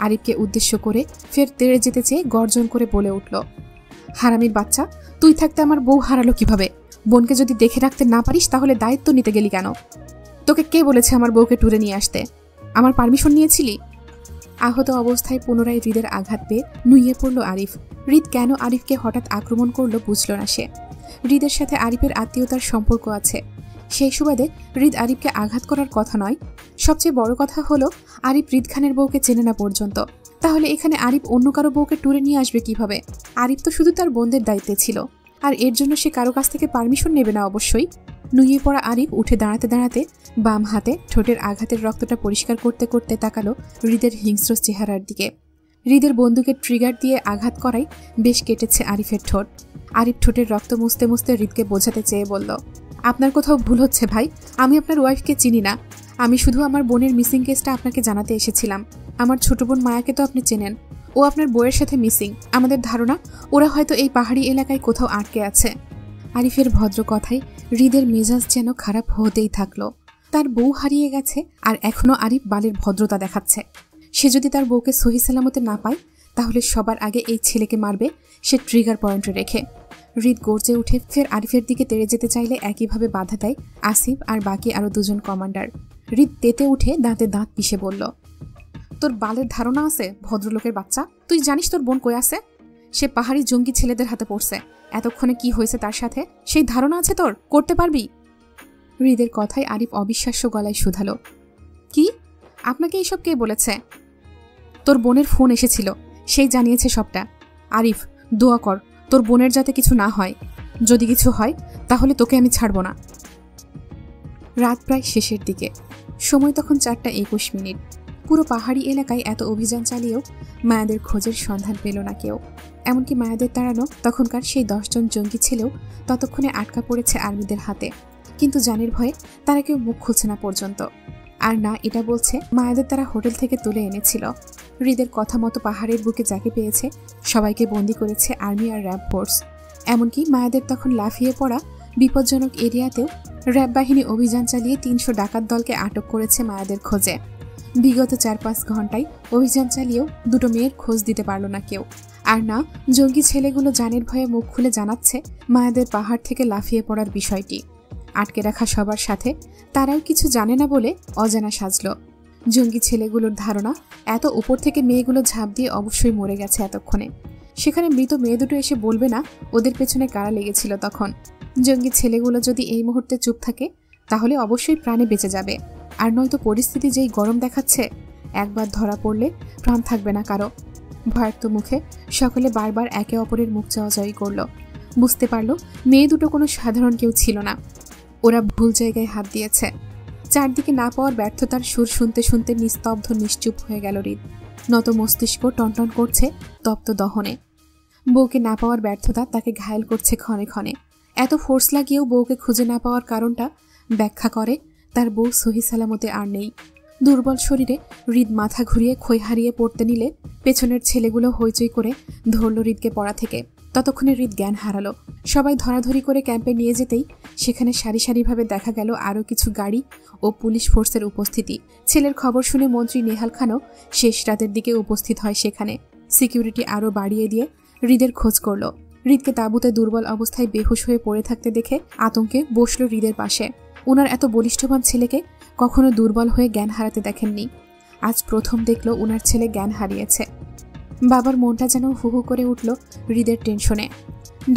আরিফকে উদ্দেশ্য করে ফের তেড়ে যেতে চেয়ে গর্জন করে বলে উঠল, হারামির বাচ্চা, তুই থাকতে আমার বউ হারালো কিভাবে? বোনকে যদি দেখে রাখতে না পারিস তাহলে দায়িত্ব নিতে গেলি কেন? তোকে কে বলেছে আমার বউকে ট্যুরে নিয়ে আসতে? আমার পারমিশন নিয়েছিলি? আহত অবস্থায় পুনরায় হৃদের আঘাত পেয়ে নুইয়ে পড়ল আরিফ। হৃদ কেন আরিফকে হঠাৎ আক্রমণ করলো বুঝল না সে। হৃদের সাথে আরিফের আত্মীয়তার সম্পর্ক আছে, সেই সুবাদে হৃদ আরিফকে আঘাত করার কথা নয়। সবচেয়ে বড় কথা হলো আরিফ হৃদ খানের বউকে চেনে না পর্যন্ত। তাহলে এখানে আরিফ অন্য কারো বউকে ট্যুরে নিয়ে আসবে কিভাবে? আরিফ তো শুধু তার বোনদের দায়িত্বে ছিল, আর এর জন্য সে কারো কাছ থেকে পারমিশন নেবে না অবশ্যই। নুয়ে পড়া আরিফ উঠে দাঁড়াতে দাঁড়াতে বাম হাতে ঠোঁটের আঘাতের রক্তটা পরিষ্কার করতে করতে তাকালো হৃদের হিংস্র চেহারার দিকে। হৃদের বন্দুকের ট্রিগার দিয়ে আঘাত করাই বেশ কেটেছে আরিফের ঠোঁট। আরিফ ঠোঁটের রক্ত মুছতে মুছতে হৃদকে বোঝাতে চেয়ে বলল, আপনার কোথাও ভুল হচ্ছে ভাই, আমি আপনার ওয়াইফকে চিনি না। আমি শুধু আমার বোনের মিসিং কেসটা আপনাকে জানাতে এসেছিলাম। আমার ছোট বোন মায়াকে তো আপনি চেনেন, ও আপনার বউয়ের সাথে মিসিং। আমাদের ধারণা ওরা হয়তো এই পাহাড়ি এলাকায় কোথাও আটকে আছে। আরিফের ভদ্র কথায় হৃদের মেজাজ যেন খারাপ হতেই থাকলো। তার বউ হারিয়ে গেছে আর এখনো আরিফ বালের ভদ্রতা দেখাচ্ছে। সে যদি তার বউকে সহি সালামতে না পায় তাহলে সবার আগে এই ছেলেকে মারবে, সে ট্রিগার পয়েন্টে রেখে। হৃদ গর্জে উঠে ফের আরিফের দিকে তেড়ে যেতে চাইলে একইভাবে বাধা দেয় আসিফ আর বাকি আরো 2 জন কমান্ডার। হৃদ তেতে উঠে দাঁতে দাঁত পিষে বলল, তোর বালের ধারণা আছে ভদ্রলোকের বাচ্চা? তুই জানিস তোর বোন কই আছে? সে পাহাড়ি জঙ্গি ছেলেদের হাতে পড়ছে। এতক্ষণে কি হয়েছে তার সাথে সেই ধারণা আছে তোর? করতে পারবি? হৃদের কথায় আরিফ অবিশ্বাস্য গলায় শুধালো, কি? আপনাকে এইসব কে বলেছে? তোর বোনের ফোন এসেছিল, সেই জানিয়েছে সবটা। আরিফ, দোয়া কর তোর বোনের যাতে কিছু না হয়। যদি কিছু হয় তাহলে তোকে আমি ছাড়ব না। রাত প্রায় শেষের দিকে, সময় তখন 4:21। পুরো পাহাড়ি এলাকায় এত অভিযান চালিয়েও মায়াদের খোঁজের সন্ধান পেল না কেউ। এমনকি মায়াদের তাড়ানো তখনকার সেই 10 জন জঙ্গি ছেলেও ততক্ষণে আটকা পড়েছে আর্মিদের হাতে, কিন্তু জানের ভয়ে তারা কেউ মুখ খুলছে না পর্যন্ত। আর না এটা বলছে মায়াদের তারা হোটেল থেকে তুলে এনেছিল। হৃদের কথা মতো পাহাড়ের বুকে যাকে পেয়েছে সবাইকে বন্দি করেছে আর্মি আর র্যাব ফোর্স। এমনকি মায়াদের তখন লাফিয়ে পড়া বিপজ্জনক এরিয়াতেও র্যাব বাহিনী অভিযান চালিয়ে 300 ডাকাত দলকে আটক করেছে মায়াদের খোঁজে। বিগত 4-5 ঘন্টায় অভিযান চালিয়েও দুটো মেয়ের খোঁজ দিতে পারল না কেউ। আর না জঙ্গি ছেলেগুলো জানের ভয়ে মুখ খুলে জানাচ্ছে মায়াদের পাহাড় থেকে লাফিয়ে পড়ার বিষয়টি। আটকে রাখা সবার সাথে তারাও কিছু জানে না বলে অজানা সাজল। জঙ্গি ছেলেগুলোর ধারণা এত উপর থেকে মেয়েগুলো ঝাঁপ দিয়ে অবশ্যই মরে গেছে এতক্ষণে। সেখানে মৃত মেয়ে দুটো এসে বলবে না ওদের পেছনে কারা লেগেছিল তখন। জঙ্গি ছেলেগুলো যদি এই মুহূর্তে চুপ থাকে তাহলে অবশ্যই প্রাণে বেঁচে যাবে। আর নয়তো পরিস্থিতি যেই গরম দেখাচ্ছে, একবার ধরা পড়লে প্রাণ থাকবে না কারো। ভয়ার্ত মুখে সকলে বারবার একে অপরের মুখ চাওয়াচাওয়ি করল। বুঝতে পারল মেয়ে দুটো কোনো সাধারণ কেউ ছিল না, ওরা ভুল জায়গায় হাত দিয়েছে। চারদিকে না পাওয়ার ব্যর্থতার সুর শুনতে শুনতে নিস্তব্ধ নিশ্চুপ হয়ে গেল হৃদ। নত মস্তিষ্ক টনটন করছে তপ্ত দহনে। বউকে না পাওয়ার ব্যর্থতা তাকে ঘায়েল করছে ক্ষণে ক্ষণে। এত ফোর্স লাগিয়েও বউকে খুঁজে না পাওয়ার কারণটা ব্যাখ্যা করে তার বউ সহি সালামতে আর নেই। দুর্বল শরীরে হৃদ মাথা ঘুরিয়ে খই হারিয়ে পড়তে নিলে পেছনের ছেলেগুলো হইচই করে ধরল হৃদকে পড়া থেকে। ততক্ষণে হৃদ জ্ঞান হারালো। সবাই ধরাধরি করে ক্যাম্পে নিয়ে যেতেই সেখানে সারি সারিভাবে দেখা গেল আরও কিছু গাড়ি ও পুলিশ ফোর্সের উপস্থিতি। ছেলের খবর শুনে মন্ত্রী নেহাল খানও শেষ রাতের দিকে উপস্থিত হয় সেখানে। সিকিউরিটি আরও বাড়িয়ে দিয়ে হৃদের খোঁজ করল। হৃদকে তাঁবুতে দুর্বল অবস্থায় বেহুশ হয়ে পড়ে থাকতে দেখে আতঙ্কে বসল হৃদের পাশে। ওনার এত বলিষ্ঠবান ছেলেকে কখনো দুর্বল হয়ে জ্ঞান হারাতে দেখেননি। আজ প্রথম দেখল ওনার ছেলে জ্ঞান হারিয়েছে। বাবার মনটা যেন হু হু করে উঠল হৃদের টেনশনে।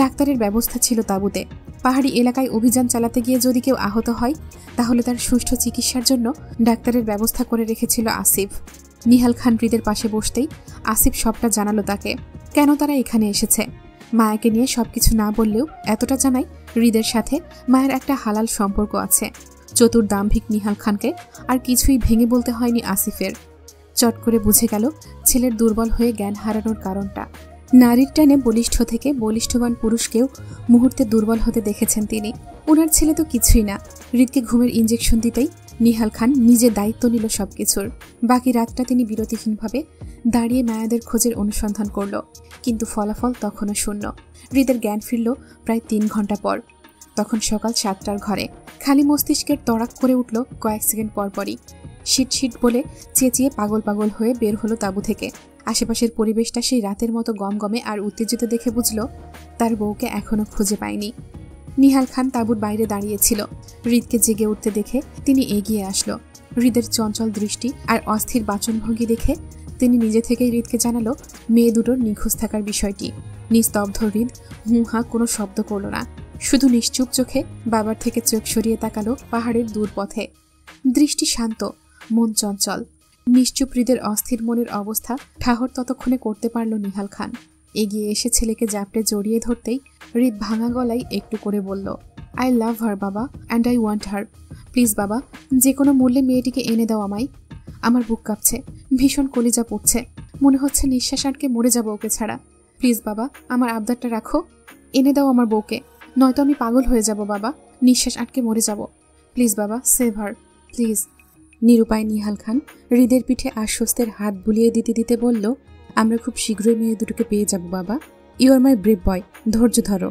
ডাক্তারের ব্যবস্থা ছিল তাঁবুতে। পাহাড়ি এলাকায় অভিযান চালাতে গিয়ে যদি কেউ আহত হয় তাহলে তার সুষ্ঠু চিকিৎসার জন্য ডাক্তারের ব্যবস্থা করে রেখেছিল আসিফ। নিহাল খান হৃদের পাশে বসতেই আসিফ সবটা জানালো তাকে, কেন তারা এখানে এসেছে। মায়াকে নিয়ে সবকিছু না বললেও এতটা জানাই হৃদের সাথে মায়ের একটা হালাল সম্পর্ক আছে। চতুর দাম্ভিক নিহাল খানকে আর কিছুই ভেঙে বলতে হয়নি আসিফের। চট করে বুঝে গেল ছেলের দুর্বল হয়ে জ্ঞান হারানোর কারণটা। নারীর টানে বলিষ্ঠ থেকে বলিষ্ঠবান পুরুষকেও মুহূর্তে দুর্বল হতে দেখেছেন তিনি। ওনার ছেলে তো কিছুই না। হৃদকে ঘুমের ইঞ্জেকশন দিতেই নিহাল খান নিজে দায়িত্ব নিল সবকিছুর। বাকি রাতটা তিনি বিরতিহীনভাবে দাঁড়িয়ে মায়াদের খোঁজের অনুসন্ধান করল, কিন্তু ফলাফল তখনও শূন্য। হৃদের জ্ঞান ফিরল প্রায় 3 ঘন্টা পর। তখন সকাল 7টার ঘরে। খালি মস্তিষ্কের তড়াক করে উঠল কয়েক সেকেন্ড পরপরই। শিট শিট বলে চেঁচিয়ে পাগল পাগল হয়ে বের হলো তাঁবু থেকে। আশেপাশের পরিবেশটা সেই রাতের মতো গমগমে আর উত্তেজিত দেখে বুঝল তার বউকে এখনো খুঁজে পায়নি। নিহাল খান তাঁবুর বাইরে দাঁড়িয়েছিল। হৃদকে জেগে উঠতে দেখে তিনি এগিয়ে আসলো। হৃদের চঞ্চল দৃষ্টি আর অস্থির বাচনভঙ্গি দেখে তিনি নিজে থেকেই হৃদকে জানালো মেয়ে দুটোর নিখোঁজ থাকার বিষয়টি। নিস্তব্ধ হৃদ হুঁ-হাঁ কোনো শব্দ করল না, শুধু নিশ্চুপ চোখে বাবার থেকে চোখ সরিয়ে তাকালো পাহাড়ের দূর পথে। দৃষ্টি শান্ত, মন চঞ্চল। নিশ্চুপ হৃদের অস্থির মনের অবস্থা ঠাহর ততক্ষণে করতে পারল নিহাল খান। এগিয়ে এসে ছেলেকে জাপটে জড়িয়ে ধরতেই হৃদ ভাঙা গলায় একটু করে বলল, আই লাভ হার বাবা, and I want her. Please বাবা, যে কোনো মূল্যে মেয়েটিকে এনে দাও আমায়। আমার বুক কাঁপছে, ভীষণ কলিজা পড়ছে, মনে হচ্ছে নিঃশ্বাস আটকে মরে যাবো ওকে ছাড়া। প্লিজ বাবা, আমার আবদারটা রাখো, এনে দাও আমার বউকে, নয়তো আমি পাগল হয়ে যাব বাবা, নিঃশ্বাস আটকে মরে যাব। প্লিজ বাবা, সেভ হার প্লিজ। নিরুপায় নিহাল খান হৃদের পিঠে আশ্বস্তের হাত বুলিয়ে দিতে দিতে বলল, আমরা খুব শীঘ্রই মেয়ে দুটোকে পেয়ে যাব বাবা। ইউ আর মাই ব্রেভ বয়, ধৈর্য ধরো।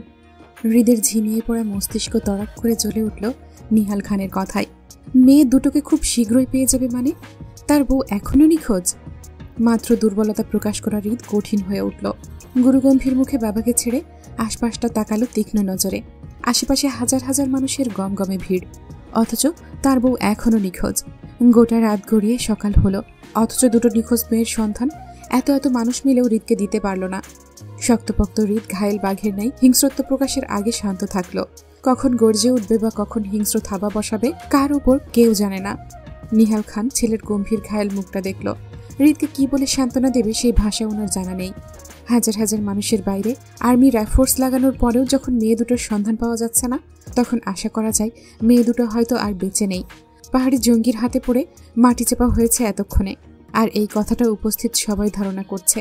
হৃদের ঝিমিয়ে পড়া মস্তিষ্ক তড়াক করে জ্বলে উঠল নিহাল খানের কথায়। মেয়ে দুটোকে খুব শীঘ্রই পেয়ে যাবে মানে? তার বউ এখনো নিখোঁজ? মাত্র দুর্বলতা প্রকাশ করা হৃদ কঠিন হয়ে উঠল। গুরুগম্ভীর মুখে বাবাকে ছেড়ে আশপাশটা তাকালো তীক্ষ্ণ নজরে। আশেপাশে হাজার হাজার মানুষের গমগমে ভিড়, অথচ তার বউ এখনো নিখোঁজ। গোটা রাত গড়িয়ে সকাল হলো, অথচ দুটো নিখোঁজ মেয়ের সন্ধান এত এত মানুষ মিলেও হৃদকে দিতে পারল না। শক্তপোক্ত হৃদ ঘায়েল বাঘের ন্যায় হিংস্রত্ব প্রকাশের আগে শান্ত থাকলো। কখন গর্জে উঠবে বা কখন হিংস্র থাবা বসাবে কার উপর কেউ জানে না। নিহাল খান ছেলের গম্ভীর ঘায়েল মুখটা দেখল। হৃদকে কি বলে সান্ত্বনা দেবে সেই ভাষা ওনার জানা নেই। হাজার হাজার মানুষের বাইরে আর্মি র্যাফোর্স লাগানোর পরেও যখন মেয়ে দুটোর সন্ধান পাওয়া যাচ্ছে না, তখন আশা করা যায় মেয়ে দুটো হয়তো আর বেঁচে নেই। পাহাড়ি জঙ্গির হাতে পড়ে মাটি চাপা হয়েছে এতক্ষণে। আর এই কথাটা উপস্থিত সবাই ধারণা করছে।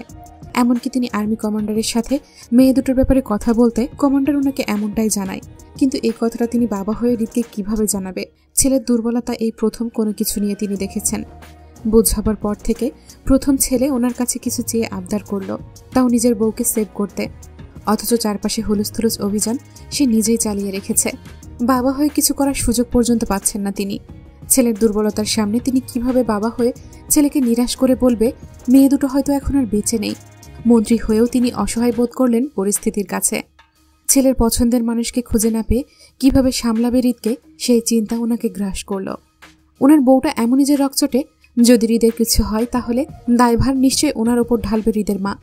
এমনকি তিনি আর্মি কমান্ডারের সাথে মেয়ে দুটোর ব্যাপারে কথা বলতে কমান্ডার ওনাকে এমনটাই জানায়। কিন্তু এই কথাটা তিনি বাবা হয়ে হৃদকে কিভাবে জানাবে? ছেলের দুর্বলতা এই প্রথম কোনো কিছু নিয়ে তিনি দেখেছেন। বোঝাবার পর থেকে প্রথম ছেলে ওনার কাছে কিছু চেয়ে আবদার করল, তাও নিজের বউকে সেভ করতে। অথচ চারপাশে হুলুস্থুলুস অভিযান সে নিজেই চালিয়ে রেখেছে। বাবা হয়ে কিছু করার সুযোগ পর্যন্ত পাচ্ছেন না তিনি। ছেলের দুর্বলতার সামনে তিনি কিভাবে বাবা হয়ে ছেলেকে নিরাশ করে বলবে মেয়ে দুটো হয়তো এখন আর বেঁচে নেই? মন্ত্রী হয়েও তিনি অসহায় বোধ করলেন পরিস্থিতির কাছে। ছেলের পছন্দের মানুষকে খুঁজে না পেয়ে কিভাবে সামলাবে হৃদকে, সেই চিন্তা ওনাকে গ্রাস করল। ওনার বউটা এমনই যে রকচটে, যদি হৃদের কিছু হয় তাহলে দায়ভার নিশ্চয়ই ওনার ওপর ঢালবে হৃদের মা।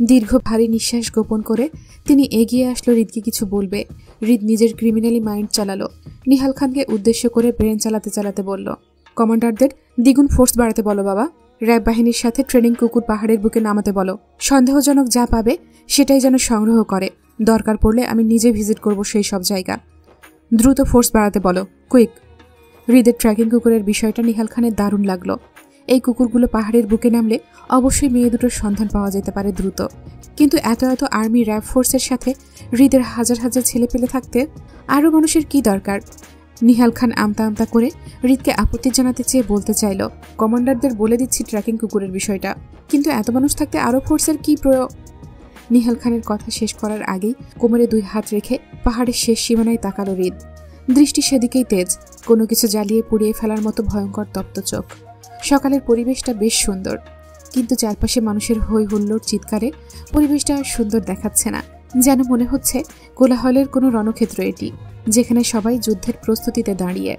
দীর্ঘ ভারী নিঃশ্বাস গোপন করে তিনি এগিয়ে আসলো হৃদকে কিছু বলবে। হৃদ নিজের ক্রিমিনালি মাইন্ড চালালো। নিহাল খানকে উদ্দেশ্য করে ব্রেন চালাতে চালাতে বলল, কমান্ডারদের দ্বিগুণ ফোর্স বাড়াতে বলো বাবা। র্যাব বাহিনীর সাথে ট্রেনিং কুকুর পাহাড়ের বুকে নামাতে বলো। সন্দেহজনক যা পাবে সেটাই যেন সংগ্রহ করে। দরকার পড়লে আমি নিজে ভিজিট করব সেই সব জায়গা। দ্রুত ফোর্স বাড়াতে বলো, কুইক। হৃদের ট্র্যাকিং কুকুরের বিষয়টা নিহাল খানের দারুণ লাগলো। এই কুকুরগুলো পাহাড়ের বুকে নামলে অবশ্যই মেয়ে দুটোর সন্ধান পাওয়া যেতে পারে দ্রুত। কিন্তু এত এত আর্মি র্যাব ফোর্সের সাথে হৃদের হাজার হাজার ছেলে পেলে থাকতে আরও মানুষের কি দরকার? নিহাল খান আমতা আমতা করে হৃদকে আপত্তি জানাতে চেয়ে বলতে চাইল, কমান্ডারদের বলে দিচ্ছি ট্র্যাকিং কুকুরের বিষয়টা, কিন্তু এত মানুষ থাকতে আরও ফোর্সের কি প্রয়োগ? নিহাল খানের কথা শেষ করার আগেই কোমরে দুই হাত রেখে পাহাড়ের শেষ সীমানায় তাকালো হৃদ। দৃষ্টি সেদিকেই তেজ, কোনো কিছু জ্বালিয়ে পুড়িয়ে ফেলার মতো ভয়ঙ্কর তপ্ত চোখ। সকালের পরিবেশটা বেশ সুন্দর, কিন্তু চারপাশে মানুষের হই হুল্লোড় চিৎকারে পরিবেশটা আর সুন্দর দেখাচ্ছে না। যেন মনে হচ্ছে কোলাহলের কোনো রণক্ষেত্র এটি, যেখানে সবাই যুদ্ধের প্রস্তুতিতে দাঁড়িয়ে।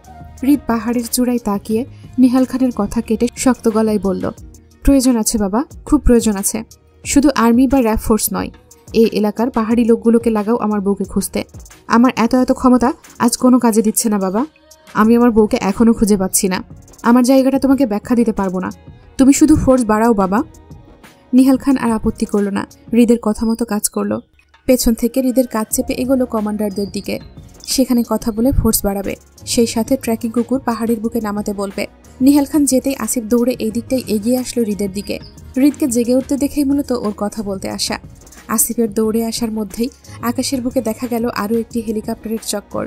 হৃদ পাহাড়ের চূড়ায় তাকিয়ে নিহাল খানের কথা কেটে শক্ত গলায় বলল, প্রয়োজন আছে বাবা, খুব প্রয়োজন আছে। শুধু আর্মি বা র্যাব ফোর্স নয়, এই এলাকার পাহাড়ি লোকগুলোকে লাগাও আমার বউকে খুঁজতে। আমার এত এত ক্ষমতা আজ কোনো কাজে দিচ্ছে না বাবা। আমি আমার বউকে এখনও খুঁজে পাচ্ছি না। আমার জায়গাটা তোমাকে ব্যাখ্যা দিতে পারবো না। তুমি শুধু ফোর্স বাড়াও বাবা। নিহাল খান আর আপত্তি করল না, হৃদের কথা মতো কাজ করলো। পেছন থেকে হৃদের কাজ চেপে এগোলো কমান্ডারদের দিকে। সেখানে কথা বলে ফোর্স বাড়াবে, সেই সাথে ট্র্যাকিং কুকুর পাহাড়ের বুকে নামাতে বলবে। নিহাল খান যেতেই আসিফ দৌড়ে এই দিকটাই এগিয়ে আসলো হৃদের দিকে। হৃদকে জেগে উঠতে দেখেই মূলত ওর কথা বলতে আসা। আসিফের দৌড়ে আসার মধ্যেই আকাশের বুকে দেখা গেল আরও একটি হেলিকপ্টারের চক্কর।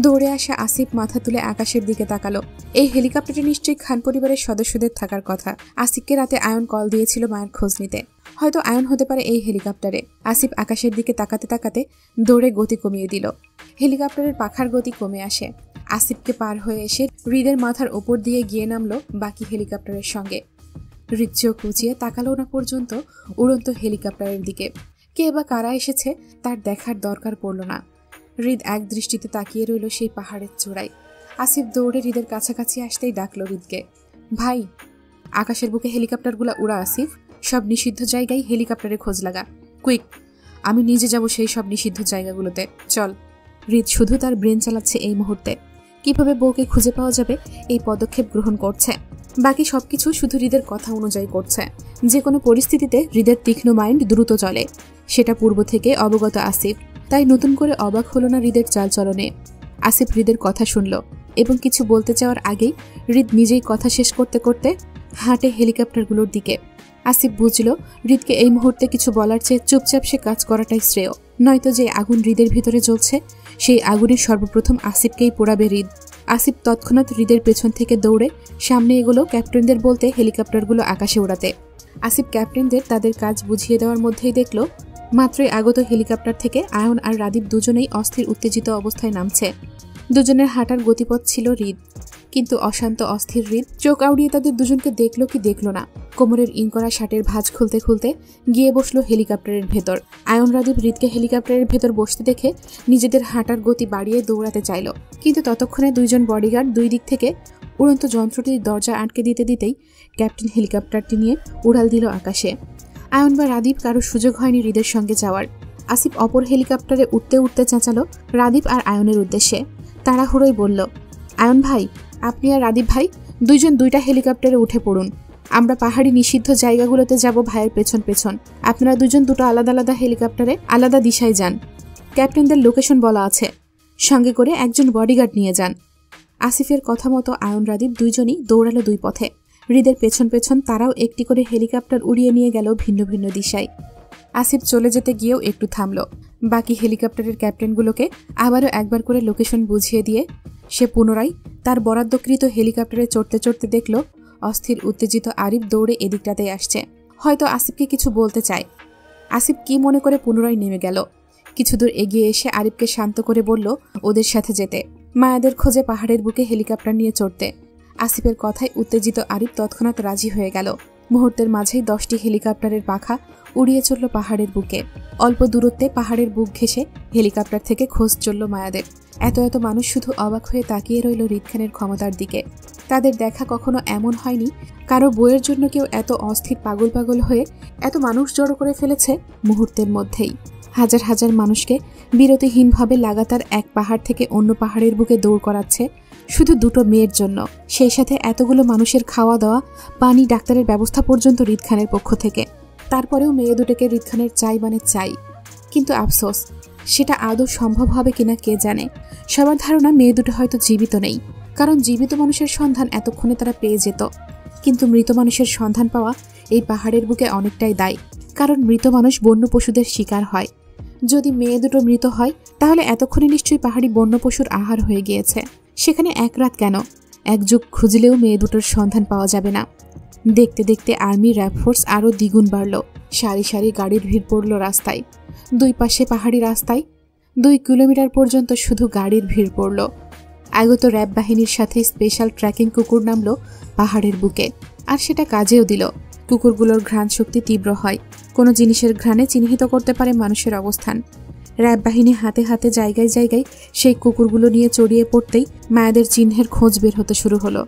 দৌড়ে আসা আসিফ মাথা তুলে আকাশের দিকে তাকালো। এই হেলিকপ্টারে নিশ্চয়ই খান পরিবারের সদস্যদের থাকার কথা। আসিফকে রাতে আয়ন কল দিয়েছিল মায়ের খোঁজ নিতে। হয়তো আয়ন হতে পারে এই হেলিকপ্টারে। আসিফ আকাশের দিকে তাকাতে তাকাতে দৌড়ে গতি কমিয়ে দিল। হেলিকপ্টারের পাখার গতি কমে আসে। আসিফকে পার হয়ে এসে হৃদের মাথার ওপর দিয়ে গিয়ে নামলো বাকি হেলিকপ্টারের সঙ্গে। হৃদ চোখ উঁচিয়ে তাকালো না পর্যন্ত উড়ন্ত হেলিকপ্টারের দিকে। কে বা কারা এসেছে তার দেখার দরকার পড়ল না। হৃদ এক দৃষ্টিতে তাকিয়ে রইল সেই পাহাড়ের চূড়ায়। আসিফ দৌড়ে হৃদের কাছাকাছি আসতেই ডাকলো হৃদকে, ভাই। আকাশের বুকে হেলিকপ্টারগুলো উড়া আসিফ, সব নিষিদ্ধ জায়গায় হেলিকপ্টারে খোঁজ লাগা, কুইক। আমি নিজে যাব সেই সব নিষিদ্ধ জায়গাগুলোতে, চল। হৃদ শুধু তার ব্রেন চালাচ্ছে এই মুহূর্তে। কিভাবে বউকে খুঁজে পাওয়া যাবে এই পদক্ষেপ গ্রহণ করছে। বাকি সবকিছু শুধু হৃদের কথা অনুযায়ী করছে। যে কোনো পরিস্থিতিতে হৃদের তীক্ষ্ণ মাইন্ড দ্রুত চলে, সেটা পূর্ব থেকে অবগত আসিফ। তাই নতুন করে অবাক হলো না হৃদের চালচলনে। আসিফ হৃদের কথা শুনল এবং কিছু বলতে চাওয়ার আগেই হৃদ নিজেই কথা শেষ করতে করতে হাঁটে হেলিকপ্টারগুলোর দিকে। আসিফ বুঝল হৃদকে এই মুহূর্তে কিছু বলার চেয়ে চুপচাপ সে কাজ করাটাই শ্রেয়। নয়তো যে আগুন হৃদের ভিতরে জ্বলছে সেই আগুনের সর্বপ্রথম আসিফকেই পোড়াবে হৃদ। আসিফ তৎক্ষণাৎ হৃদের পেছন থেকে দৌড়ে সামনে এগুলো ক্যাপ্টেনদের বলতে হেলিকপ্টারগুলো আকাশে ওড়াতে। আসিফ ক্যাপ্টেনদের তাদের কাজ বুঝিয়ে দেওয়ার মধ্যেই দেখল মাত্রই আগত হেলিকপ্টার থেকে আয়ন আর রাদীপ দুজনেই অস্থির উত্তেজিত অবস্থায় নামছে। দুজনের হাঁটার গতিপথ ছিল হৃদ, কিন্তু অশান্ত অস্থির হৃদ চোখ আউড়িয়ে তাদের দুজনকে দেখল কি দেখল না। কোমরের ইন করা শার্টের ভাঁজ খুলতে খুলতে গিয়ে বসলো হেলিকপ্টারের ভেতর। আয়ন রাদীপ হৃদকে হেলিকপ্টারের ভেতর বসতে দেখে নিজেদের হাঁটার গতি বাড়িয়ে দৌড়াতে চাইল, কিন্তু ততক্ষণে দুইজন বডিগার্ড দুই দিক থেকে উড়ন্ত যন্ত্রটির দরজা আটকে দিতে দিতেই ক্যাপ্টেন হেলিকপ্টারটি নিয়ে উড়াল দিল আকাশে। আয়ন বা রাদীপ কারো সুযোগ হয়নি হৃদের সঙ্গে যাওয়ার। আসিফ অপর হেলিকপ্টারে উঠতে উঠতে চেঁচালো রাদীপ আর আয়নের উদ্দেশ্যে। তাড়াহুড়োই বলল, আয়ন ভাই, আপনি আর রাদীপ ভাই দুইজন দুইটা হেলিকপ্টারে উঠে পড়ুন। আমরা পাহাড়ি নিষিদ্ধ জায়গাগুলোতে যাব ভাইয়ের পেছন পেছন। আপনারা দুজন দুটো আলাদা আলাদা হেলিকপ্টারে আলাদা দিশায় যান। ক্যাপ্টেনদের লোকেশন বলা আছে, সঙ্গে করে একজন বডিগার্ড নিয়ে যান। আসিফের কথা মতো আয়ন রাদীপ দুইজনই দৌড়ালো দুই পথে। হৃদের পেছন পেছন তারাও একটি করে হেলিকপ্টার উড়িয়ে নিয়ে গেল ভিন্ন ভিন্ন দিশায়। আসিফ চলে যেতে গিয়েও একটু থামল। বাকি হেলিকপ্টারের ক্যাপ্টেনগুলোকে আবারও একবার করে লোকেশন বুঝিয়ে দিয়ে সে পুনরায় তার বরাদ্দকৃত হেলিকপ্টারে চড়তে চড়তে দেখল অস্থির উত্তেজিত আরিফ দৌড়ে এদিকটাতেই আসছে। হয়তো আসিফকে কিছু বলতে চায়। আসিফ কি মনে করে পুনরায় নেমে গেল। কিছু দূর এগিয়ে এসে আরিফকে শান্ত করে বলল ওদের সাথে যেতে, মায়াদের খোঁজে পাহাড়ের বুকে হেলিকপ্টার নিয়ে চড়তে। আসিফের কথায় উত্তেজিত আরিফ তৎক্ষণাৎ রাজি হয়ে গেল। মুহূর্তের মাঝেই 10টি হেলিকপ্টারের পাখা উড়িয়ে চলল পাহাড়ের বুকে। অল্প দূরত্বে পাহাড়ের বুক ঘেঁষে হেলিকপ্টার থেকে খোঁজ চলল মায়াদের। এত এত মানুষ শুধু অবাক হয়ে তাকিয়ে রইল হৃদ খানের ক্ষমতার দিকে। তাদের দেখা কখনো এমন হয়নি, কারো বইয়ের জন্য কেউ এত অস্থির পাগল পাগল হয়ে এত মানুষ জড়ো করে ফেলেছে মুহূর্তের মধ্যেই। হাজার হাজার মানুষকে বিরতিহীনভাবে লাগাতার এক পাহাড় থেকে অন্য পাহাড়ের বুকে দৌড় করাচ্ছে শুধু দুটো মেয়ের জন্য। সেই সাথে এতগুলো মানুষের খাওয়া দাওয়া, পানি, ডাক্তারের ব্যবস্থা পর্যন্ত হৃদ খানের পক্ষ থেকে। তারপরেও মেয়ে দুটোকে হৃদ খানের চাই মানে চাই। কিন্তু আফসোস, সেটা আদৌ সম্ভব হবে কিনা কে জানে। সবার ধারণা মেয়ে দুটো হয়তো জীবিত নেই, কারণ জীবিত মানুষের সন্ধান এতক্ষণে তারা পেয়ে যেত। কিন্তু মৃত মানুষের সন্ধান পাওয়া এই পাহাড়ের বুকে অনেকটাই দায়, কারণ মৃত মানুষ বন্য পশুদের শিকার হয়। যদি মেয়ে দুটো মৃত হয় তাহলে এতক্ষণে নিশ্চয়ই পাহাড়ি বন্য পশুর আহার হয়ে গিয়েছে। সেখানে এক রাত কেন, এক যুগ খুঁজলেও মেয়ে দুটোর সন্ধান পাওয়া যাবে না। দেখতে দেখতে আর্মি র্যাব ফোর্স আরও দ্বিগুণ বাড়ল। সারি সারি গাড়ির ভিড় পড়ল রাস্তায়। দুই পাশে পাহাড়ি রাস্তায় 2 কিলোমিটার পর্যন্ত শুধু গাড়ির ভিড় পড়ল। আগত র্যাব বাহিনীর সাথে স্পেশাল ট্র্যাকিং কুকুর নামল পাহাড়ের বুকে, আর সেটা কাজেও দিল। কুকুরগুলোর ঘ্রাণ শক্তি তীব্র হয়, কোনো জিনিসের ঘ্রাণে চিহ্নিত করতে পারে মানুষের অবস্থান। র্যাব বাহিনী হাতে হাতে জায়গায় জায়গায় সেই কুকুরগুলো নিয়ে চড়িয়ে পড়তেই মায়াদের চিহ্নের খোঁজ বের হতে শুরু হলো।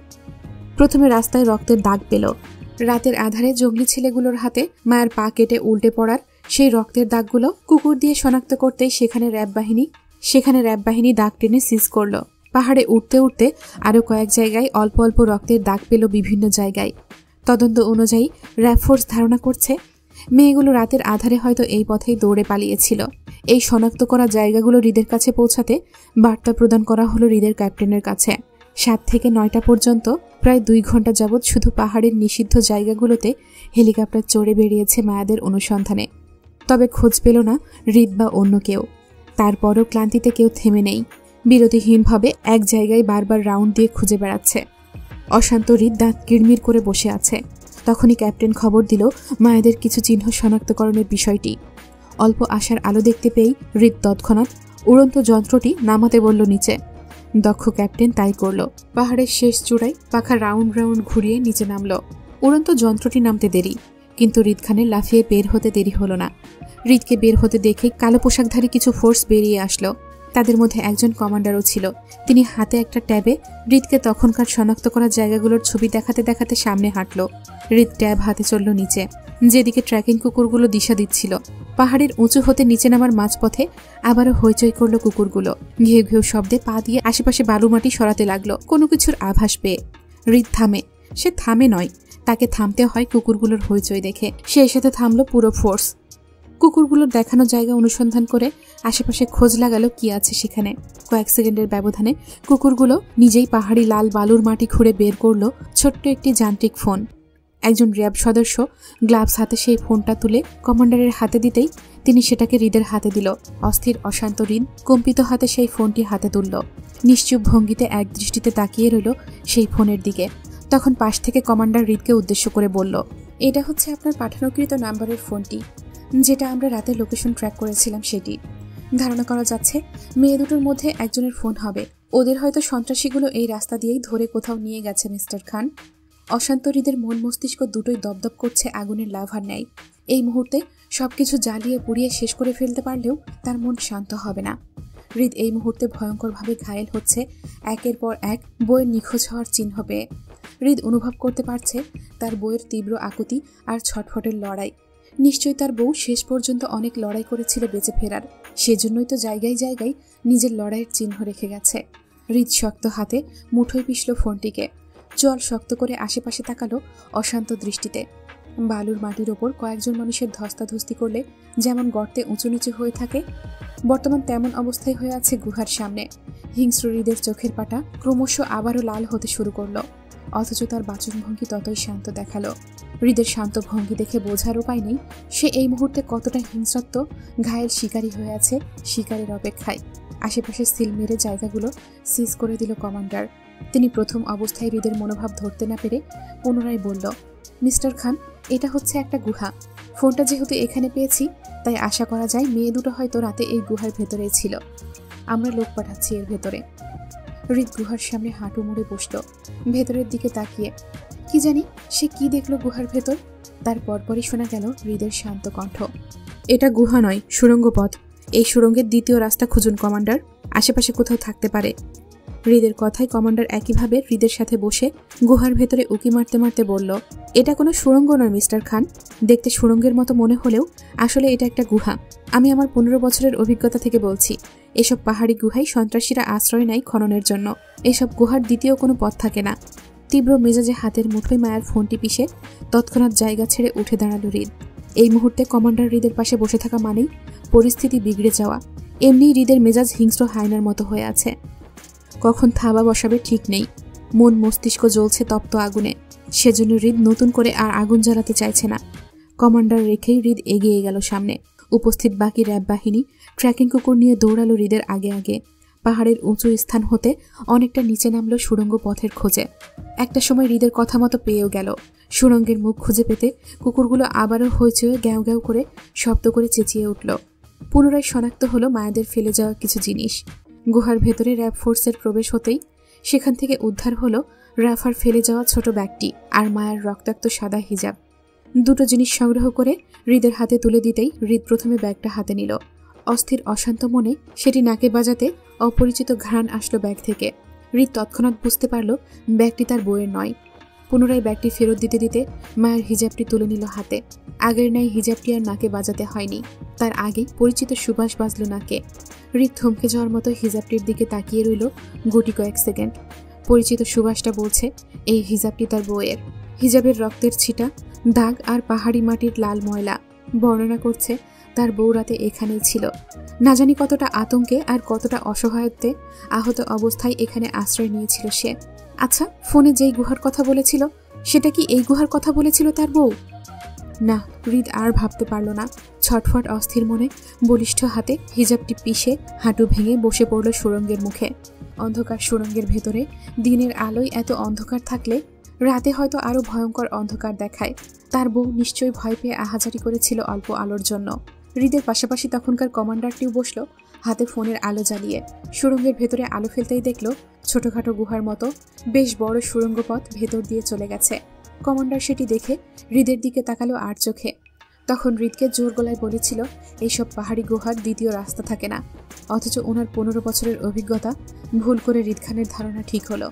প্রথমে রাস্তায় রক্তের দাগ পেল। রাতের আধারে জঙ্গলি ছেলেগুলোর হাতে মায়ের পা কেটে উল্টে পড়ার সেই রক্তের দাগগুলো কুকুর দিয়ে শনাক্ত করতেই সেখানে র্যাব বাহিনী দাগ টেনে সিজ করল। পাহাড়ে উঠতে উঠতে আরও কয়েক জায়গায় অল্প অল্প রক্তের দাগ পেল বিভিন্ন জায়গায়। তদন্ত অনুযায়ী র্যাব ফোর্স ধারণা করছে মেয়েগুলো রাতের আধারে হয়তো এই পথেই দৌড়ে পালিয়েছিল। এই শনাক্ত করা জায়গাগুলো হৃদের কাছে পৌঁছাতে বার্তা প্রদান করা হলো হৃদের ক্যাপ্টেনের কাছে। 7 থেকে 9টা পর্যন্ত প্রায় 2 ঘন্টা যাবৎ শুধু পাহাড়ের নিষিদ্ধ জায়গাগুলোতে হেলিকপ্টার চড়ে বেরিয়েছে মায়াদের অনুসন্ধানে। তবে খোঁজ পেল না হৃদ বা অন্য কেউ। তারপরও ক্লান্তিতে কেউ থেমে নেই। বিরতিহীনভাবে এক জায়গায় বারবার রাউন্ড দিয়ে খুঁজে বেড়াচ্ছে। অশান্ত হৃদ দাঁত কিড়মির করে বসে আছে। তখনই ক্যাপ্টেন খবর দিল মায়াদের কিছু চিহ্ন শনাক্তকরণের বিষয়টি। অল্প আশার আলো দেখতে পেয়েই হৃদ তৎক্ষণাৎ উড়ন্ত যন্ত্রটি নামাতে বলল নিচে। দক্ষ ক্যাপ্টেন তাই করল। পাহাড়ের শেষ চূড়ায় পাখা রাউন্ড রাউন্ড ঘুরিয়ে নিচে নামল। উড়ন্ত যন্ত্রটি নামতে দেরি, কিন্তু হৃদ খানের লাফিয়ে বের হতে দেরি হলো না। হৃদকে বের হতে দেখে কালো পোশাকধারী কিছু ফোর্স বেরিয়ে আসলো। তাদের মধ্যে একজন কমান্ডারও ছিল। তিনি হাতে একটা ট্যাবে হৃদকে তখনকার শনাক্ত করা জায়গাগুলোর ছবি দেখাতে দেখাতে সামনে হাঁটল। হৃদ ট্যাব হাতে চলল নিচে, যেদিকে ট্র্যাকিং কুকুরগুলো দিশা দিচ্ছিল। পাহাড়ের উঁচু হতে নিচে নামার মাঝপথে আবারও হইচই করল কুকুরগুলো। ঘেউ ঘেউ শব্দে পা দিয়ে আশেপাশে বালুমাটি সরাতে লাগলো কোনো কিছুর আভাস পেয়ে। হৃদ থামে। সে থামে নয়, তাকে থামতে হয় কুকুরগুলোর হইচই দেখে। সেই সাথে থামলো পুরো ফোর্স। কুকুরগুলোর দেখানো জায়গা অনুসন্ধান করে আশেপাশে খোঁজ লাগালো কি আছে সেখানে। কয়েক সেকেন্ডের ব্যবধানে কুকুরগুলো নিজেই পাহাড়ি লাল বালুর মাটি খুঁড়ে বের করলো ছোট্ট একটি যান্ত্রিক ফোন। একজন র্যাব সদস্য গ্লাভস হাতে সেই ফোনটা তুলে কমান্ডারের হাতে দিতেই তিনি সেটাকে হৃদের হাতে দিল। অস্থির অশান্ত হৃদ কম্পিত হাতে সেই ফোনটি হাতে তুলল। নিশ্চুপ ভঙ্গিতে এক দৃষ্টিতে তাকিয়ে রইল সেই ফোনের দিকে। তখন পাশ থেকে কমান্ডার হৃদকে উদ্দেশ্য করে বলল, এটা হচ্ছে আপনার পাঠানোকৃত নাম্বারের ফোনটি, যেটা আমরা রাতে লোকেশন ট্র্যাক করেছিলাম সেটি। ধারণা করা যাচ্ছে মেয়ে দুটোর মধ্যে একজনের ফোন হবে। ওদের হয়তো সন্ত্রাসীগুলো এই রাস্তা দিয়েই ধরে কোথাও নিয়ে গেছে মিস্টার খান। অশান্ত হৃদের মন মস্তিষ্ক দুটোই দপদপ করছে আগুনের লাভার ন্যায়। এই মুহূর্তে সবকিছু জ্বালিয়ে পুড়িয়ে শেষ করে ফেলতে পারলেও তার মন শান্ত হবে না। হৃদ এই মুহূর্তে ভয়ঙ্করভাবে ঘায়েল হচ্ছে একের পর এক বইয়ের নিখোঁজ হওয়ার চিহ্ন পেয়ে। হৃদ অনুভব করতে পারছে তার বইয়ের তীব্র আকুতি আর ছটফটের লড়াই। নিশ্চয়ই তার বউ শেষ পর্যন্ত অনেক লড়াই করেছিল বেঁচে ফেরার, সেজন্যই তো জায়গায় জায়গায় নিজের লড়াইয়ের চিহ্ন রেখে গেছে। হৃদ শক্ত হাতে মুঠোয় পিষল ফোনটিকে, চল শক্ত করে আশেপাশে তাকালো অশান্ত দৃষ্টিতে। বালুর মাটির ওপর কয়েকজন মানুষের ধস্তাধস্তি করলে যেমন গর্তে উঁচু নিচু হয়ে থাকে, বর্তমান তেমন অবস্থায় হয়ে আছে গুহার সামনে। হিংস্র হৃদের চোখের পাটা ক্রমশ আবারও লাল হতে শুরু করলো, অথচ তার বাচনভঙ্গি ততই শান্ত দেখালো। হৃদের শান্ত ভঙ্গি দেখে বোঝার উপায় নেই সে এই মুহূর্তে কতটা হিংস্রত্ব ঘায়েল শিকারী হয়ে আছে শিকারের অপেক্ষায়। আশেপাশে সিল মেরে জায়গাগুলো সিজ করে দিল কমান্ডার। তিনি প্রথম অবস্থায় হৃদের মনোভাব ধরতে না পেরে পুনরায় বলল, মিস্টার খান, এটা হচ্ছে একটা গুহা। ফোনটা যেহেতু এখানে পেয়েছি, তাই আশা করা যায় মেয়ে দুটো হয়তো রাতে এই গুহার ভেতরেই ছিল। আমরা লোক পাঠাচ্ছি এর ভেতরে। হৃদ গুহার সামনে হাঁটু মুড়ে বসল, ভেতরের দিকে তাকিয়ে। কি জানি সে কি দেখল গুহার ভেতর। তার পরপরই শোনা গেল হৃদের শান্ত কণ্ঠ, এটা গুহা নয়, সুড়ঙ্গ পথ। এই সুড়ঙ্গের দ্বিতীয় রাস্তা খুঁজুন কমান্ডার, আশেপাশে কোথাও থাকতে পারে। হৃদের কথায় কমান্ডার একইভাবে হৃদের সাথে বসে গুহার ভেতরে উকি মারতে মারতে বলল, এটা কোনো সুড়ঙ্গ নয় মিস্টার খান। দেখতে সুড়ঙ্গের মতো মনে হলেও আসলে এটা একটা গুহা। আমি আমার 15 বছরের অভিজ্ঞতা থেকে বলছি, এসব পাহাড়ি গুহায় সন্ত্রাসীরা আশ্রয় নেয় খননের জন্য। এসব গুহার দ্বিতীয় কোনো পথ থাকে না। তীব্র মেজাজে হাতের মুঠোয় মায়ের ফোনটি পিষে তৎক্ষণাৎ জায়গা ছেড়ে উঠে দাঁড়ালো হৃদ। এই মুহূর্তে কমান্ডার হৃদের পাশে বসে থাকা মানেই পরিস্থিতি বিগড়ে যাওয়া। এমনিই হৃদের মেজাজ হিংস্র হায়নার মতো হয়ে আছে, কখন থাবা বসাবে ঠিক নেই। মন মস্তিষ্ক জ্বলছে তপ্ত আগুনে, সেজন্য হৃদ নতুন করে আর আগুন জ্বালাতে চাইছে না। কমান্ডার রেখেই হৃদ এগিয়ে গেল সামনে। উপস্থিত বাকি র্যাব বাহিনী ট্র্যাকিং কুকুর নিয়ে দৌড়ালো হৃদের আগে আগে। পাহাড়ের উঁচু স্থান হতে অনেকটা নিচে নামলো সুড়ঙ্গ পথের খোঁজে। একটা সময় হৃদের কথা মতো পেয়েও গেল। সুড়ঙ্গের মুখ খুঁজে পেতে কুকুরগুলো আবারও হইচয়ে গ্যাও গ্যাও করে শব্দ করে চেঁচিয়ে উঠল। পুনরায় শনাক্ত হলো মায়াদের ফেলে যাওয়া কিছু জিনিস। গুহার ভেতরে র্যাব ফোর্সের প্রবেশ হতেই সেখান থেকে উদ্ধার হলো রাফার ফেলে যাওয়া ছোট ব্যাগটি আর মায়ের রক্তাক্ত সাদা হিজাব। দুটো জিনিস সংগ্রহ করে হৃদের হাতে তুলে দিতেই হৃদ প্রথমে ব্যাগটা হাতে নিল। অস্থির অশান্ত মনে সেটি নাকে বাজাতে অপরিচিত ঘ্রাণ আসলো ব্যাগ থেকে। হৃদ তৎক্ষণাৎ বুঝতে পারল ব্যাগটি তার বইয়ের নয়। পুনরায় ব্যাগটি ফেরত দিতে দিতে মায়ের হিজাবটি তুলে নিল হাতে। আগের ন্যায় হিজাবটি আর নাকে বাজাতে হয়নি, তার আগেই পরিচিত সুবাস বাজল নাকে। হৃদ থমকে যাওয়ার মতো হিজাবটির দিকে তাকিয়ে রইল গুটি কয়েক সেকেন্ড। পরিচিত সুবাসটা বলছে এই হিজাবটি তার বউয়ের। হিজাবের রক্তের ছিটা, দাগ আর পাহাড়ি মাটির লাল ময়লা বর্ণনা করছে তার বউ রাতে এখানেই ছিল। না জানি কতটা আতঙ্কে আর কতটা অসহায়ত্বে আহত অবস্থায় এখানে আশ্রয় নিয়েছিল সে। আচ্ছা, ফোনে যেই গুহার কথা বলেছিল সেটা কি এই গুহার কথা বলেছিল তার বউ? না, হৃদ আর ভাবতে পারল না। ছটফট অস্থির মনে বলিষ্ঠ হাতে হিজাবটি পিষে হাঁটু ভেঙে বসে পড়ল সুড়ঙ্গের মুখে। অন্ধকার সুড়ঙ্গের ভেতরে দিনের আলোয় এত অন্ধকার থাকলে রাতে হয়তো আরো ভয়ঙ্কর অন্ধকার দেখায়। তার বউ নিশ্চয়ই ভয় পেয়ে আহাজারি করেছিল অল্প আলোর জন্য। হৃদের পাশাপাশি তখনকার কমান্ডারটিও বসলো হাতে ফোনের আলো জ্বালিয়ে। সুড়ঙ্গের ভেতরে আলো ফেলতেই দেখলো ছোটখাটো গুহার মতো বেশ বড় সুড়ঙ্গ পথ ভেতর দিয়ে চলে গেছে। কমান্ডার সেটি দেখে হৃদের দিকে তাকালো আর চোখে। তখন হৃদকে জোর গলায় বলেছিল এইসব পাহাড়ি গুহার দ্বিতীয় রাস্তা থাকে না, অথচ ওনার 15 বছরের অভিজ্ঞতা ভুল করে হৃদ খানের ধারণা ঠিক হলো।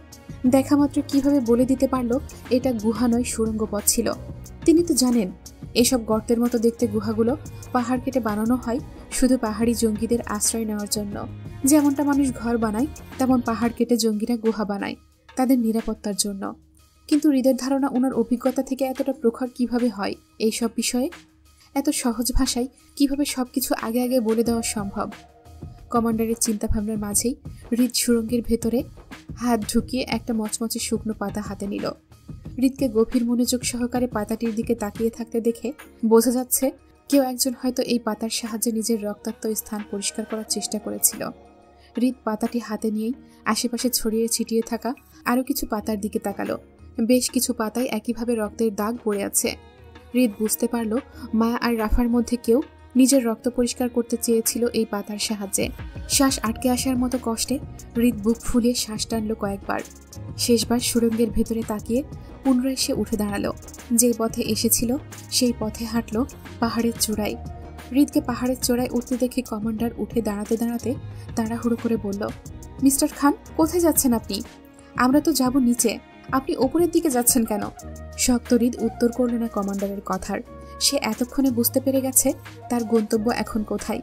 দেখা মাত্র কিভাবে বলে দিতে পারলো এটা গুহা নয় সুড়ঙ্গ পথ ছিল? তিনি তো জানেন এসব গর্তের মতো দেখতে গুহাগুলো পাহাড় কেটে বানানো হয় শুধু পাহাড়ি জঙ্গিদের আশ্রয় নেওয়ার জন্য। যেমনটা মানুষ ঘর বানায় তেমন পাহাড় কেটে জঙ্গিরা গুহা বানায় তাদের নিরাপত্তার জন্য। কিন্তু হৃদের ধারণা ওনার অভিজ্ঞতা থেকে এতটা প্রখর কিভাবে হয় এইসব বিষয়ে? এত সহজ ভাষায় কিভাবে সবকিছু আগে আগে বলে দেওয়া সম্ভব? কমান্ডারের চিন্তাভাবনার মাঝেই হৃদ সুড়ঙ্গের ভেতরে হাত ঢুকিয়ে একটা মচমচে শুকনো পাতা হাতে নিল। হৃদকে গভীর মনোযোগ সহকারে পাতাটির দিকে তাকিয়ে থাকতে দেখে বোঝা যাচ্ছে কেউ একজন হয়তো এই পাতার সাহায্যে নিজের রক্তাক্ত স্থান পরিষ্কার করার চেষ্টা করেছিল। হৃদ পাতাটি হাতে নিয়েই আশেপাশে ছড়িয়ে ছিটিয়ে থাকা আরও কিছু পাতার দিকে তাকালো। বেশ কিছু পাতায় একইভাবে রক্তের দাগ পড়ে আছে। হৃদ বুঝতে পারল মায়া আর রাফার মধ্যে কেউ নিজের রক্ত পরিষ্কার করতে চেয়েছিল এই পাতার সাহায্যে। শ্বাস আটকে আসার মতো কষ্টে হৃদ বুক ফুলিয়ে শ্বাস টানল কয়েকবার। শেষবার সুড়ঙ্গের ভেতরে তাকিয়ে পুনরায় সে উঠে দাঁড়ালো। যেই পথে এসেছিল সেই পথে হাঁটল পাহাড়ের চূড়ায়। হৃদকে পাহাড়ের চূড়ায় উঠতে দেখে কমান্ডার উঠে দাঁড়াতে দাঁড়াতে তাড়াহুড়ো করে বলল, মিস্টার খান, কোথায় যাচ্ছেন আপনি? আমরা তো যাব নিচে, আপনি ওপরের দিকে যাচ্ছেন কেন? শক্ত হৃদ উত্তর করল না কমান্ডারের কথার। সে এতক্ষণে বুঝতে পেরে গেছে তার গন্তব্য এখন কোথায়।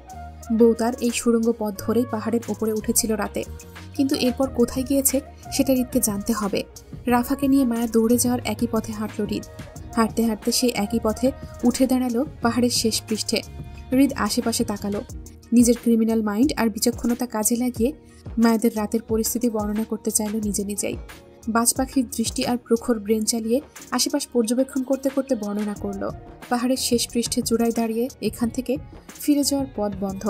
বউ তার এই সুড়ঙ্গ পথ ধরেই পাহাড়ের ওপরে উঠেছিল রাতে, কিন্তু এরপর কোথায় গিয়েছে সেটা হৃদকে জানতে হবে। রাফাকে নিয়ে মায়া দৌড়ে যাওয়ার একই পথে হাঁটল হৃদ। হাঁটতে হাঁটতে সে একই পথে উঠে দাঁড়ালো পাহাড়ের শেষ পৃষ্ঠে। হৃদ আশেপাশে তাকালো। নিজের ক্রিমিনাল মাইন্ড আর বিচক্ষণতা কাজে লাগিয়ে মায়াদের রাতের পরিস্থিতি বর্ণনা করতে চাইল নিজে নিজেই। বাজ পাখির দৃষ্টি আর প্রখর ব্রেন চালিয়ে আশেপাশ পর্যবেক্ষণ করতে করতে বর্ণনা করলো। পাহাড়ের শেষ পৃষ্ঠে চূড়ায় দাঁড়িয়ে এখান থেকে ফিরে যাওয়ার পথ বন্ধ।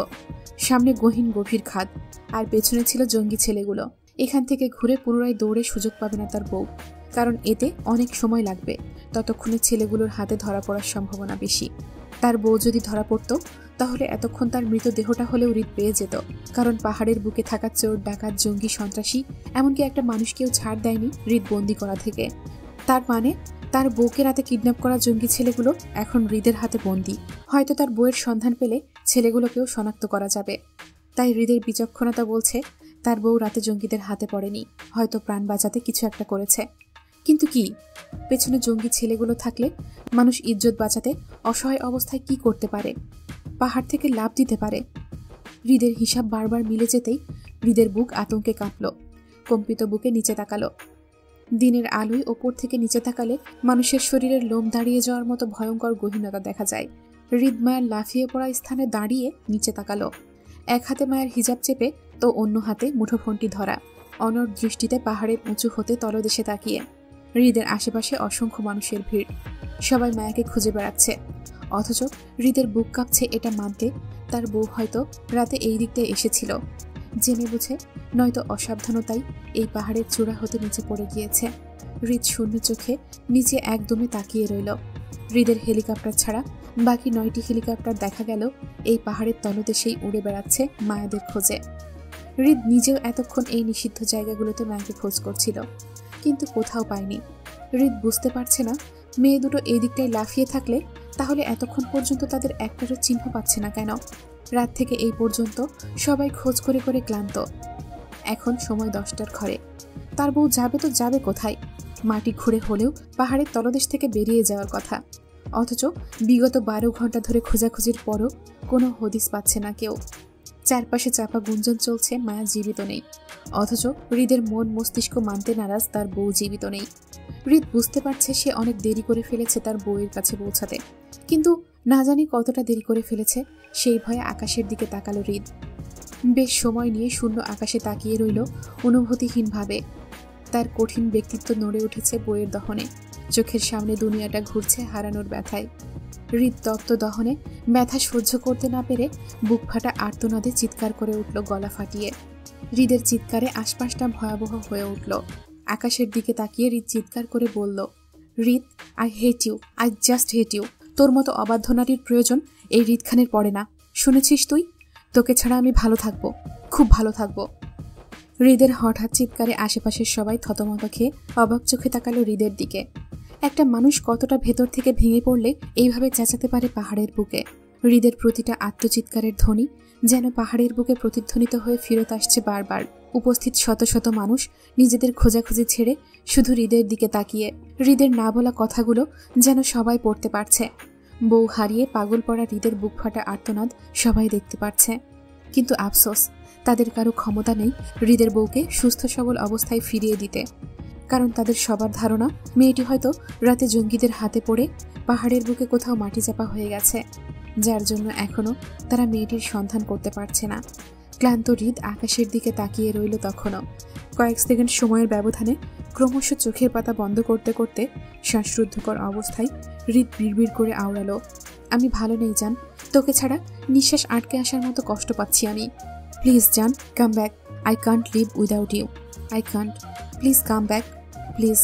সামনে গহীন গভীর খাদ, আর পেছনে ছিল জঙ্গি ছেলেগুলো। এখান থেকে ঘুরে পুনরায় দৌড়ে সুযোগ পাবে না তার বউ, কারণ এতে অনেক সময় লাগবে। ততক্ষণে ছেলেগুলোর হাতে ধরা পড়ার সম্ভাবনা বেশি। তার বউ যদি ধরা পড়ত তাহলে এতক্ষণ তার মৃতদেহটা হলেও হৃদ পেয়ে যেত, কারণ পাহাড়ের বুকে থাকা চোর, ডাকাত, জঙ্গি, সন্ত্রাসী, এমনকি একটা মানুষকেও ছাড় দেয়নি হৃদ বন্দি করা থেকে। তার মানে তার বউকে রাতে কিডন্যাপ করা জঙ্গি ছেলেগুলো এখন হৃদের হাতে বন্দি। হয়তো তার বউয়ের সন্ধান পেলে ছেলেগুলোকেও শনাক্ত করা যাবে। তাই হৃদের বিচক্ষণতা বলছে তার বউ রাতে জঙ্গিদের হাতে পড়েনি, হয়তো প্রাণ বাঁচাতে কিছু একটা করেছে। কিন্তু কি? পেছনে জঙ্গি ছেলেগুলো থাকলে মানুষ ইজ্জত বাঁচাতে অসহায় অবস্থায় কি করতে পারে? পাহাড় থেকে লাফ দিতে পারে। হৃদের হিসাব বারবার মিলে যেতেই হৃদের বুক আতঙ্কে কাঁপল। কম্পিত বুকে নিচে তাকালো। দিনের আলোয় ওপর থেকে নিচে তাকালে মানুষের শরীরের লোম দাঁড়িয়ে যাওয়ার মতো ভয়ঙ্কর গহীনতা দেখা যায়। হৃদ মায়ের লাফিয়ে পড়া স্থানে দাঁড়িয়ে নিচে তাকালো। এক হাতে মায়ের হিজাব চেপে তো অন্য হাতে মুঠোফোনটি ধরা, অনড় দৃষ্টিতে পাহাড়ের উঁচু হতে তলদেশে তাকিয়ে। হৃদের আশেপাশে অসংখ্য মানুষের ভিড়, সবাই মায়াকে খুঁজে বেড়াচ্ছে। অথচ হৃদের বুক কাঁপছে এটা মানতে তার বউ হয়তো রাতে এই দিকটায় এসেছিল, জেনে বুঝে নয়তো অসাবধানতাই এই পাহাড়ের চূড়া হতে নিচে পড়ে গিয়েছে। হৃদ শূন্য চোখে নিচে একদমে তাকিয়ে রইল। হৃদের হেলিকপ্টার ছাড়া বাকি 9টি হেলিকপ্টার দেখা গেল এই পাহাড়ের তলদেশেই উড়ে বেড়াচ্ছে মায়াদের খোঁজে। হৃদ নিজেও এতক্ষণ এই নিষিদ্ধ জায়গাগুলোতে মায়াকে খোঁজ করছিল, কিন্তু কোথাও পায়নি। হৃদ বুঝতে পারছে না মেয়ে দুটো এই দিকটায় লাফিয়ে থাকলে তাহলে এতক্ষণ পর্যন্ত তাদের একটারও চিহ্ন পাচ্ছে না কেন? রাত থেকে এই পর্যন্ত সবাই খোঁজ করে করে ক্লান্ত। এখন সময় 10টার ঘরে। তার বউ যাবে তো যাবে কোথায়? মাটি ঘুরে হলেও পাহাড়ের তলদেশ থেকে বেরিয়ে যাওয়ার কথা, অথচ বিগত 12 ঘন্টা ধরে খোঁজাখুঁজির পরও কোনো হদিস পাচ্ছে না কেউ। চারপাশে চাপা গুঞ্জন চলছে মায়া জীবিত নেই, অথচ হৃদের মন মস্তিষ্ক মানতে নারাজ তার বউ জীবিত নেই। হৃদ বুঝতে পারছে সে অনেক দেরি করে ফেলেছে তার বউয়ের কাছে পৌঁছাতে, কিন্তু না জানি কতটা দেরি করে ফেলেছে সেই ভয়ে আকাশের দিকে তাকালো হৃদ। বেশ সময় নিয়ে শূন্য আকাশে তাকিয়ে রইল অনুভূতিহীনভাবে। তার কঠিন ব্যক্তিত্ব নড়ে উঠেছে বইয়ের দহনে, চোখের সামনে দুনিয়াটা ঘুরছে হারানোর ব্যথায়। হৃদ তপ্ত দহনে ব্যথা সহ্য করতে না পেরে বুক ফাটা আর্তনাদে চিৎকার করে উঠল গলা ফাটিয়ে। হৃদের চিৎকারে আশপাশটা ভয়াবহ হয়ে উঠল। আকাশের দিকে তাকিয়ে হৃদ চিৎকার করে বলল, Hrid, I hate you, I just hate you. তোর মতো অবাধ্য নারীর প্রয়োজন এই হৃদ খানের পড়ে না, শুনেছিস তুই? তোকে ছাড়া আমি ভালো থাকবো, খুব ভালো থাকবো। হৃদের হঠাৎ চিৎকারে আশেপাশের সবাই থতমত খেয়ে অবাক চোখে তাকালো হৃদের দিকে। একটা মানুষ কতটা ভেতর থেকে ভেঙে পড়লে এইভাবে চেঁচাতে পারে পাহাড়ের বুকে? হৃদের প্রতিটা আত্মচিৎকারের ধ্বনি যেন পাহাড়ের বুকে প্রতিধ্বনিত হয়ে ফেরত আসছে বারবার। উপস্থিত শত শত মানুষ নিজেদের খোঁজাখুঁজি ছেড়ে শুধু হৃদের দিকে তাকিয়ে। হৃদের না বলা কথাগুলো যেন সবাই পড়তে পারছে। বউ হারিয়ে পাগল পড়া হৃদের বুক ফাটা আর্তনাদ সবাই দেখতে পাচ্ছে, কিন্তু আফসোস তাদের কারো ক্ষমতা নেই হৃদের বউকে সুস্থ সবল অবস্থায় ফিরিয়ে দিতে। কারণ তাদের সবার ধারণা মেয়েটি হয়তো রাতে জঙ্গিদের হাতে পড়ে পাহাড়ের বুকে কোথাও মাটি চাপা হয়ে গেছে, যার জন্য এখনো তারা মেয়েটির সন্ধান করতে পারছে না। ক্লান্ত হৃদ আকাশের দিকে তাকিয়ে রইল তখনও। কয়েক সেকেন্ড সময়ের ব্যবধানে ক্রমশ চোখের পাতা বন্ধ করতে করতে শ্বাসরুদ্ধকর অবস্থায় হৃদ বিড়বিড় করে আওড়ালো, আমি ভালো নেই জান, তোকে ছাড়া নিঃশ্বাস আটকে আসার মতো কষ্ট পাচ্ছি আমি। প্লিজ জান, come back, I can't live without you, I can't, please come back, please.